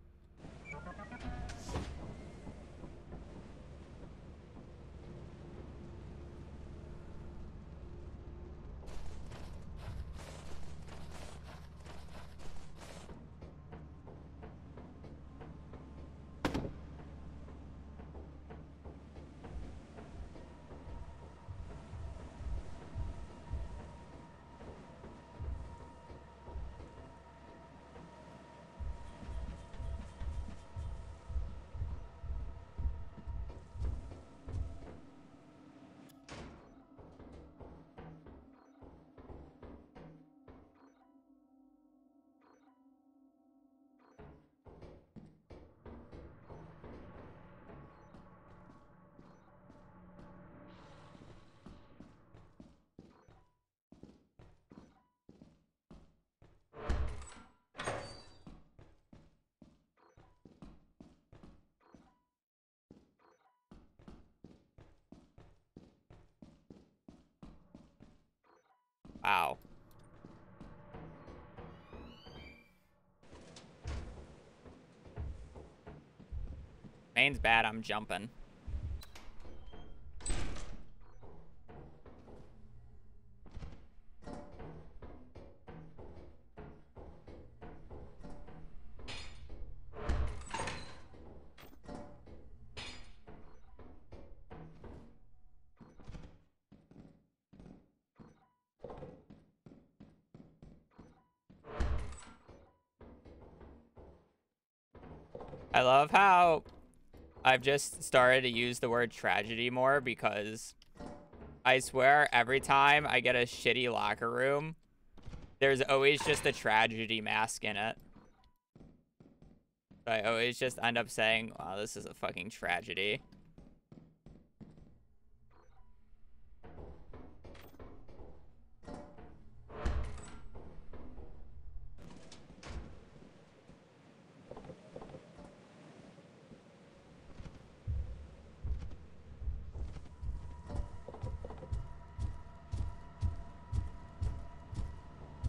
Main's bad, I'm jumping. I love how I've just started to use the word tragedy more because I swear every time I get a shitty locker room, there's always just a tragedy mask in it. I always just end up saying, wow, this is a fucking tragedy.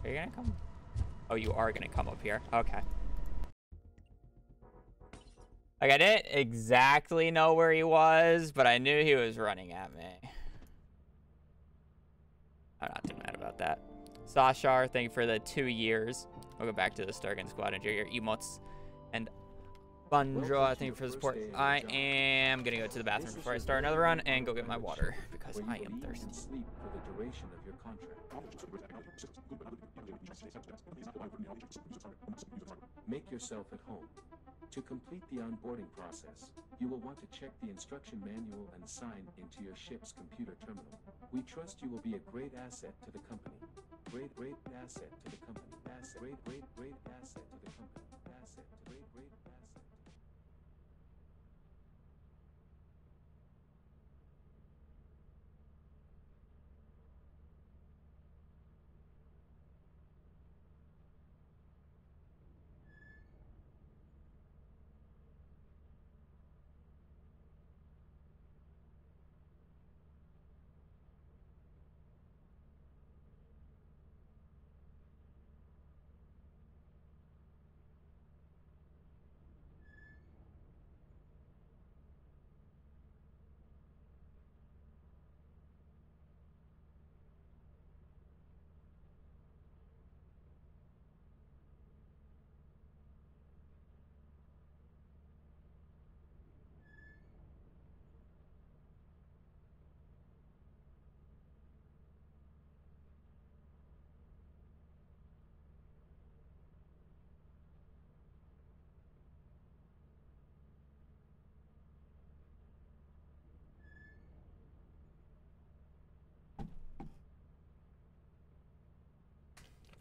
Are you gonna come? Oh, you are gonna come up here. Okay. Like, I didn't exactly know where he was, but I knew he was running at me. I'm not too mad about that. Sashar, thank you for the 2 years. We'll go back to the Starkin squad. Enjoy your emotes. And Bundraw, thank you for the support. I am gonna go to the bathroom before I start another run and go get my water because I am thirsty. Sleep for the duration of your contract. Make yourself at home. To complete the onboarding process, you will want to check the instruction manual and sign into your ship's computer terminal. We trust you will be a great asset to the company. Great asset to the company. Great asset to the company. Asset. Great asset.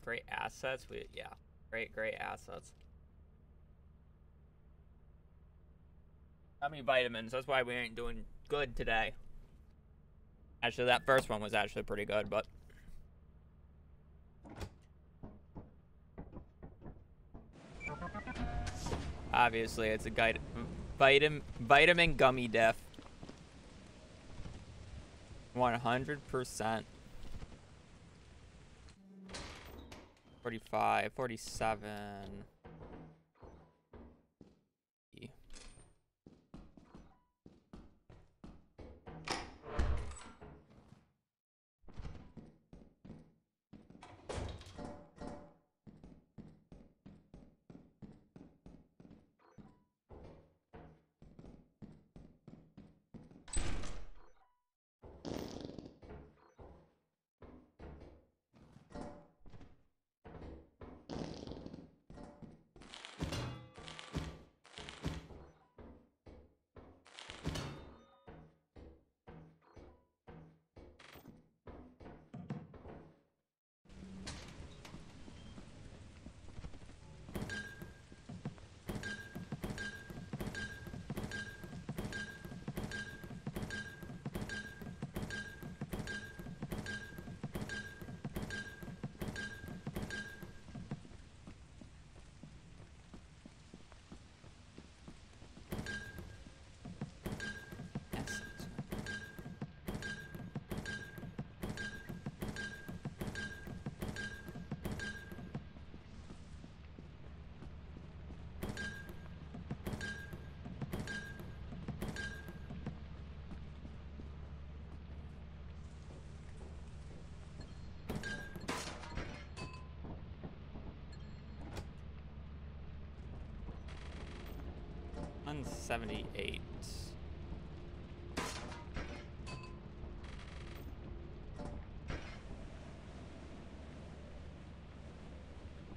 Great assets. Yeah, great assets. How many vitamins? That's why we ain't doing good today. Actually, that first one was actually pretty good, but obviously it's a guide. Vitamin gummy def. 100%. 45, 47. 178.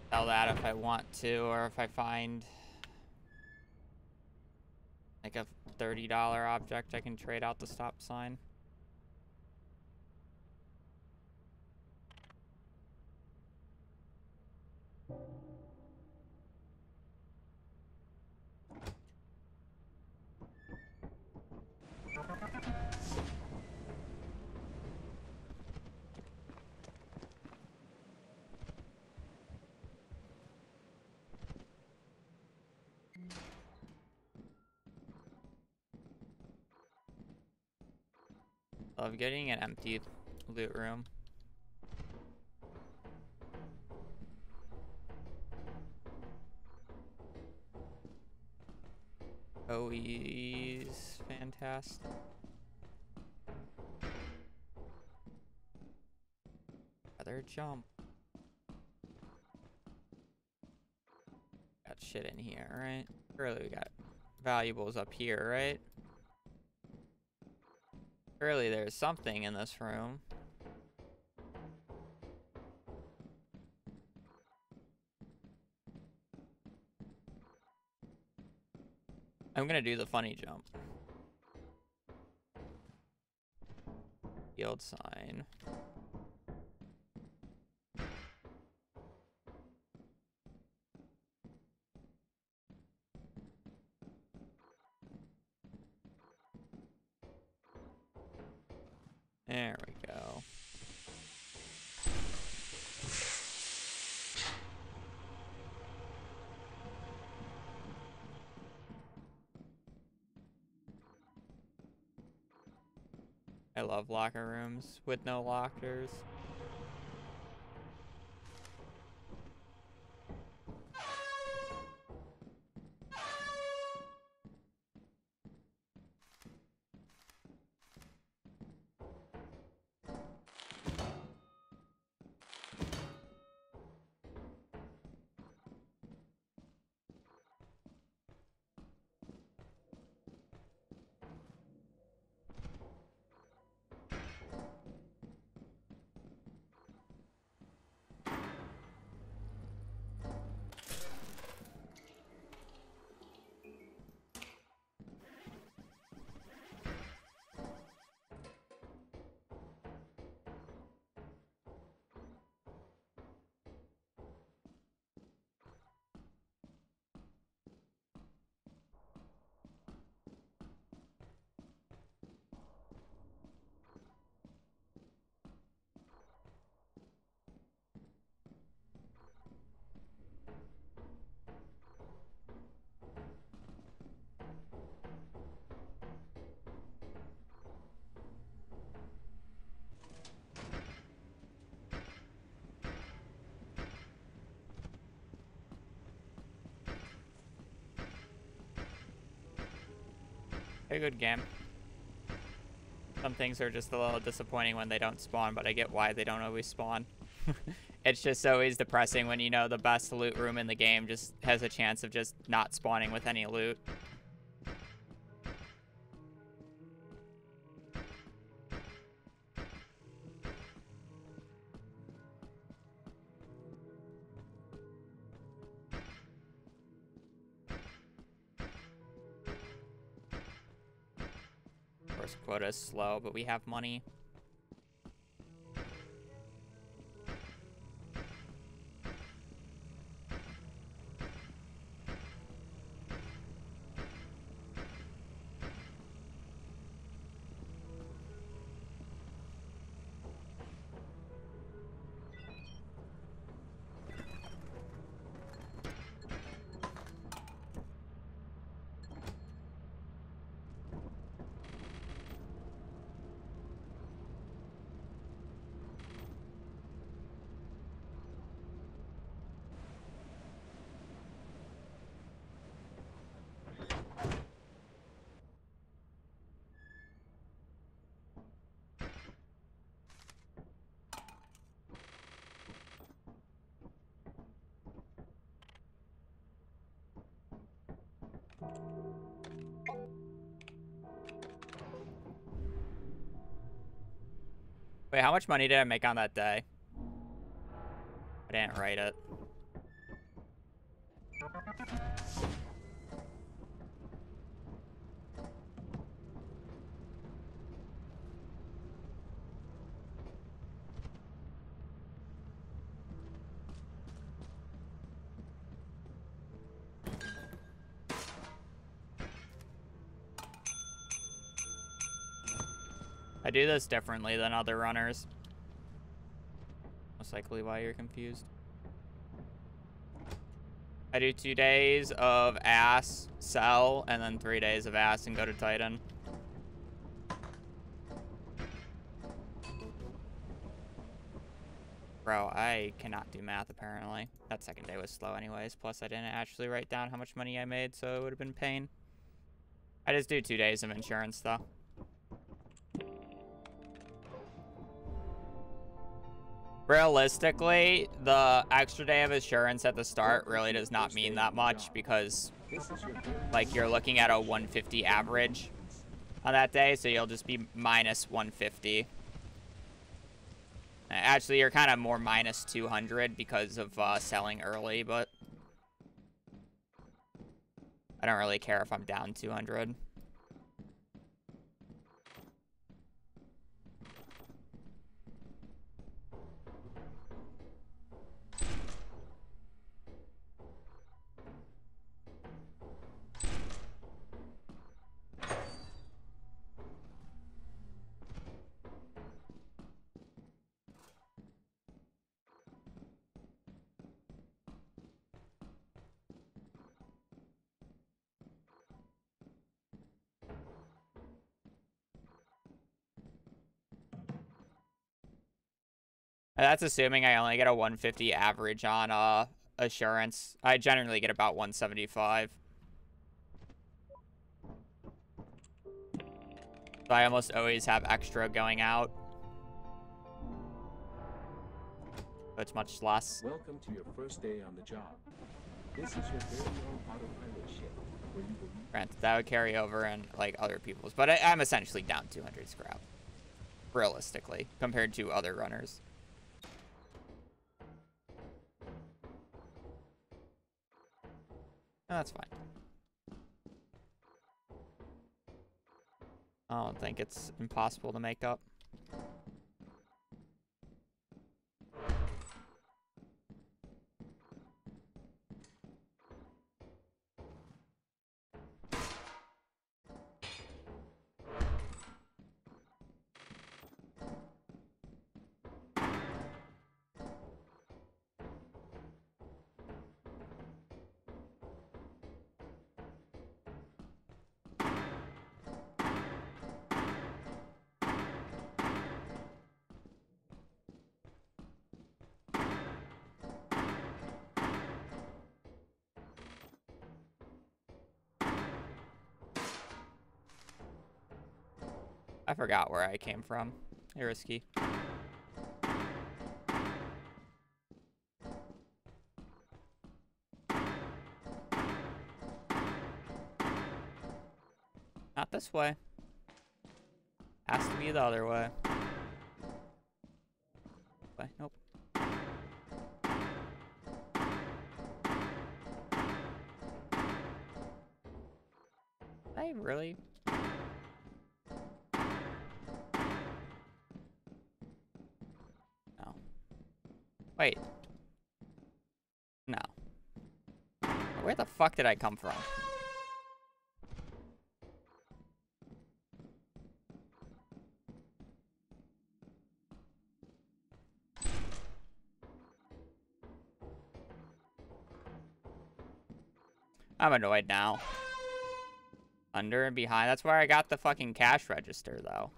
Sell that if I want to, or if I find like a $30 object I can trade out the stop sign. Love getting an empty loot room. OE's fantastic. Other jump. Got shit in here, right? Surely we got valuables up here, right? Surely there's something in this room. I'm gonna do the funny jump. Yield sign. There we go. I love locker rooms with no lockers. A good game. Some things are just a little disappointing when they don't spawn, but I get why they don't always spawn. It's just always depressing when you know the best loot room in the game just has a chance of just not spawning with any loot. Of course, quota is slow, but we have money. Wait, how much money did I make on that day? I didn't write it. I do this differently than other runners. Most likely why you're confused. I do 2 days of ass, sell, and then 3 days of ass and go to Titan. Bro, I cannot do math apparently. That second day was slow anyways. Plus I didn't actually write down how much money I made, so it would have been pain. I just do 2 days of insurance though. Realistically, the extra day of insurance at the start really does not mean that much because, like, you're looking at a 150 average on that day, so you'll just be minus 150. Actually, you're kind of more minus 200 because of selling early, but I don't really care if I'm down 200. That's assuming I only get a 150 average on assurance. I generally get about 175. So I almost always have extra going out. But it's much less. Welcome to your first day on the job. This is your very own autopilot ship, where you will... Granted, that would carry over in, like, other people's. But I'm essentially down 200 scrap. Realistically, compared to other runners. Oh, that's fine. I don't think it's impossible to make up. I forgot where I came from. Hey, Risky. Not this way. Has to be the other way. Nope. I really... No. Wait. No. Where the fuck did I come from? I'm annoyed now. Under and behind. That's where I got the fucking cash register, though.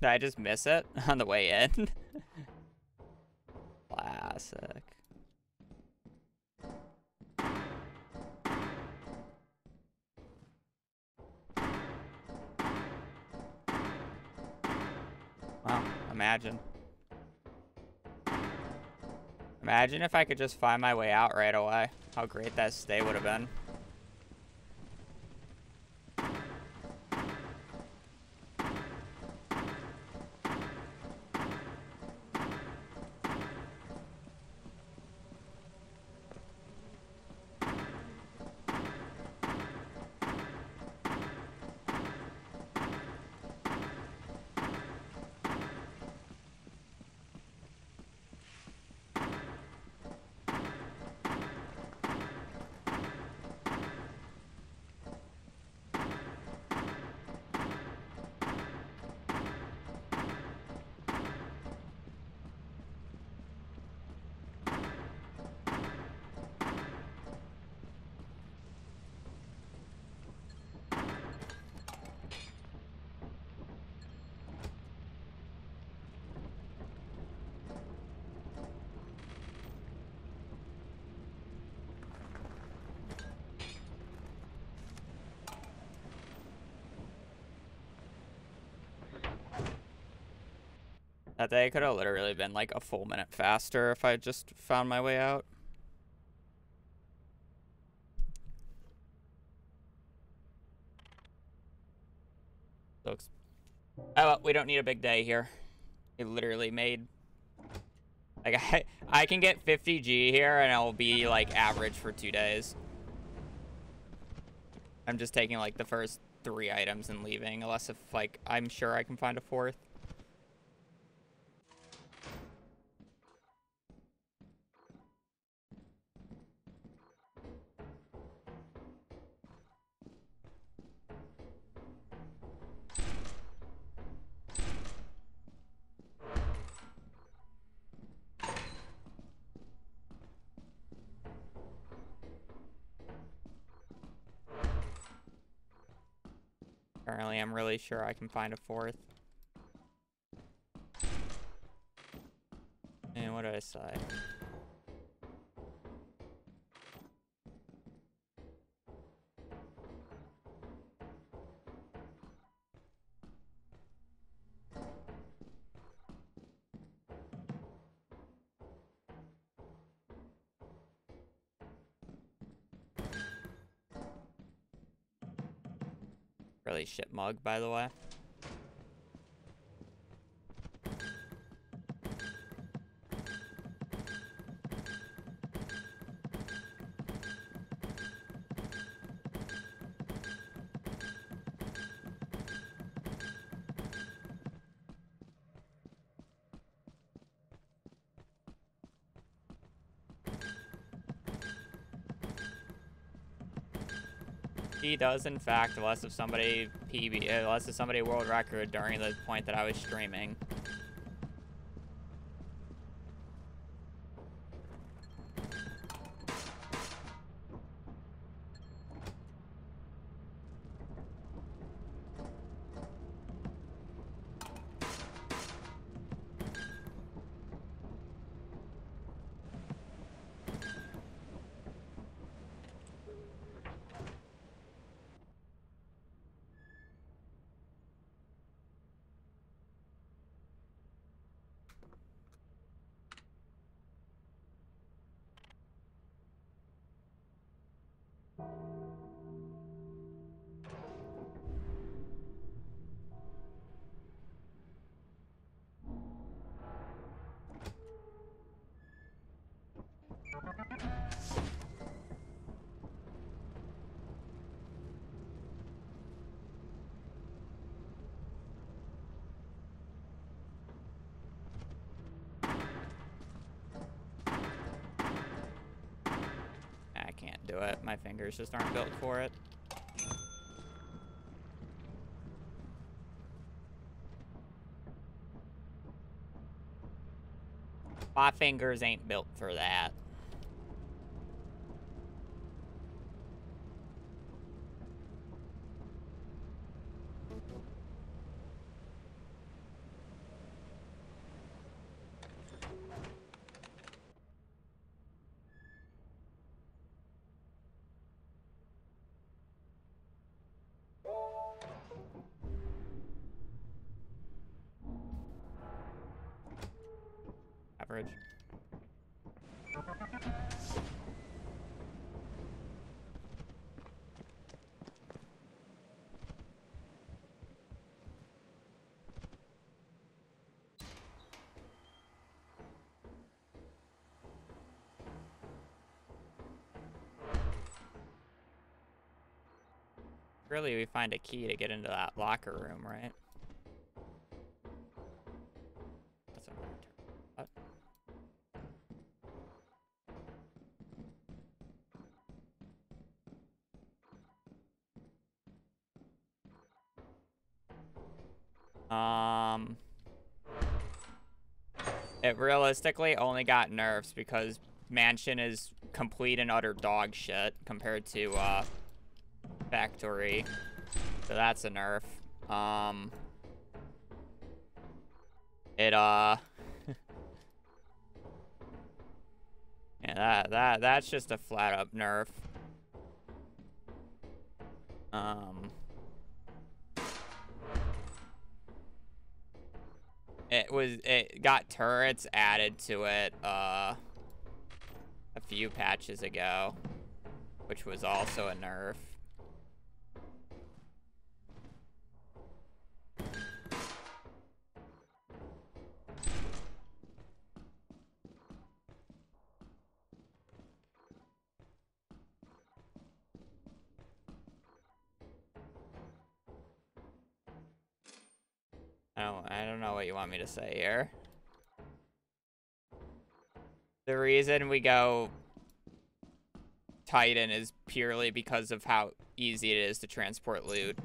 Did I just miss it on the way in? Classic. Wow, imagine. Imagine if I could just find my way out right away. How great that stay would have been. That day could have literally been like a full minute faster if I just found my way out. Oh, well, we don't need a big day here. It literally made... Like, I can get 50G here, and it'll be, like, average for 2 days. I'm just taking, like, the first 3 items and leaving, unless if, like, I'm sure I can find a 4th. Apparently, I'm really sure I can find a 4th. And what did I say? Really shit mug, by the way. He does, in fact, unless if somebody unless if somebody world record during the point that I was streaming. I can't do it. My fingers just aren't built for it. My fingers ain't built for that. Average. Really, we find a key to get into that locker room, right? That's not what? It realistically only got nerfs because Mansion is complete and utter dog shit compared to Factory. So that's a nerf. Yeah, that's just a flat up nerf. It got turrets added to it a few patches ago, which was also a nerf. I don't know what you want me to say here. The reason we go Titan is purely because of how easy it is to transport loot.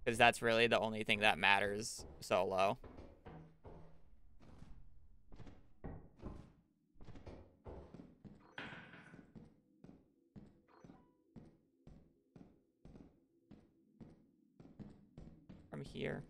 Because that's really the only thing that matters solo. From here.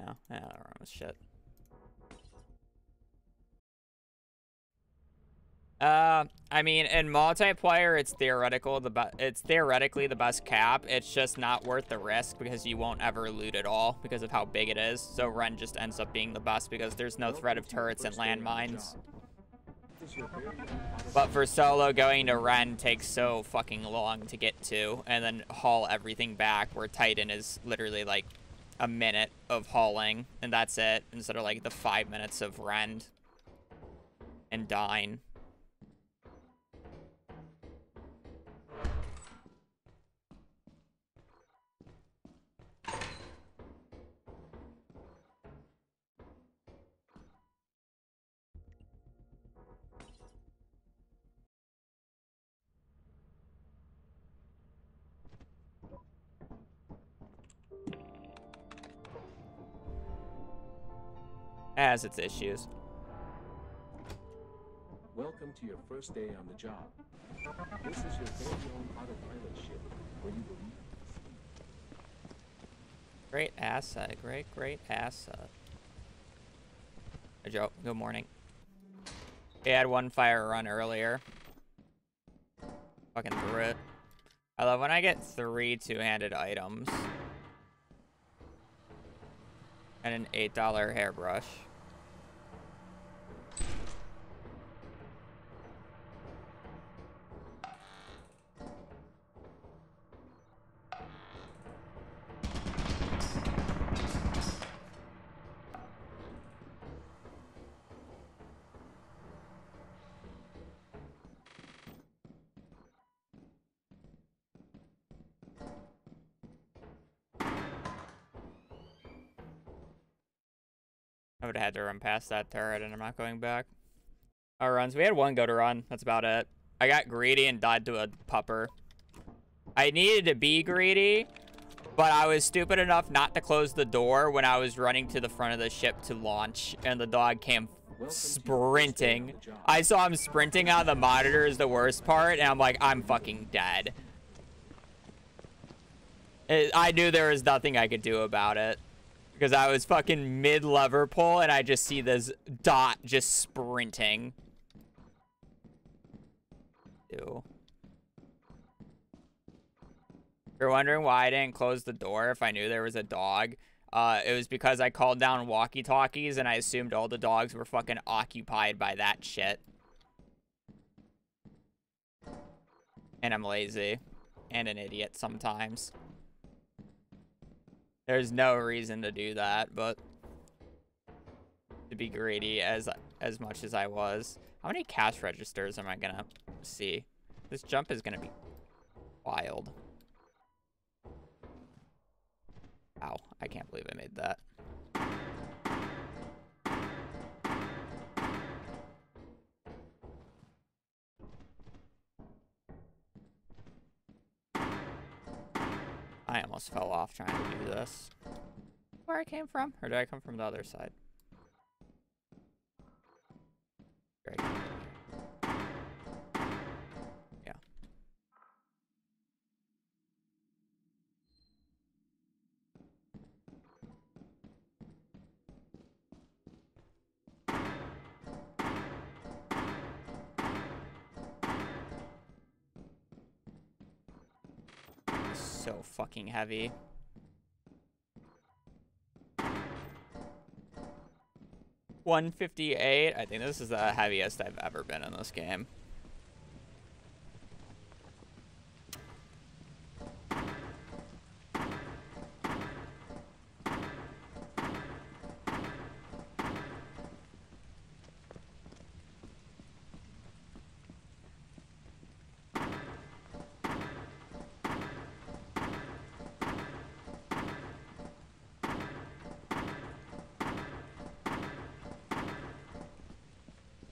No, yeah, that wrong with shit. I mean, in multiplayer, it's theoretically the best cap. It's just not worth the risk because you won't ever loot at all because of how big it is. So Ren just ends up being the best because there's no threat of turrets and landmines. But for solo, going to Ren takes so fucking long to get to, and then haul everything back, where Titan is literally like a minute of hauling, and that's it, instead of like the 5 minutes of Ren and Dine. Has its issues. Welcome to your first day on the job. This is your very own autopilot ship, where you believe. Great asset. Great asset. Hey, Joe. Good morning. We had one fire run earlier. Fucking threw it. I love when I get 3 two-handed items. And an $8 hairbrush. I would have had to run past that turret, and I'm not going back. Our runs. We had one go to run. That's about it. I got greedy and died to a pupper. I needed to be greedy, but I was stupid enough not to close the door when I was running to the front of the ship to launch, and the dog came sprinting. I saw him sprinting out of the monitor is the worst part, and I'm like, I'm fucking dead. I knew there was nothing I could do about it. Because I was fucking mid-lever pull, and I just see this dot just sprinting. Ew. You're wondering why I didn't close the door if I knew there was a dog? It was because I called down walkie-talkies, and I assumed all the dogs were fucking occupied by that shit. And I'm lazy. And an idiot sometimes. There's no reason to do that, but to be greedy as much as I was. How many cash registers am I gonna see? This jump is gonna be wild. Ow, I can't believe I made that. I almost fell off trying to do this. Where I came from? Or did I come from the other side? Great. Yeah. so fucking heavy. $158. I think this is the heaviest I've ever been in this game.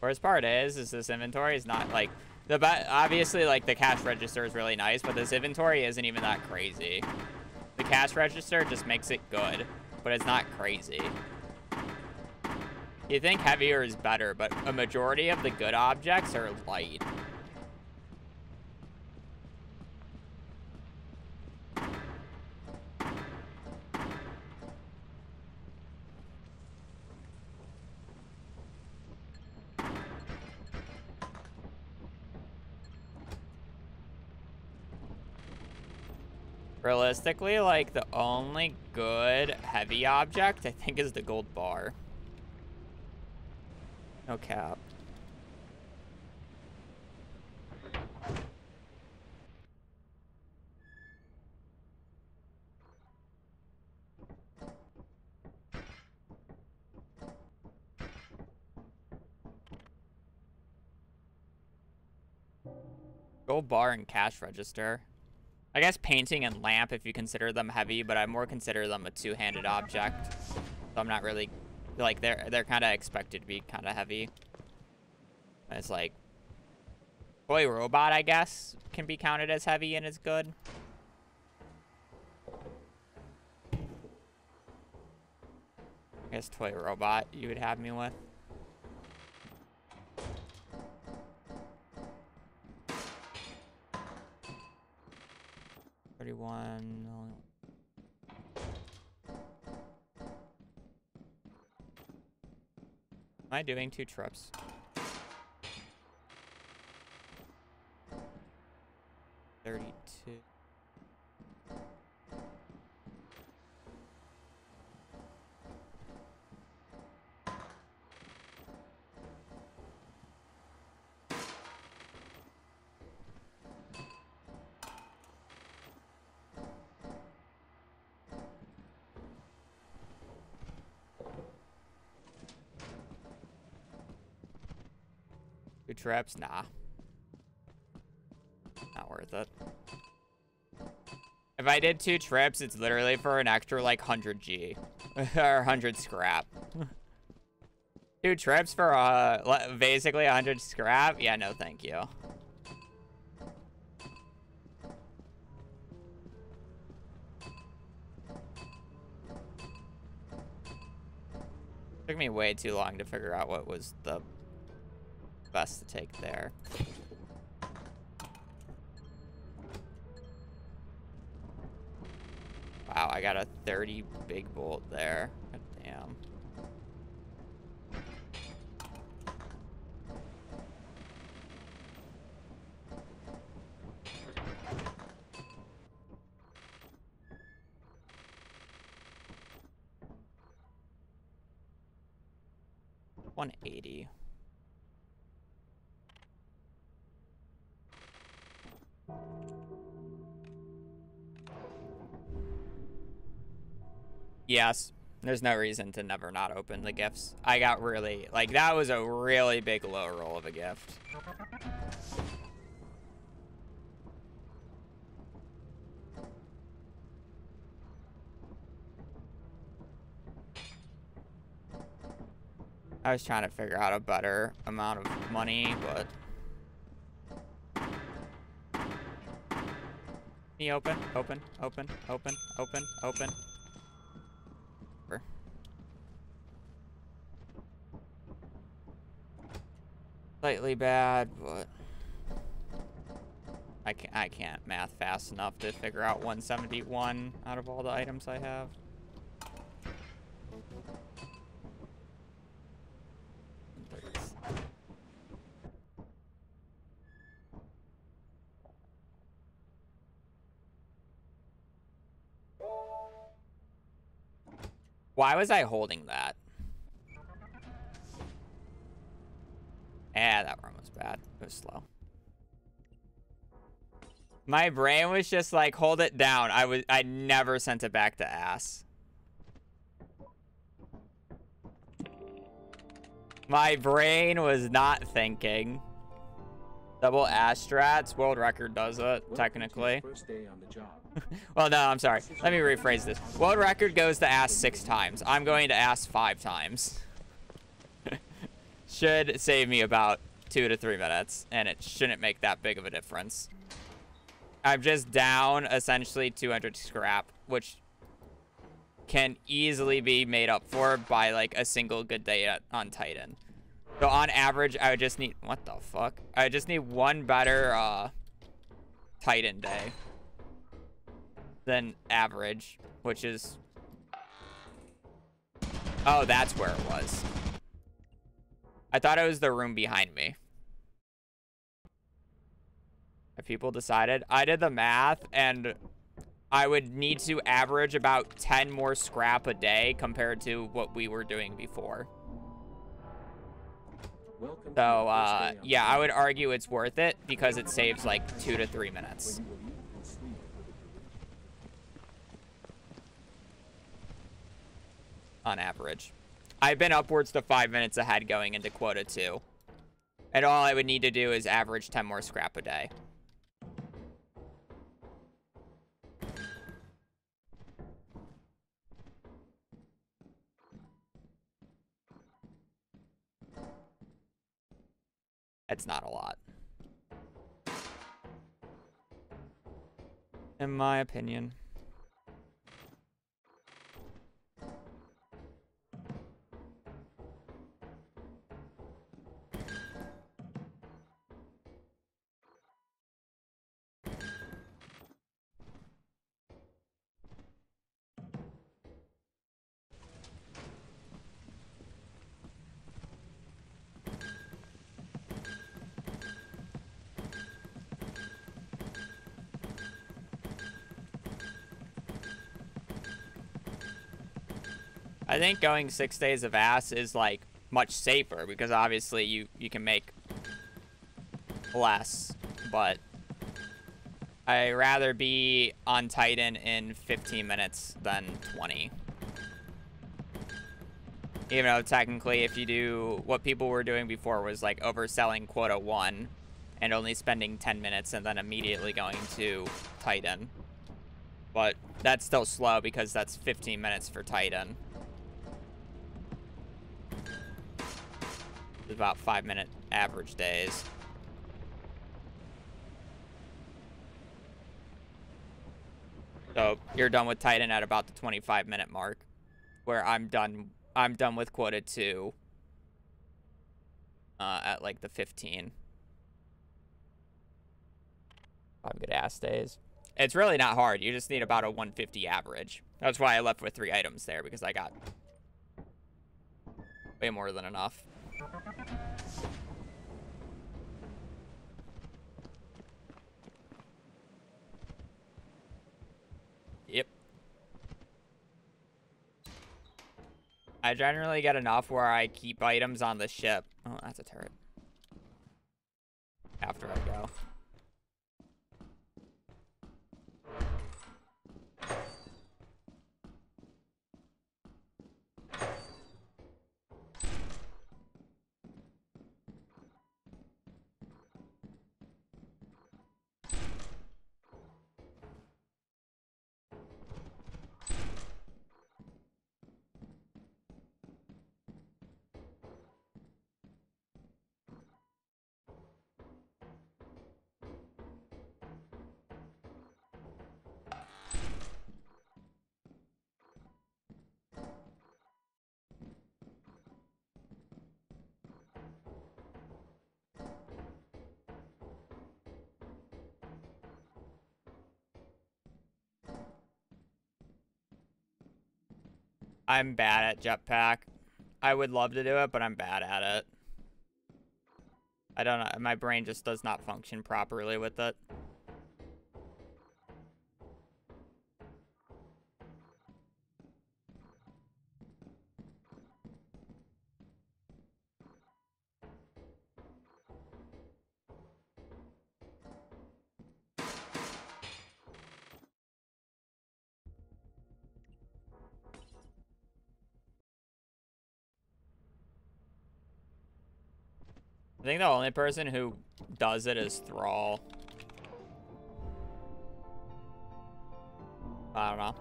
Worst part is this inventory is not like obviously like the cash register is really nice, but this inventory isn't even that crazy. The cash register just makes it good, but it's not crazy. You think heavier is better, but a majority of the good objects are light. Realistically, like, the only good heavy object, I think, is the gold bar. No cap. Gold bar and cash register. I guess painting and lamp if you consider them heavy, but I more consider them a two-handed object. So I'm not really, like, they're kind of expected to be kind of heavy. It's like, toy robot, I guess, can be counted as heavy and is good. I guess toy robot you would have me with. $31. Am I doing 2 trips? $32. Two trips? Nah. Not worth it. If I did 2 trips, it's literally for an extra, like, 100 G. Or 100 scrap. 2 trips for, basically 100 scrap? Yeah, no thank you. Took me way too long to figure out what was the best to take there. Wow, I got a 30 big bolt there. God damn. $180. Yes, there's no reason to never not open the gifts. I got really, like, that was a really big low roll of a gift. I was trying to figure out a better amount of money, but... Can you open? Open, open, open, open, open. Slightly bad, but... I can't math fast enough to figure out 171 out of all the items I have. Why was I holding that? Yeah, that run was bad. It was slow. My brain was just like, hold it down. I never sent it back to ass. My brain was not thinking. Double ass strats. World record does it, technically. Well, no, I'm sorry. Let me rephrase this. World record goes to ass 6 times. I'm going to ass 5 times. Should save me about 2 to 3 minutes, and it shouldn't make that big of a difference. I'm just down essentially 200 scrap, which can easily be made up for by like a single good day on Titan. So on average, I would just need, what the fuck? I just need one better Titan day than average, which is, oh, that's where it was. I thought it was the room behind me. If people decided, I did the math, and I would need to average about 10 more scrap a day compared to what we were doing before. So, yeah, I would argue it's worth it because it saves like 2 to 3 minutes. On average. I've been upwards to 5 minutes ahead going into Quota 2. And all I would need to do is average 10 more scrap a day. It's not a lot. In my opinion. I think going 6 days of ass is like much safer because obviously you can make less, but I'd rather be on Titan in 15 minutes than 20. Even though technically if you do what people were doing before was like overselling Quota 1 and only spending 10 minutes and then immediately going to Titan. But that's still slow because that's 15 minutes for Titan. It's about 5-minute average days. So you're done with Titan at about the 25-minute mark, where I'm done with Quota 2 at like the 15. 5 good ass days. It's really not hard. You just need about a 150 average. That's why I left with 3 items there, because I got way more than enough. Yep. I generally get enough where I keep items on the ship. Oh, that's a turret. After I go. I'm bad at jetpack. I would love to do it, but I'm bad at it. I don't know. My brain just does not function properly with it. think the only person who does it is Thrall. I don't know.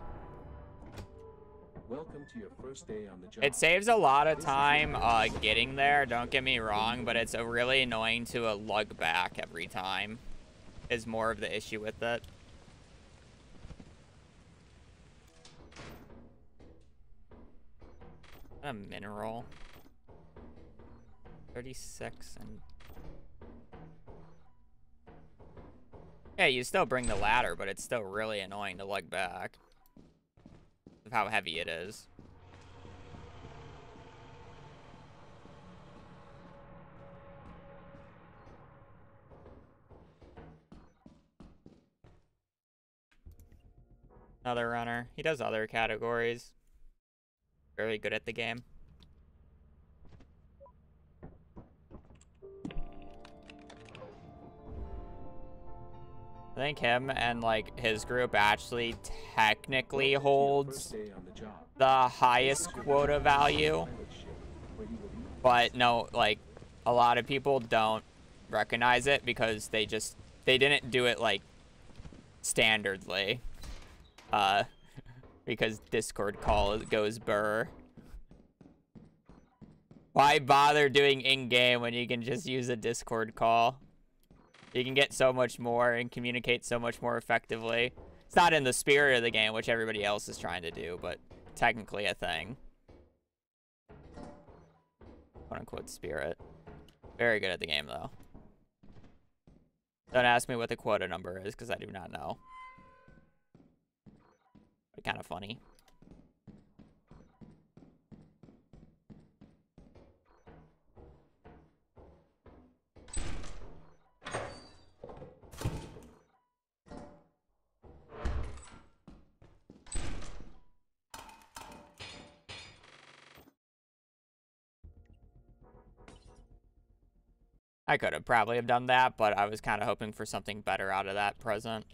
Welcome to your first day on the job. It saves a lot of time getting there, don't get me wrong, but it's really annoying to lug back every time is more of the issue with it. A mineral. 36 and... Yeah, you still bring the ladder, but it's still really annoying to lug back. Of how heavy it is. Another runner. He does other categories. Very good at the game. I think him and like his group actually technically holds the highest quota value. But no, like a lot of people don't recognize it because they didn't do it like standardly. Because Discord call goes burr. Why bother doing in-game when you can just use a Discord call? You can get so much more and communicate so much more effectively. It's not in the spirit of the game, which everybody else is trying to do, but technically a thing. Quote-unquote spirit. Very good at the game, though. Don't ask me what the quota number is, because I do not know. But kind of funny. I could have probably have done that, but I was kind of hoping for something better out of that present.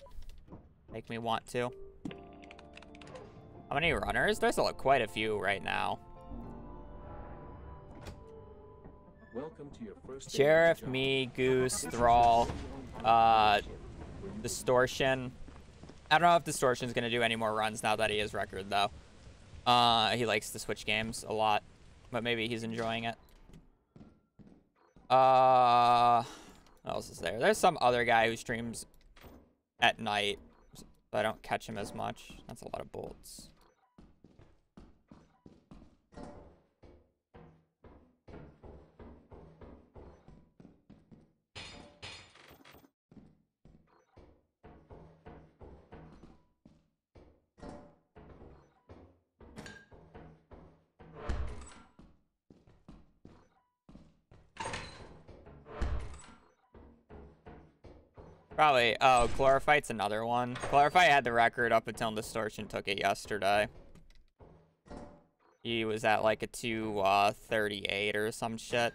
Make me want to. How many runners? There's quite a few right now. Welcome to your first Sheriff, me, Goose, Thrall, Distortion. I don't know if Distortion's gonna do any more runs now that he is record though. He likes to switch games a lot, but maybe he's enjoying it. What else is there? There's some other guy who streams at night, so I don't catch him as much. That's a lot of bolts. Probably, oh, Chlorophyte's another one. Chlorophyte had the record up until Distortion took it yesterday. He was at like a 238 or some shit.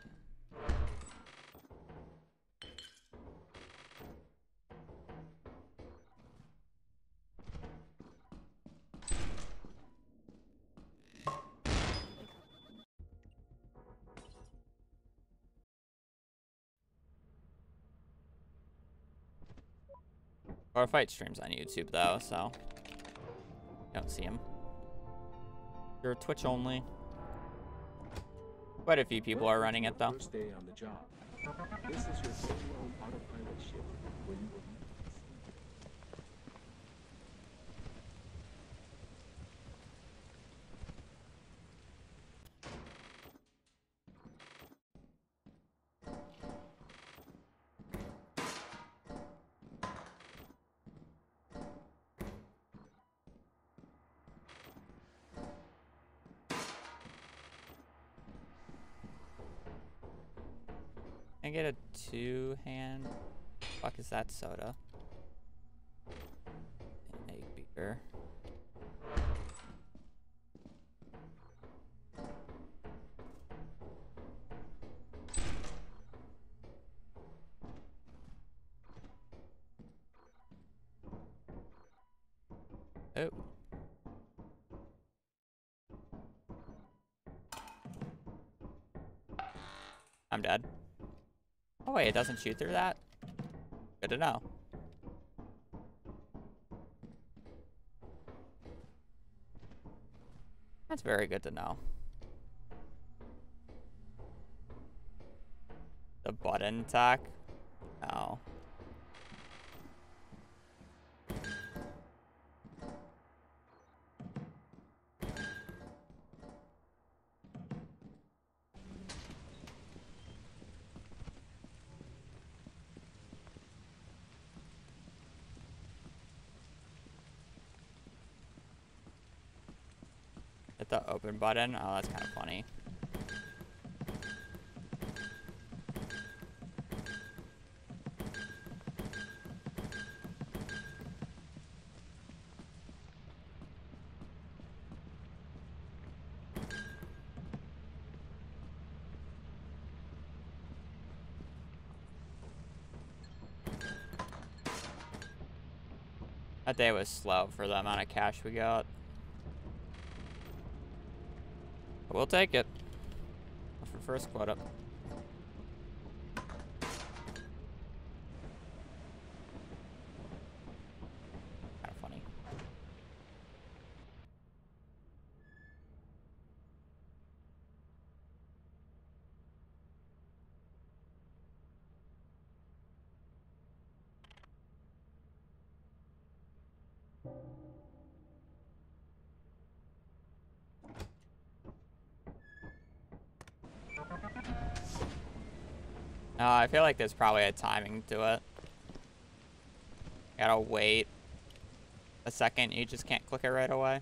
Chlorophyte streams on YouTube though, so don't see him. You're Twitch only. Quite a few people are running it though. First day on the job. This is your solo autopilot ship where you will Can I get a two-hand? Fuck is that soda? An egg beaker. Oh. I'm dead. Oh wait, it doesn't shoot through that? Good to know. That's very good to know. The button attack? No. Hit the open button. Oh, that's kind of funny. That day was slow for the amount of cash we got. But we'll take it. For first quota. Kind of funny. I feel like there's probably a timing to it. You gotta wait a second. You just can't click it right away.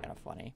Kind of funny.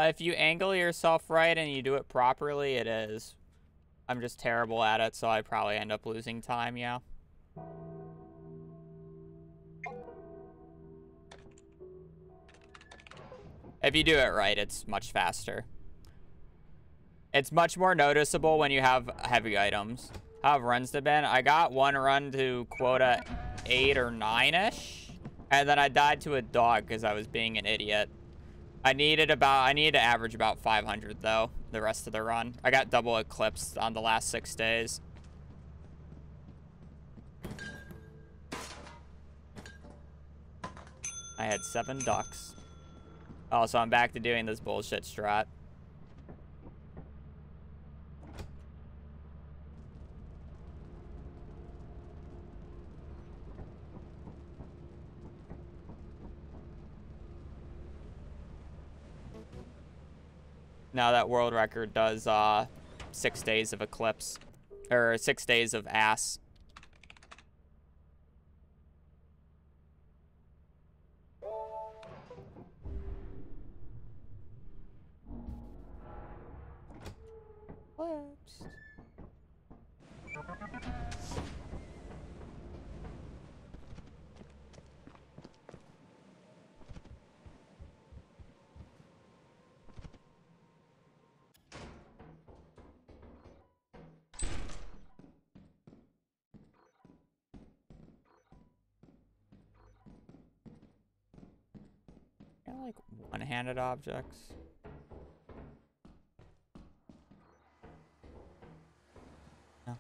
If you angle yourself right and you do it properly, it is. I'm just terrible at it, so I probably end up losing time, yeah. If you do it right, it's much faster. It's much more noticeable when you have heavy items. How have runs been? I got one run to quota 8 or 9-ish, and then I died to a dog because I was being an idiot. I needed to average about 500 though the rest of the run. I got double eclipsed on the last 6 days. I had 7 ducks. Oh, so I'm back to doing this bullshit strat. Now that world record does 6 days of eclipse, or 6 days of ass. Eclipsed. Yeah, like one-handed objects. No.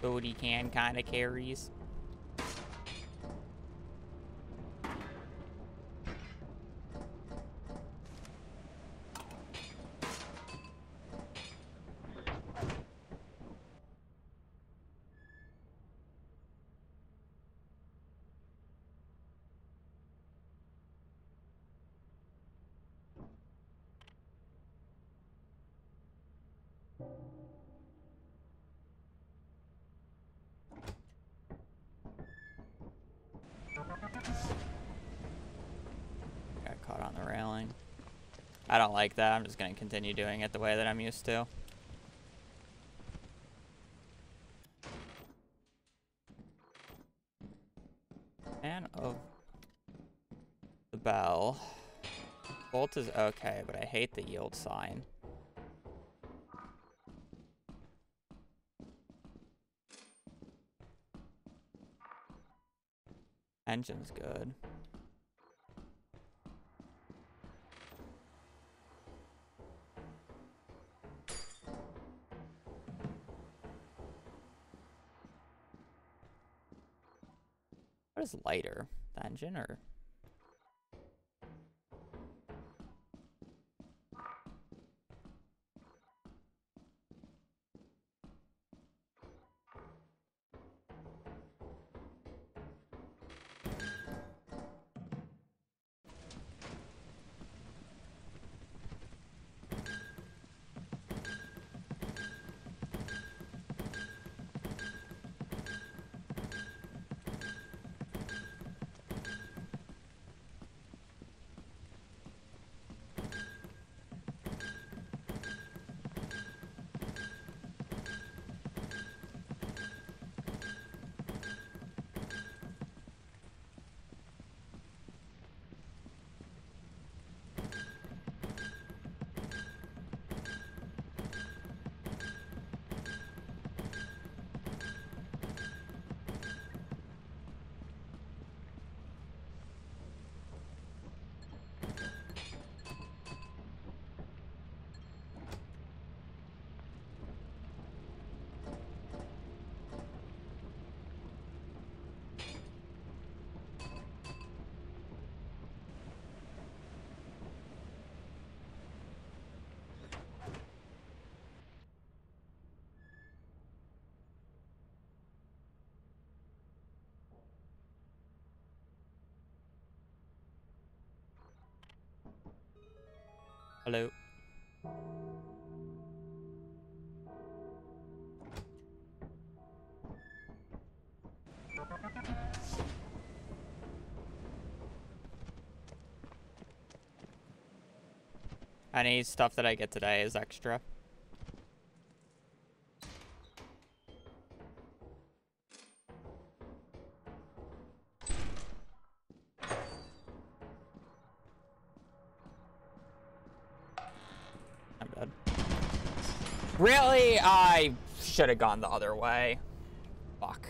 Booty can kind of carries. Got caught on the railing. I don't like that. I'm just going to continue doing it the way that I'm used to. Fan of the bell. Bolt is okay, but I hate the yield sign. Engine's good. What is lighter? The engine or? Hello. Any stuff that I get today is extra. I'm dead. Really? I should have gone the other way. Fuck.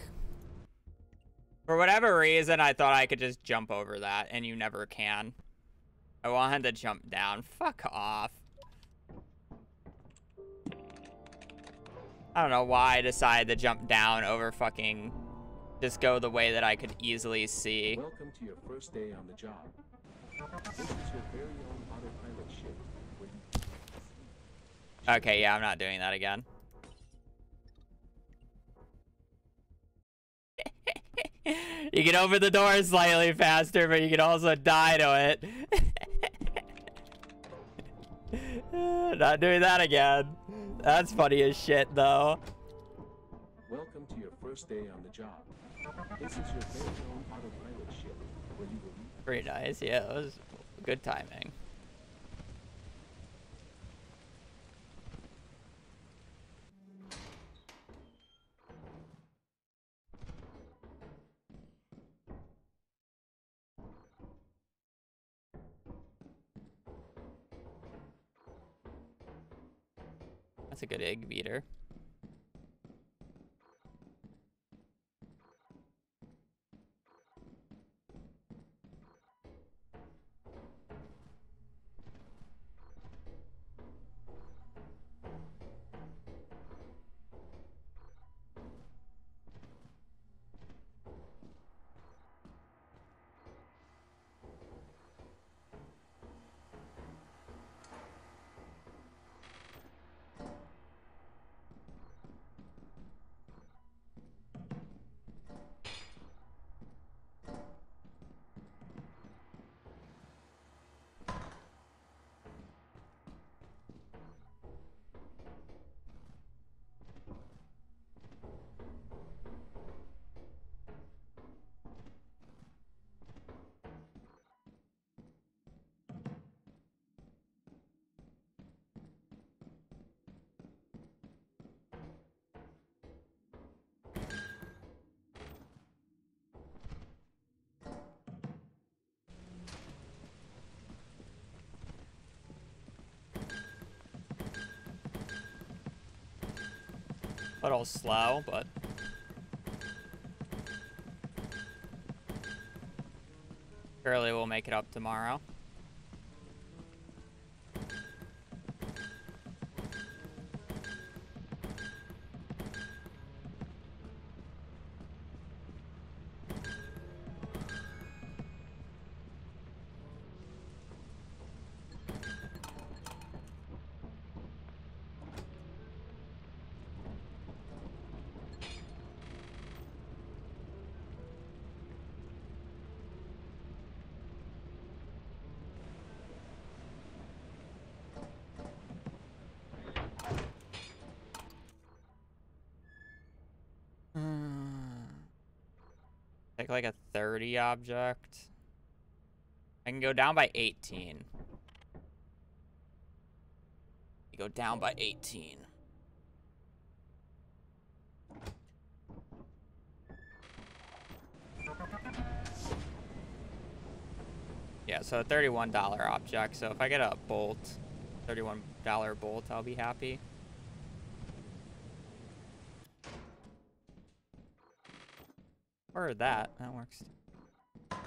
For whatever reason, I thought I could just jump over that, and you never can. I wanted to jump down. Fuck off. I don't know why I decided to jump down over fucking just go the way that I could easily see. Welcome to your first day on the job. This is your very own autopilot ship where you... Okay, yeah, I'm not doing that again. You can open the door slightly faster, but you can also die to it. Not doing that again. That's funny as shit, though. Welcome to your first day on the job. This is your very own autopilot ship where you will meet... Pretty nice, yeah, it was good timing. That's a good egg beater. A little slow, but surely we'll make it up tomorrow. Take like a 30 object. I can go down by 18. You go down by 18. Yeah, so a $31 object. So if I get a bolt, $31 bolt, I'll be happy. Or that works. I'm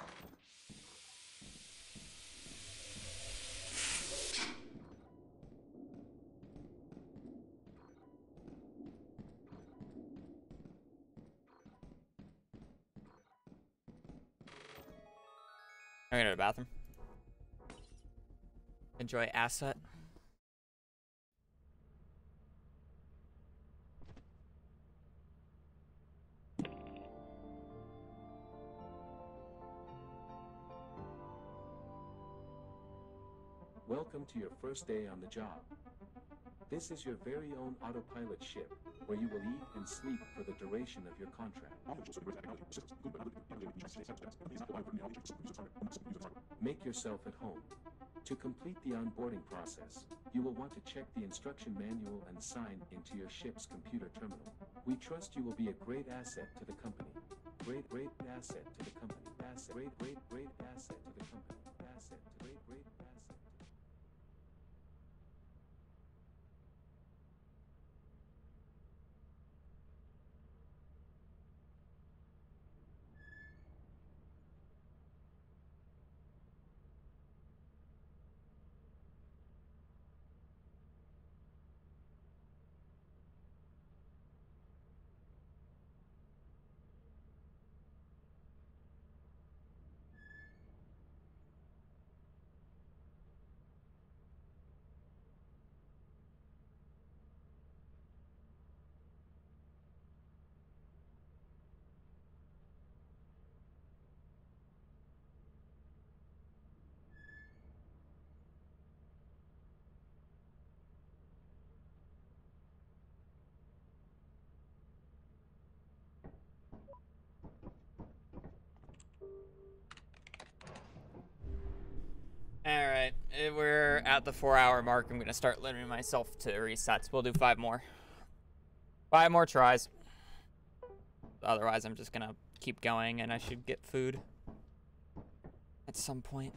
gonna go to the bathroom. Enjoy asset. Welcome to your first day on the job. This is your very own autopilot ship, where you will eat and sleep for the duration of your contract. Make yourself at home. To complete the onboarding process, you will want to check the instruction manual and sign into your ship's computer terminal. We trust you will be a great asset to the company. Great asset to the company. Asset, great asset to the company. Asset, great asset. Alright, we're at the 4-hour mark. I'm gonna start limiting myself to resets. We'll do 5 more. 5 more tries. Otherwise, I'm just gonna keep going and I should get food at some point.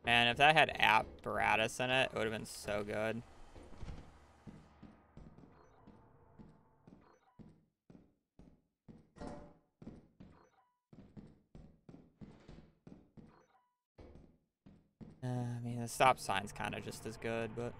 Man, if that had apparatus in it, it would have been so good. I mean, the stop sign's kind of just as good, but...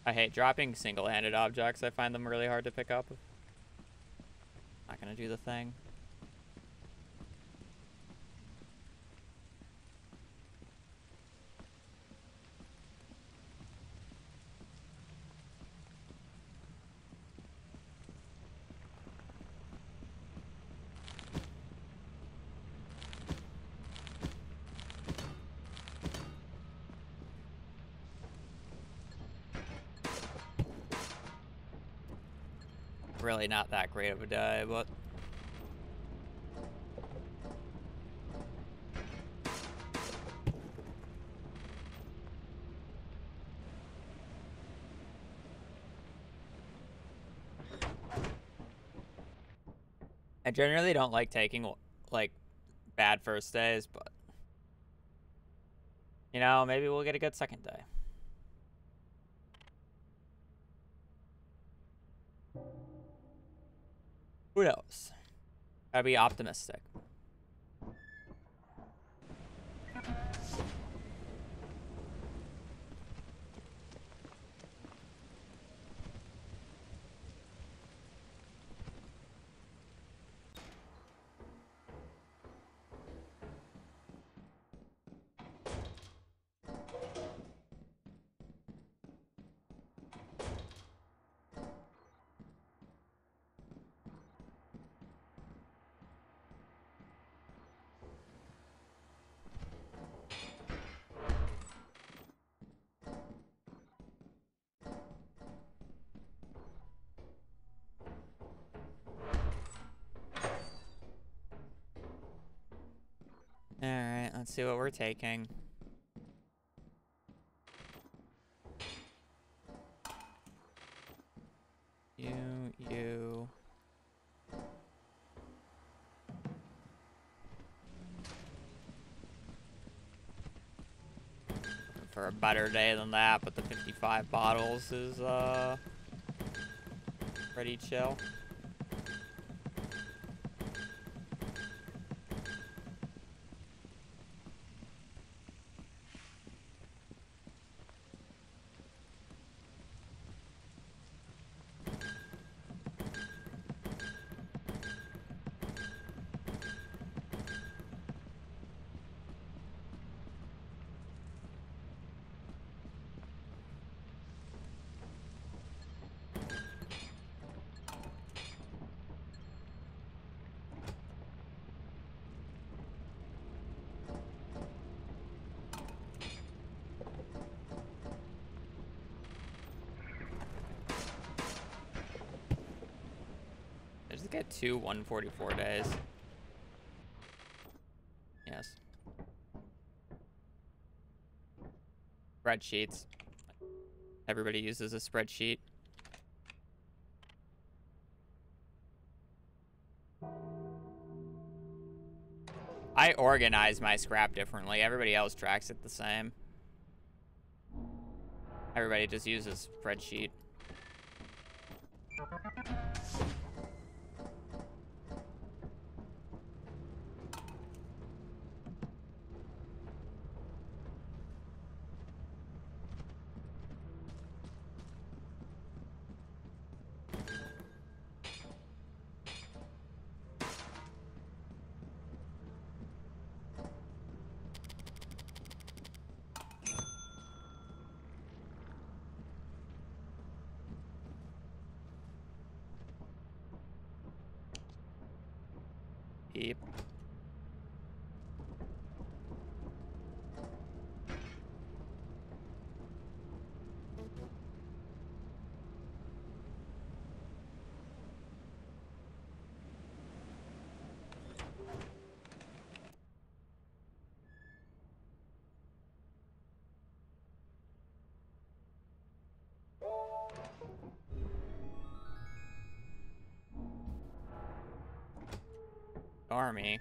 I hate dropping single-handed objects. I find them really hard to pick up. Not gonna do the thing. Really not that great of a day, but I generally don't like taking like bad first days, but you know, maybe we'll get a good second day. Who knows? Gotta be optimistic. Alright, let's see what we're taking. You. for a better day than that, but the 55 bottles is pretty chill. I just get 2 144 days. Yes. Spreadsheets. Everybody uses a spreadsheet. I organize my scrap differently. Everybody else tracks it the same. Everybody just uses spreadsheet. Yep. Army.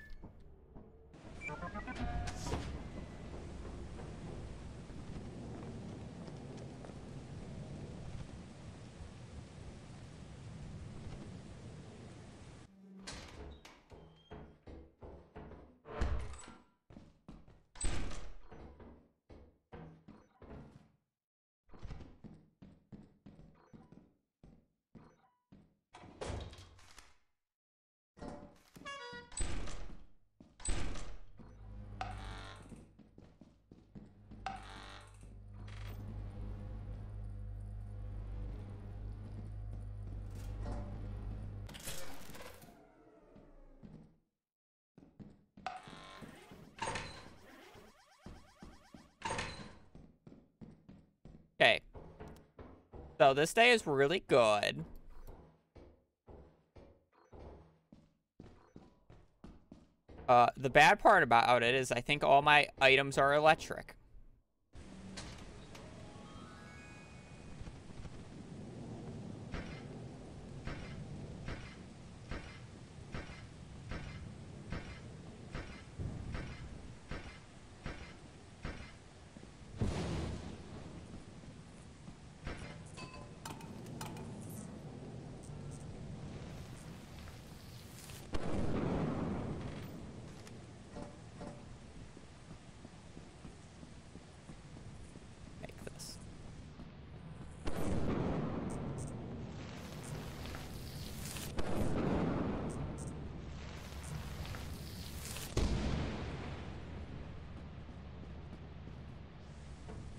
Okay. So this day is really good. The bad part about it is I think all my items are electric.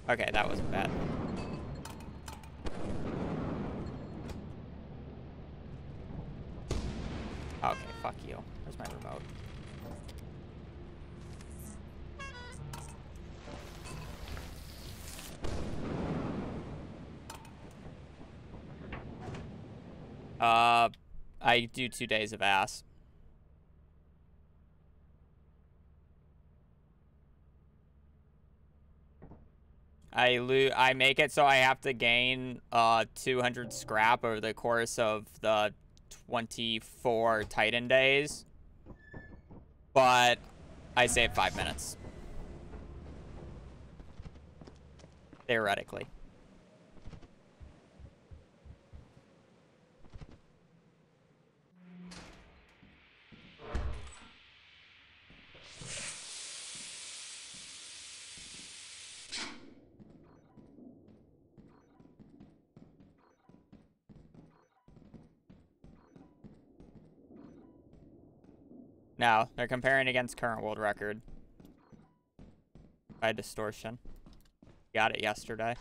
Okay, that wasn't bad. Okay, fuck you. Where's my remote? I do 2 days of ass. I make it so I have to gain 200 scrap over the course of the 24 Titan days. But I save 5 minutes. Theoretically. No, they're comparing against current world record. By distortion. Got it yesterday.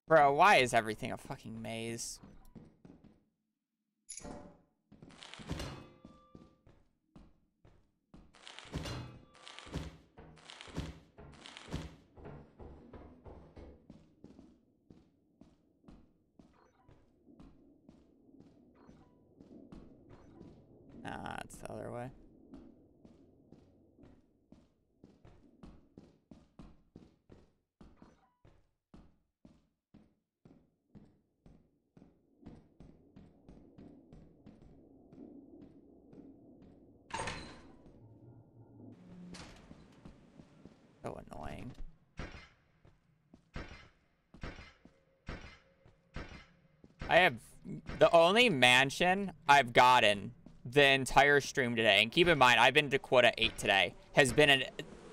Bro, why is everything a fucking maze? Nah, it's the other way. So annoying. I have the only mansion I've gotten the entire stream today, and keep in mind I've been to Quota 8 today, has been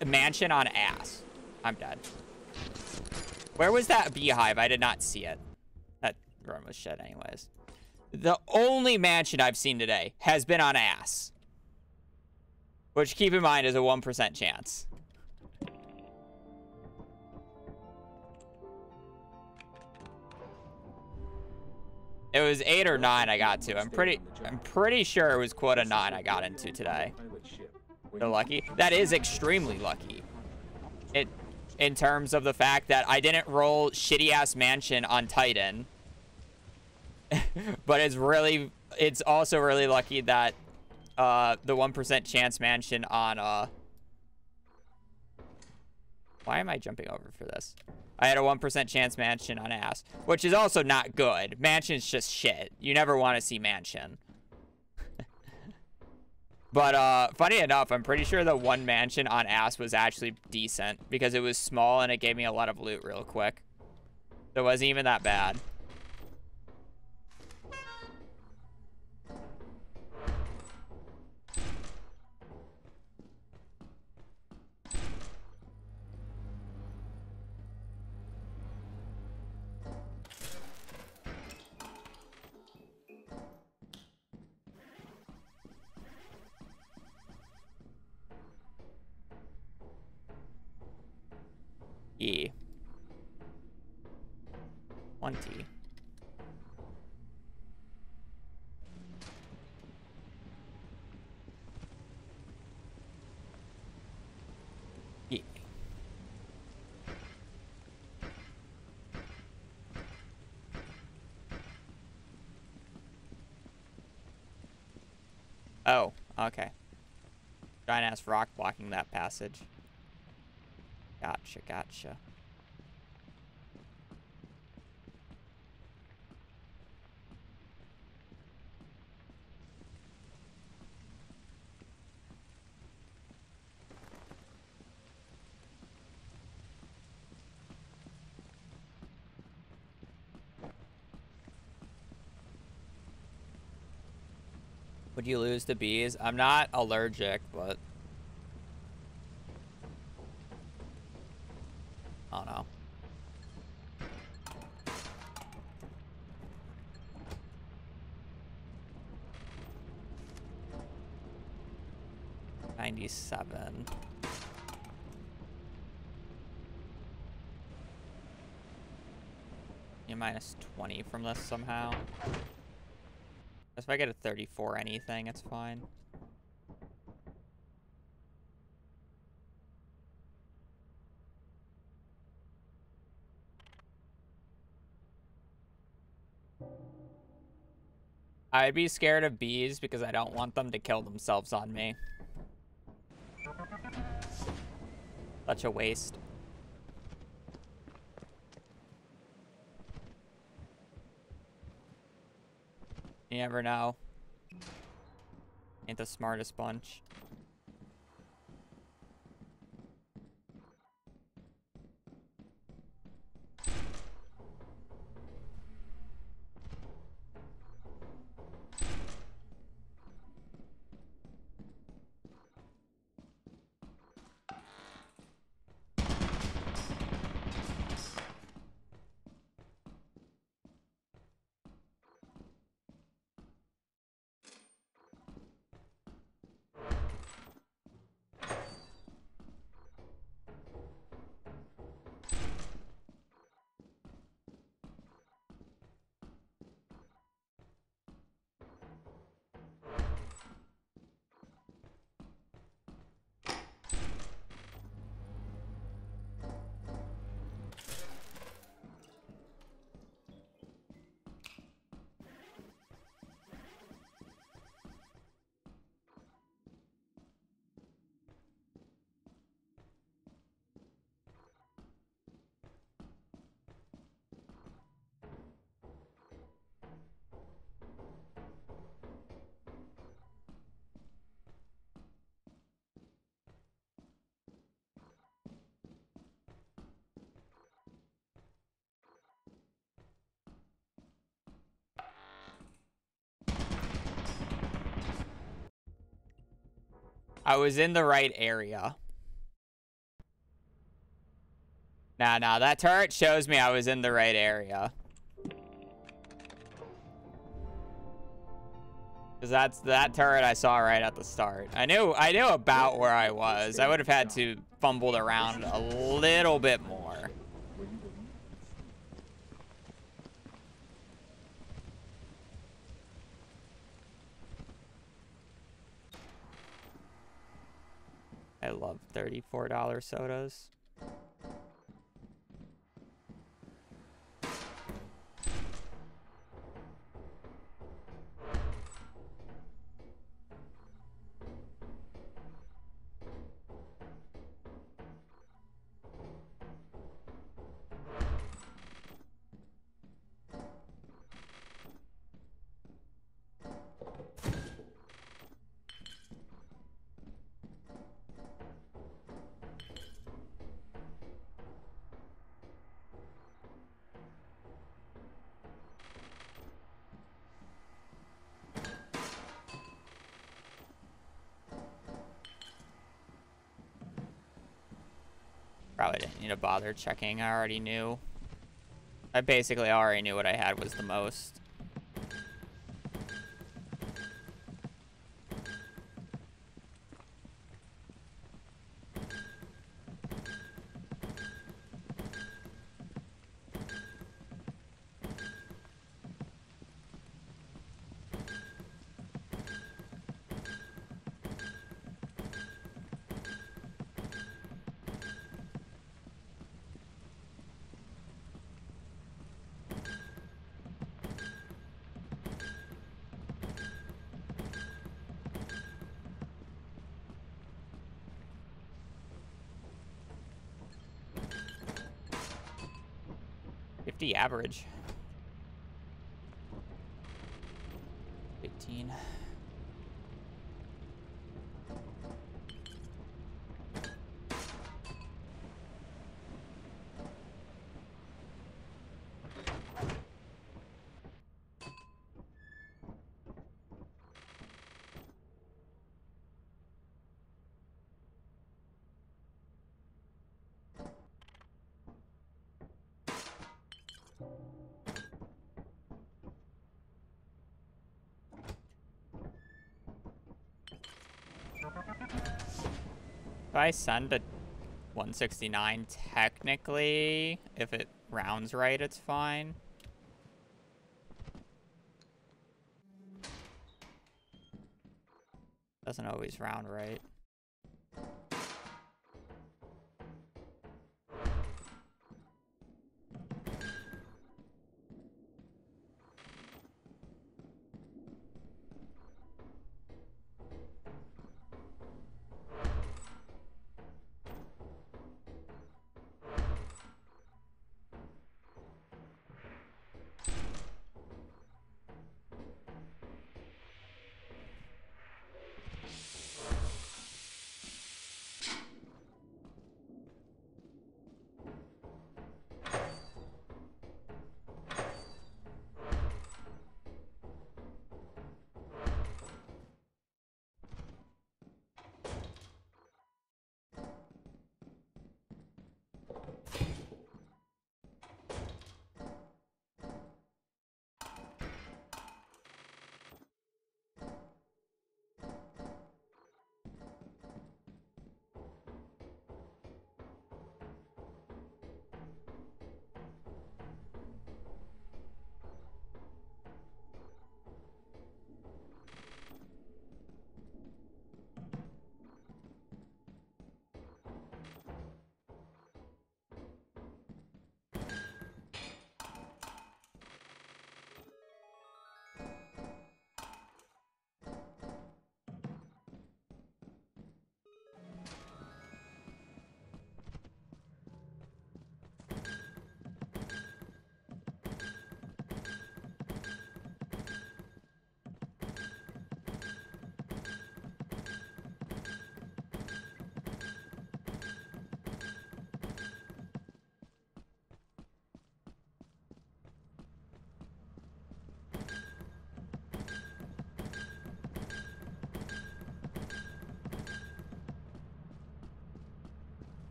a mansion on ass. I'm dead. Where was that beehive? I did not see it. That room was shit anyways. The only mansion I've seen today has been on ass. Which, keep in mind, is a 1% chance. It was 8 or 9 I got to. I'm pretty sure it was Quota 9 I got into today. So lucky. That is extremely lucky. In terms of the fact that I didn't roll shitty ass mansion on Titan. But it's also really lucky that the 1% chance mansion on why am I jumping over for this? I had a 1% chance mansion on ass, which is also not good. Mansion's just shit. You never want to see mansion. But funny enough, I'm pretty sure the one mansion on ass was actually decent because it was small and it gave me a lot of loot real quick. So it wasn't even that bad. Yeah. 20. Yeah. Oh, okay. Giant ass rock blocking that passage. Gotcha, gotcha. Would you lose to bees? I'm not allergic, but I don't know. $97. You minus 20 from this somehow. If I get a 34 anything, it's fine. I'd be scared of bees because I don't want them to kill themselves on me. Such a waste. You never know. Ain't the smartest bunch. I was in the right area. Nah, that turret shows me I was in the right area. Cause that's that turret I saw right at the start. I knew about where I was. I would have had to fumbled around a little bit more. I love $34 sodas. Probably didn't need to bother checking. I already knew. I basically already knew what I had was the most. The average 15. If I send a 169, technically, if it rounds right, it's fine. Doesn't always round right.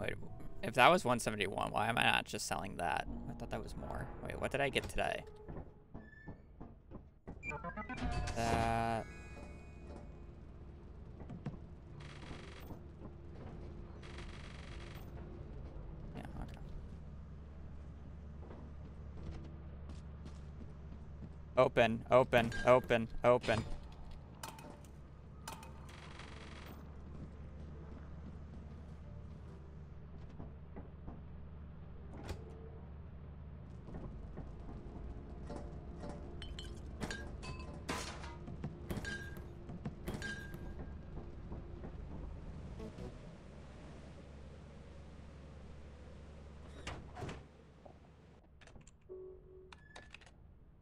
Wait, if that was 171, why am I not just selling that? I thought that was more. Wait, what did I get today? That... Yeah, okay. Open, open, open, open.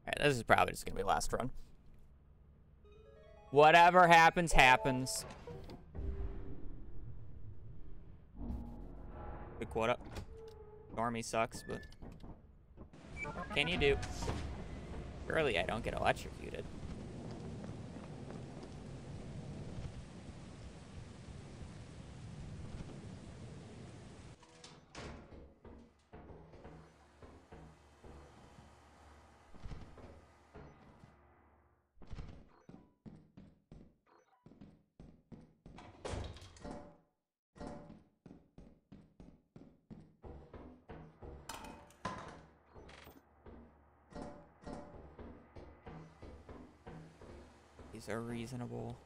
Alright, this is probably just gonna be last run. Whatever happens, happens. Good quota. Stormy sucks, but what can you do? Surely I don't get electrocuted. These are reasonable.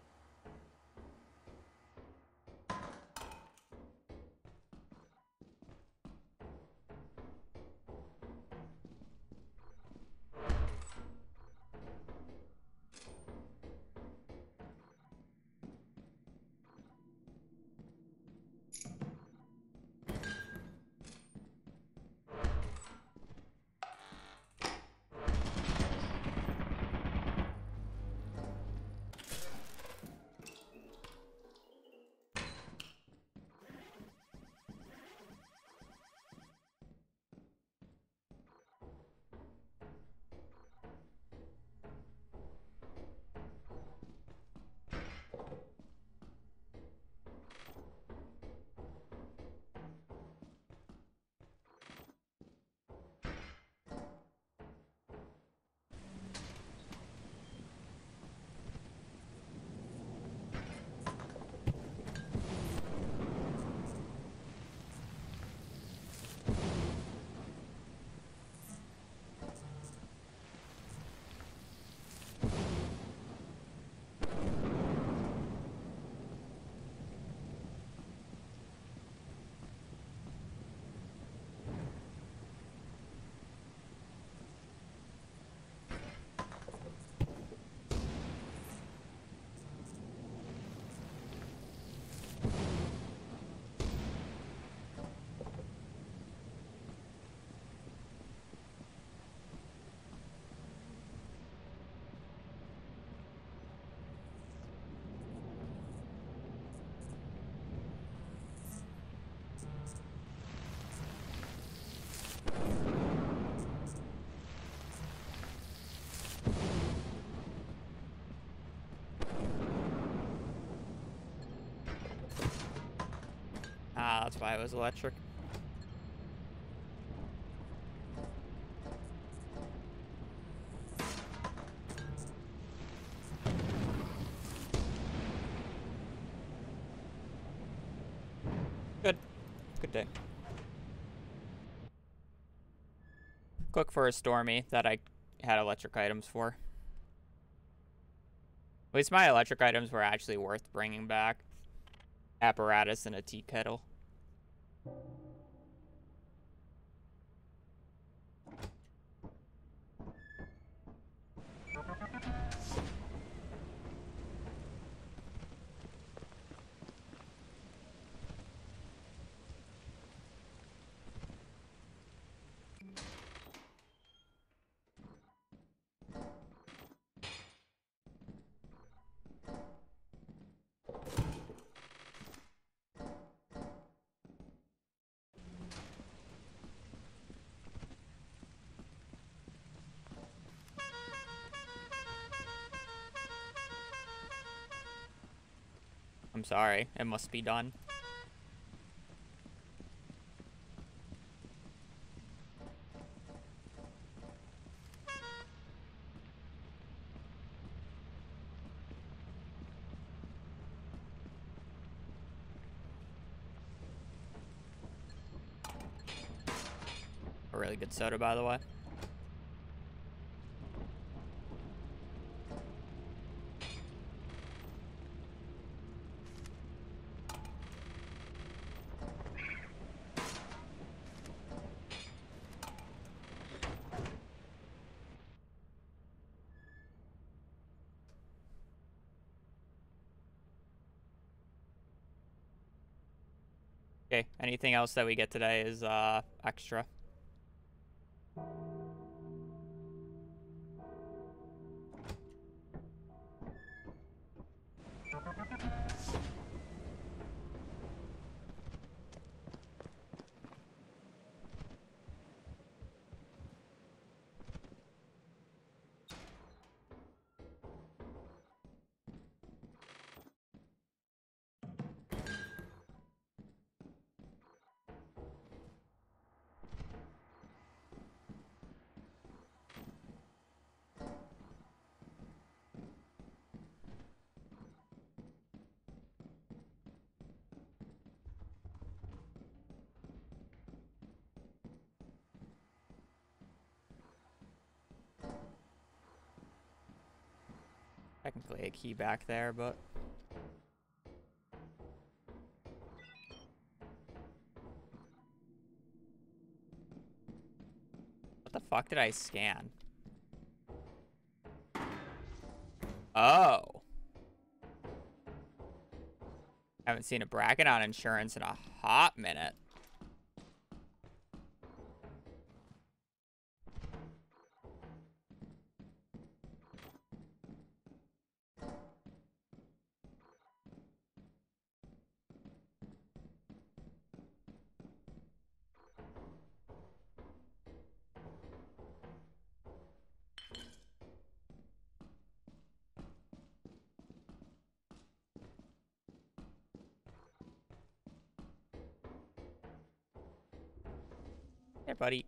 Ah, that's why it was electric. Good. Good day. Look for a Stormy that I had electric items for. At least my electric items were actually worth bringing back. Apparatus and a tea kettle. I'm sorry, it must be done. really good soda, by the way. Okay, anything else that we get today is extra. Technically a key back there, but... What the fuck did I scan? Oh. Haven't seen a bracket on insurance in a hot minute. Hey, buddy.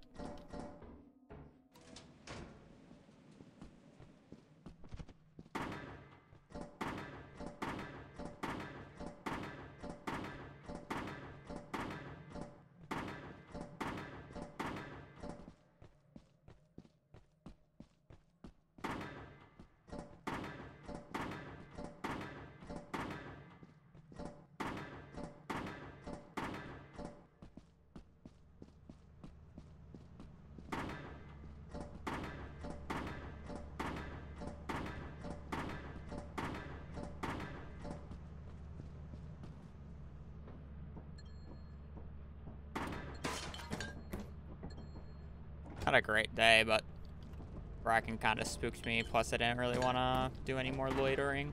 Not a great day, but Bracken kind of spooked me. Plus, I didn't really want to do any more loitering.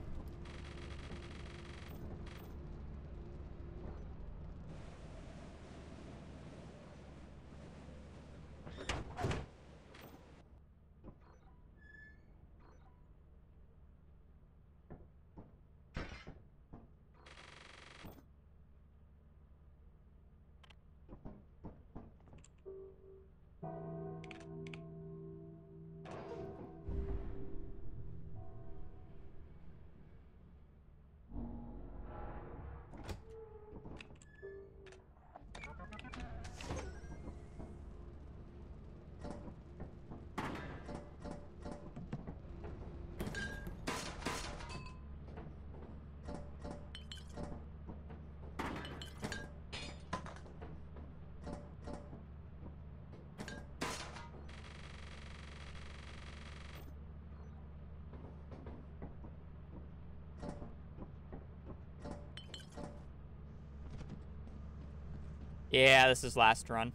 Yeah, this is last run.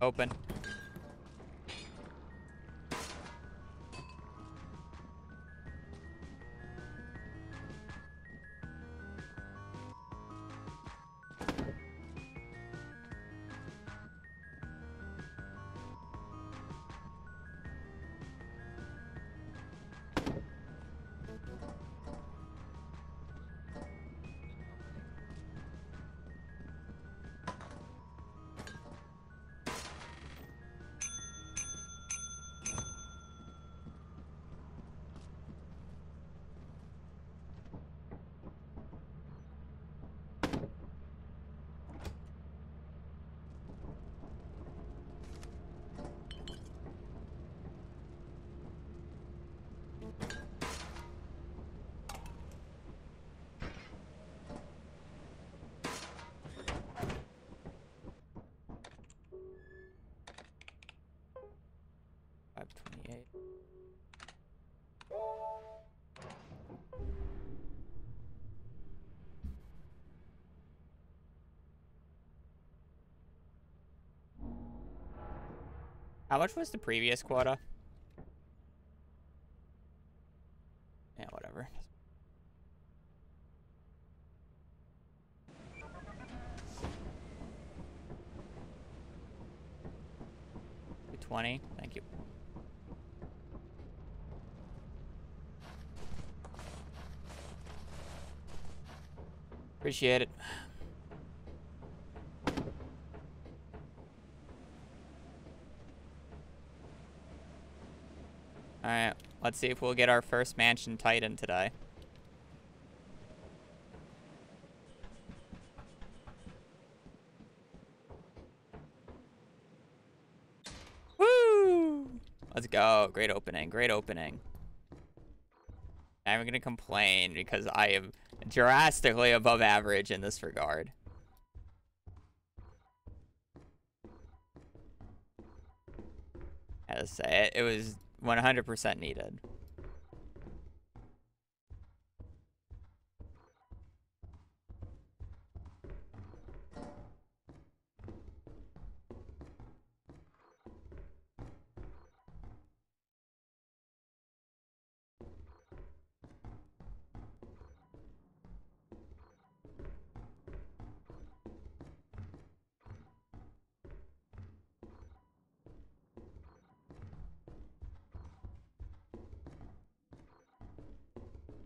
Open. How much was the previous quota? Yeah, whatever. $20. Thank you. Appreciate it. Alright, let's see if we'll get our first mansion titan today. Woo! Let's go. Great opening. Great opening. I'm gonna complain because I am drastically above average in this regard. I gotta say, it was 100% needed.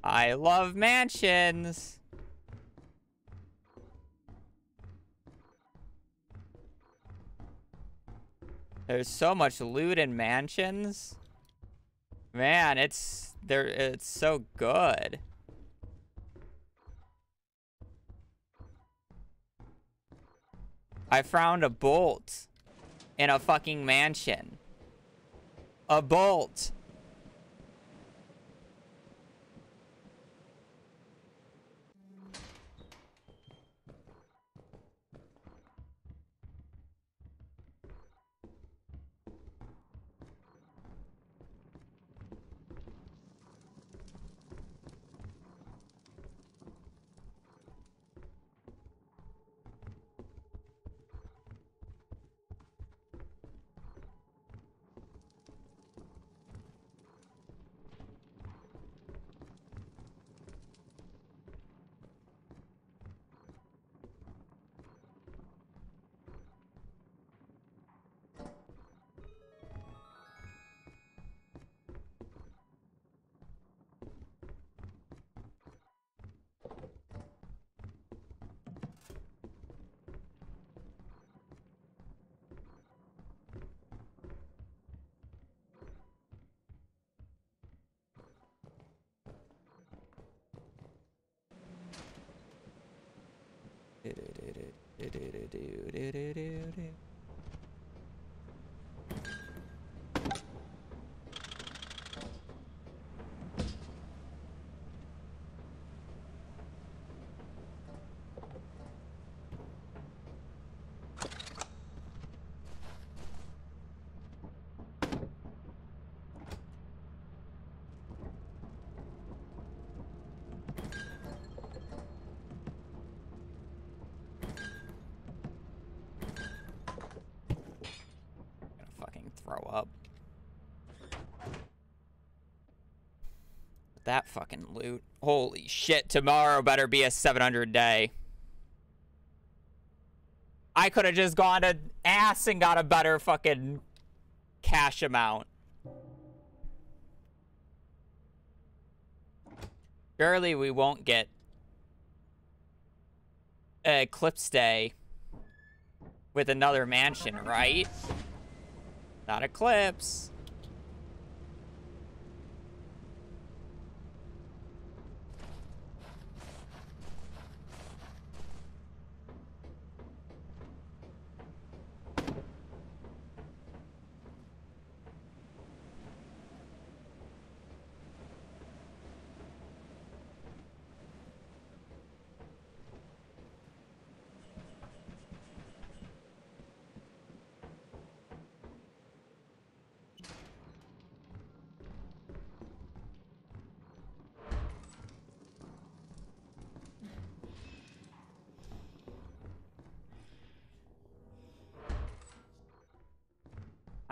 I love mansions. There's so much loot in mansions. Man, it's so good. I found a bolt in a fucking mansion. A bolt. Throw up. That fucking loot. Holy shit, tomorrow better be a 700 day. I could have just gone to ass and got a better fucking cash amount. Surely we won't get an Eclipse Day with another mansion, right? Not Eclipse.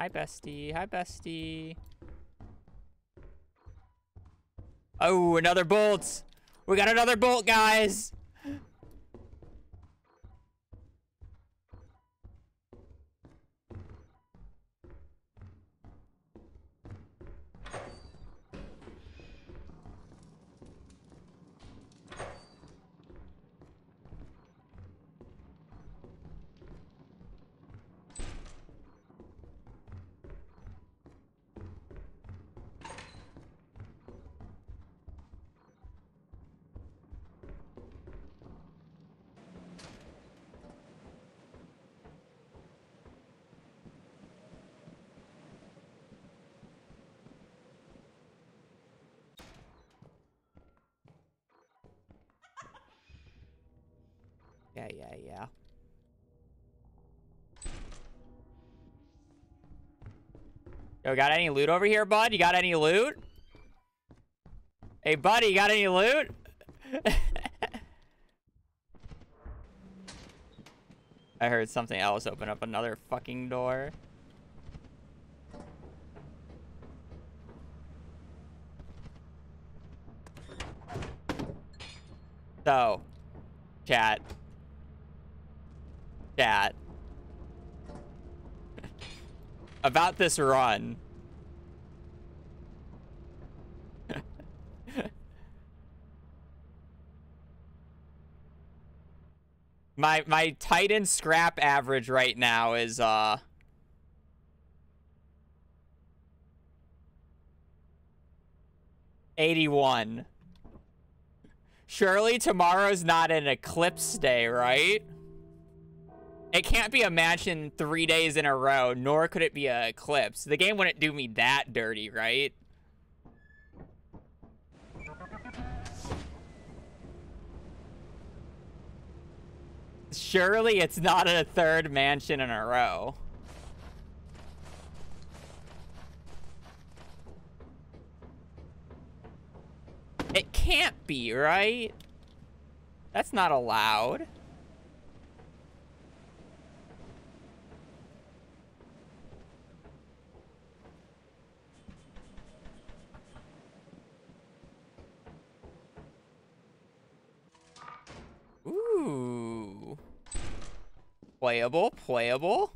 Hi, bestie. Hi, bestie. Oh, another bolt. We got another bolt, guys. Yeah. Yo, got any loot over here, bud? You got any loot? Hey, buddy, you got any loot? I heard something else open up another fucking door. So, chat. About this run. My Titan scrap average right now is 81. Surely tomorrow's not an eclipse day, right? It can't be a mansion 3 days in a row, nor could it be an eclipse. The game wouldn't do me that dirty, right? Surely it's not a third mansion in a row. It can't be, right? That's not allowed. Ooh. Playable.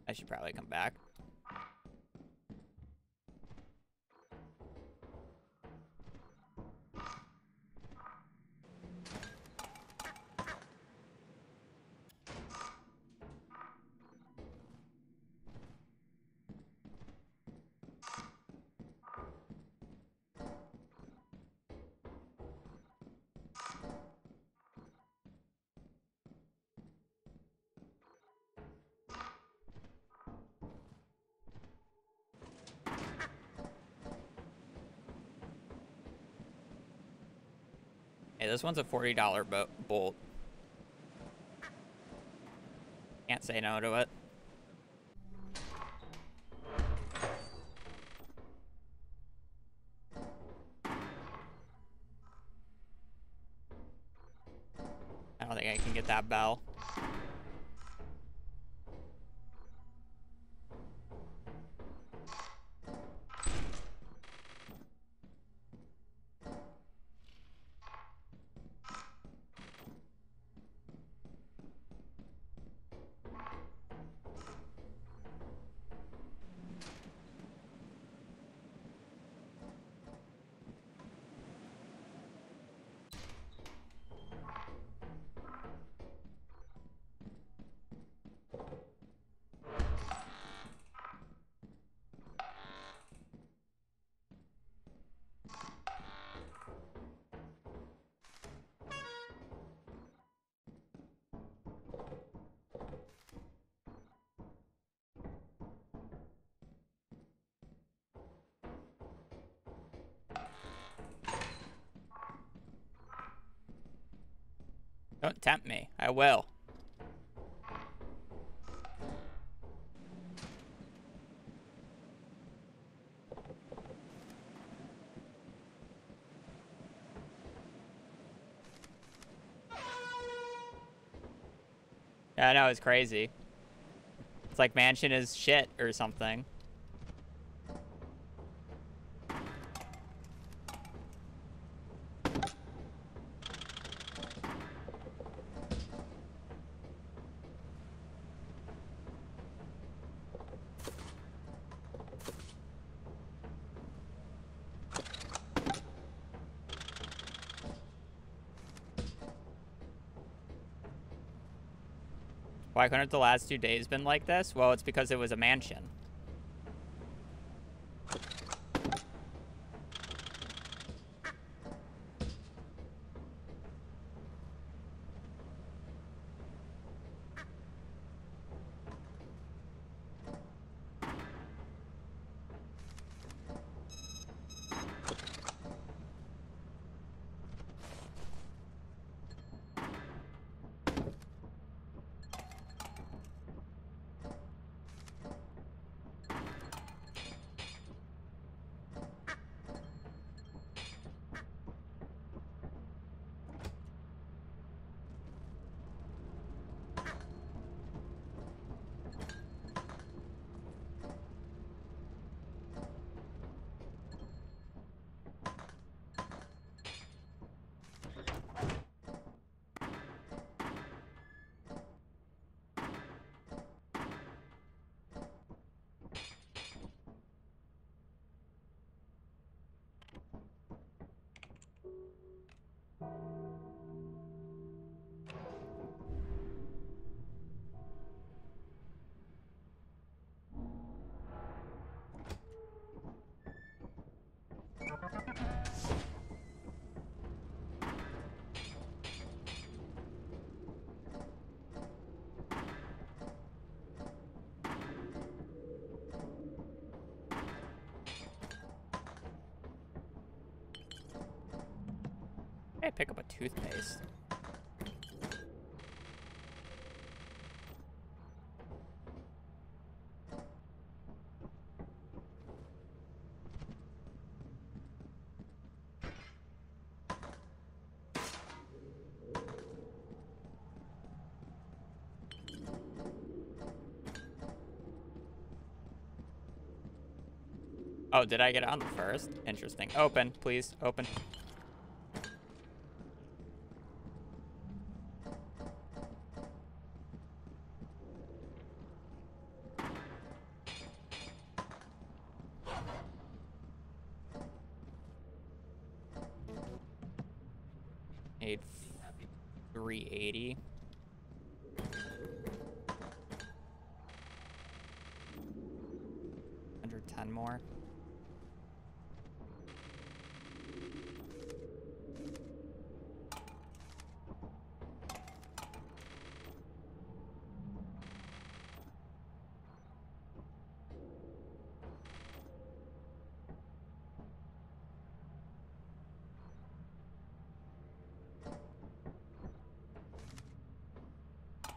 I should probably come back. Hey, this one's a $40 bolt. Can't say no to it. I don't think I can get that bell. Don't tempt me. I will. Yeah, I know, it's crazy. It's like mansion is shit or something. Why couldn't the last 2 days been like this? Well, it's because it was a mansion. I pick up a toothpaste. Oh, did I get it on the first? Interesting. Open, please. Open. Need 380. Under 10 more.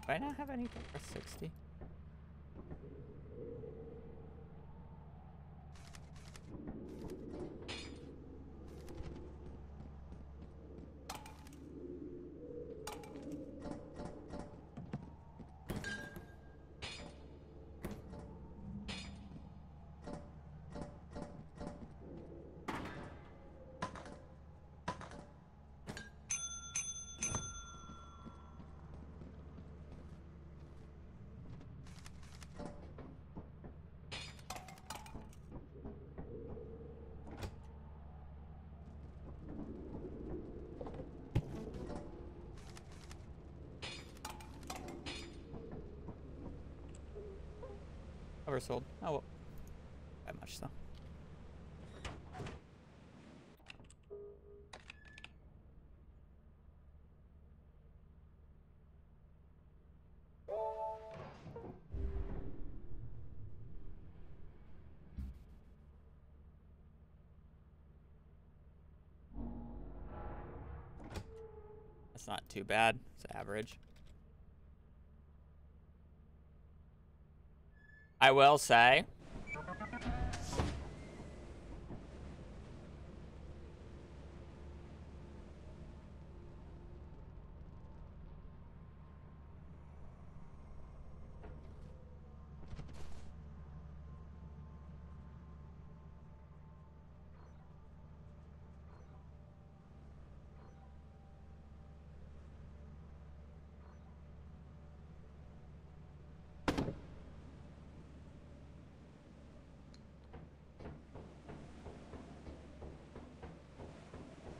Do I not have anything for 60? Oversold. Oh, well. That much though. That's not too bad. It's average. I will say,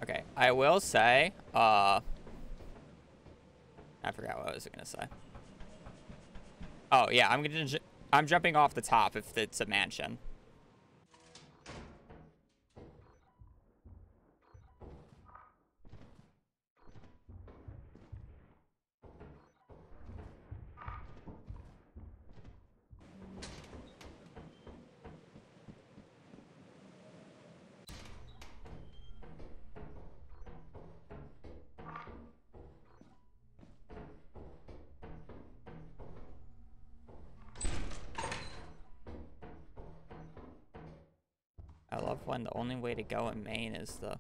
okay, I will say, I forgot what I was gonna say. Oh yeah, I'm jumping off the top if it's a mansion. I love when the only way to go in Maine is the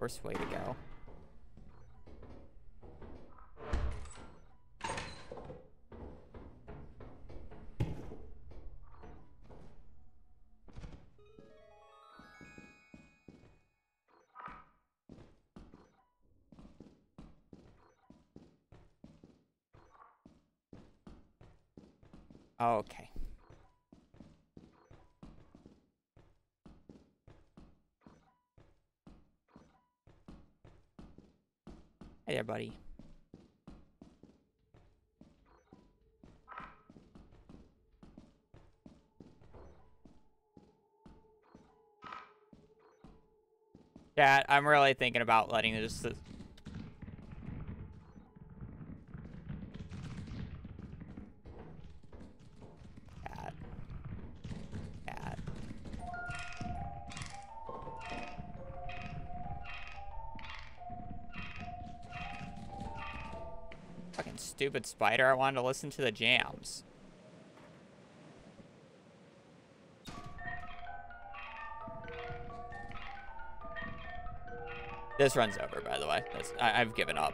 worst way to go. Okay. Hey there, buddy. Yeah, I'm really thinking about letting this. Cat. Cat. Fucking stupid spider. I wanted to listen to the jams. This run's over, by the way. I've given up.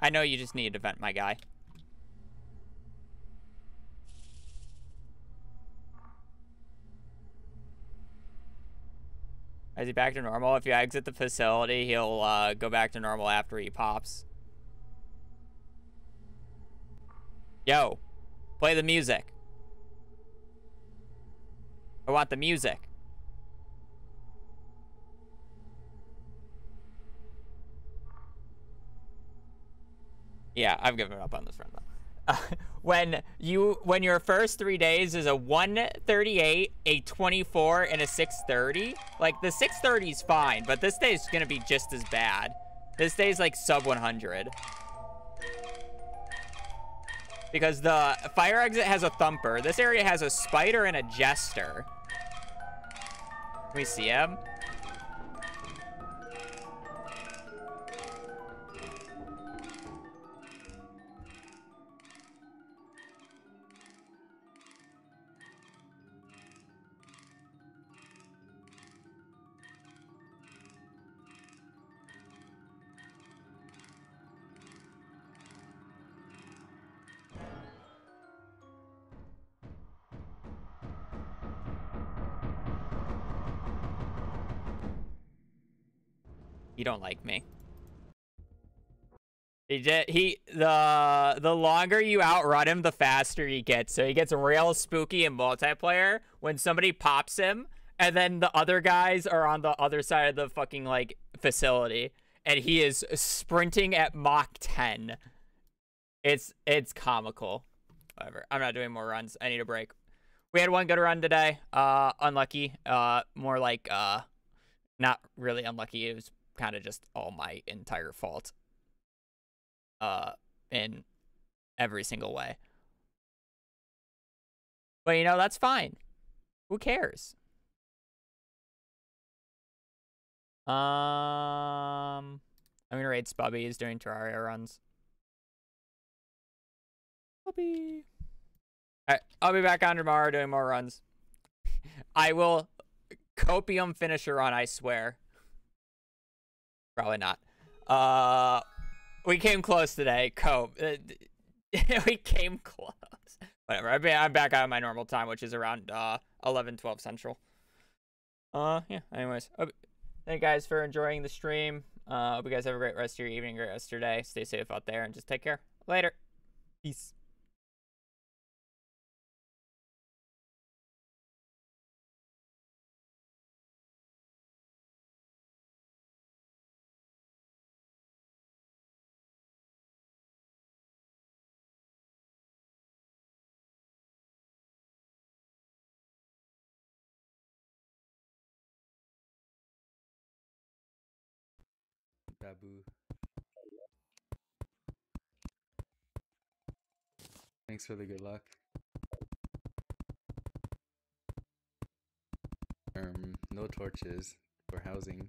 I know you just need to vent, my guy. Is he back to normal? If you exit the facility, he'll go back to normal after he pops. Yo, play the music. I want the music. Yeah, I've given up on this run though. When your first 3 days is a 138, a 24, and a 630, like the 630 is fine, but this day is gonna be just as bad. This day is like sub 100. Because the fire exit has a thumper. This area has a spider and a jester. Can we see him? You don't like me. The longer you outrun him, the faster he gets. So he gets real spooky in multiplayer when somebody pops him, and then the other guys are on the other side of the fucking like facility, and he is sprinting at Mach 10. It's comical. whatever. I'm not doing more runs. I need a break. We had one good run today. Unlucky. More like not really unlucky. It was kind of just all my entire fault. In every single way. But you know, that's fine. Who cares? I'm gonna raid Spubby. He's doing Terraria runs. Spubby. Alright, I'll be back on tomorrow doing more runs. I will copium finish a run, I swear. Probably not. We came close today. We came close. Whatever. I'm back on my normal time, which is around 11, 12 Central. Yeah. Anyways, thank you guys for enjoying the stream. Hope you guys have a great rest of your evening, great rest of your day. Stay safe out there, and just take care. Later. Peace. Babu. Thanks for the good luck. No torches for housing.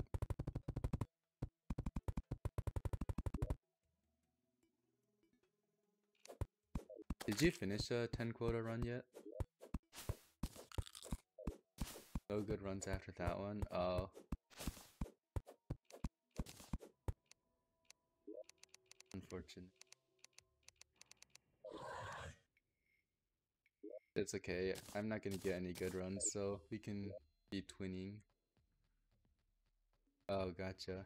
Did you finish a 10 quota run yet? No good runs after that one. Oh. Unfortunate. It's okay. I'm not gonna get any good runs, so we can be twinning. Oh, gotcha.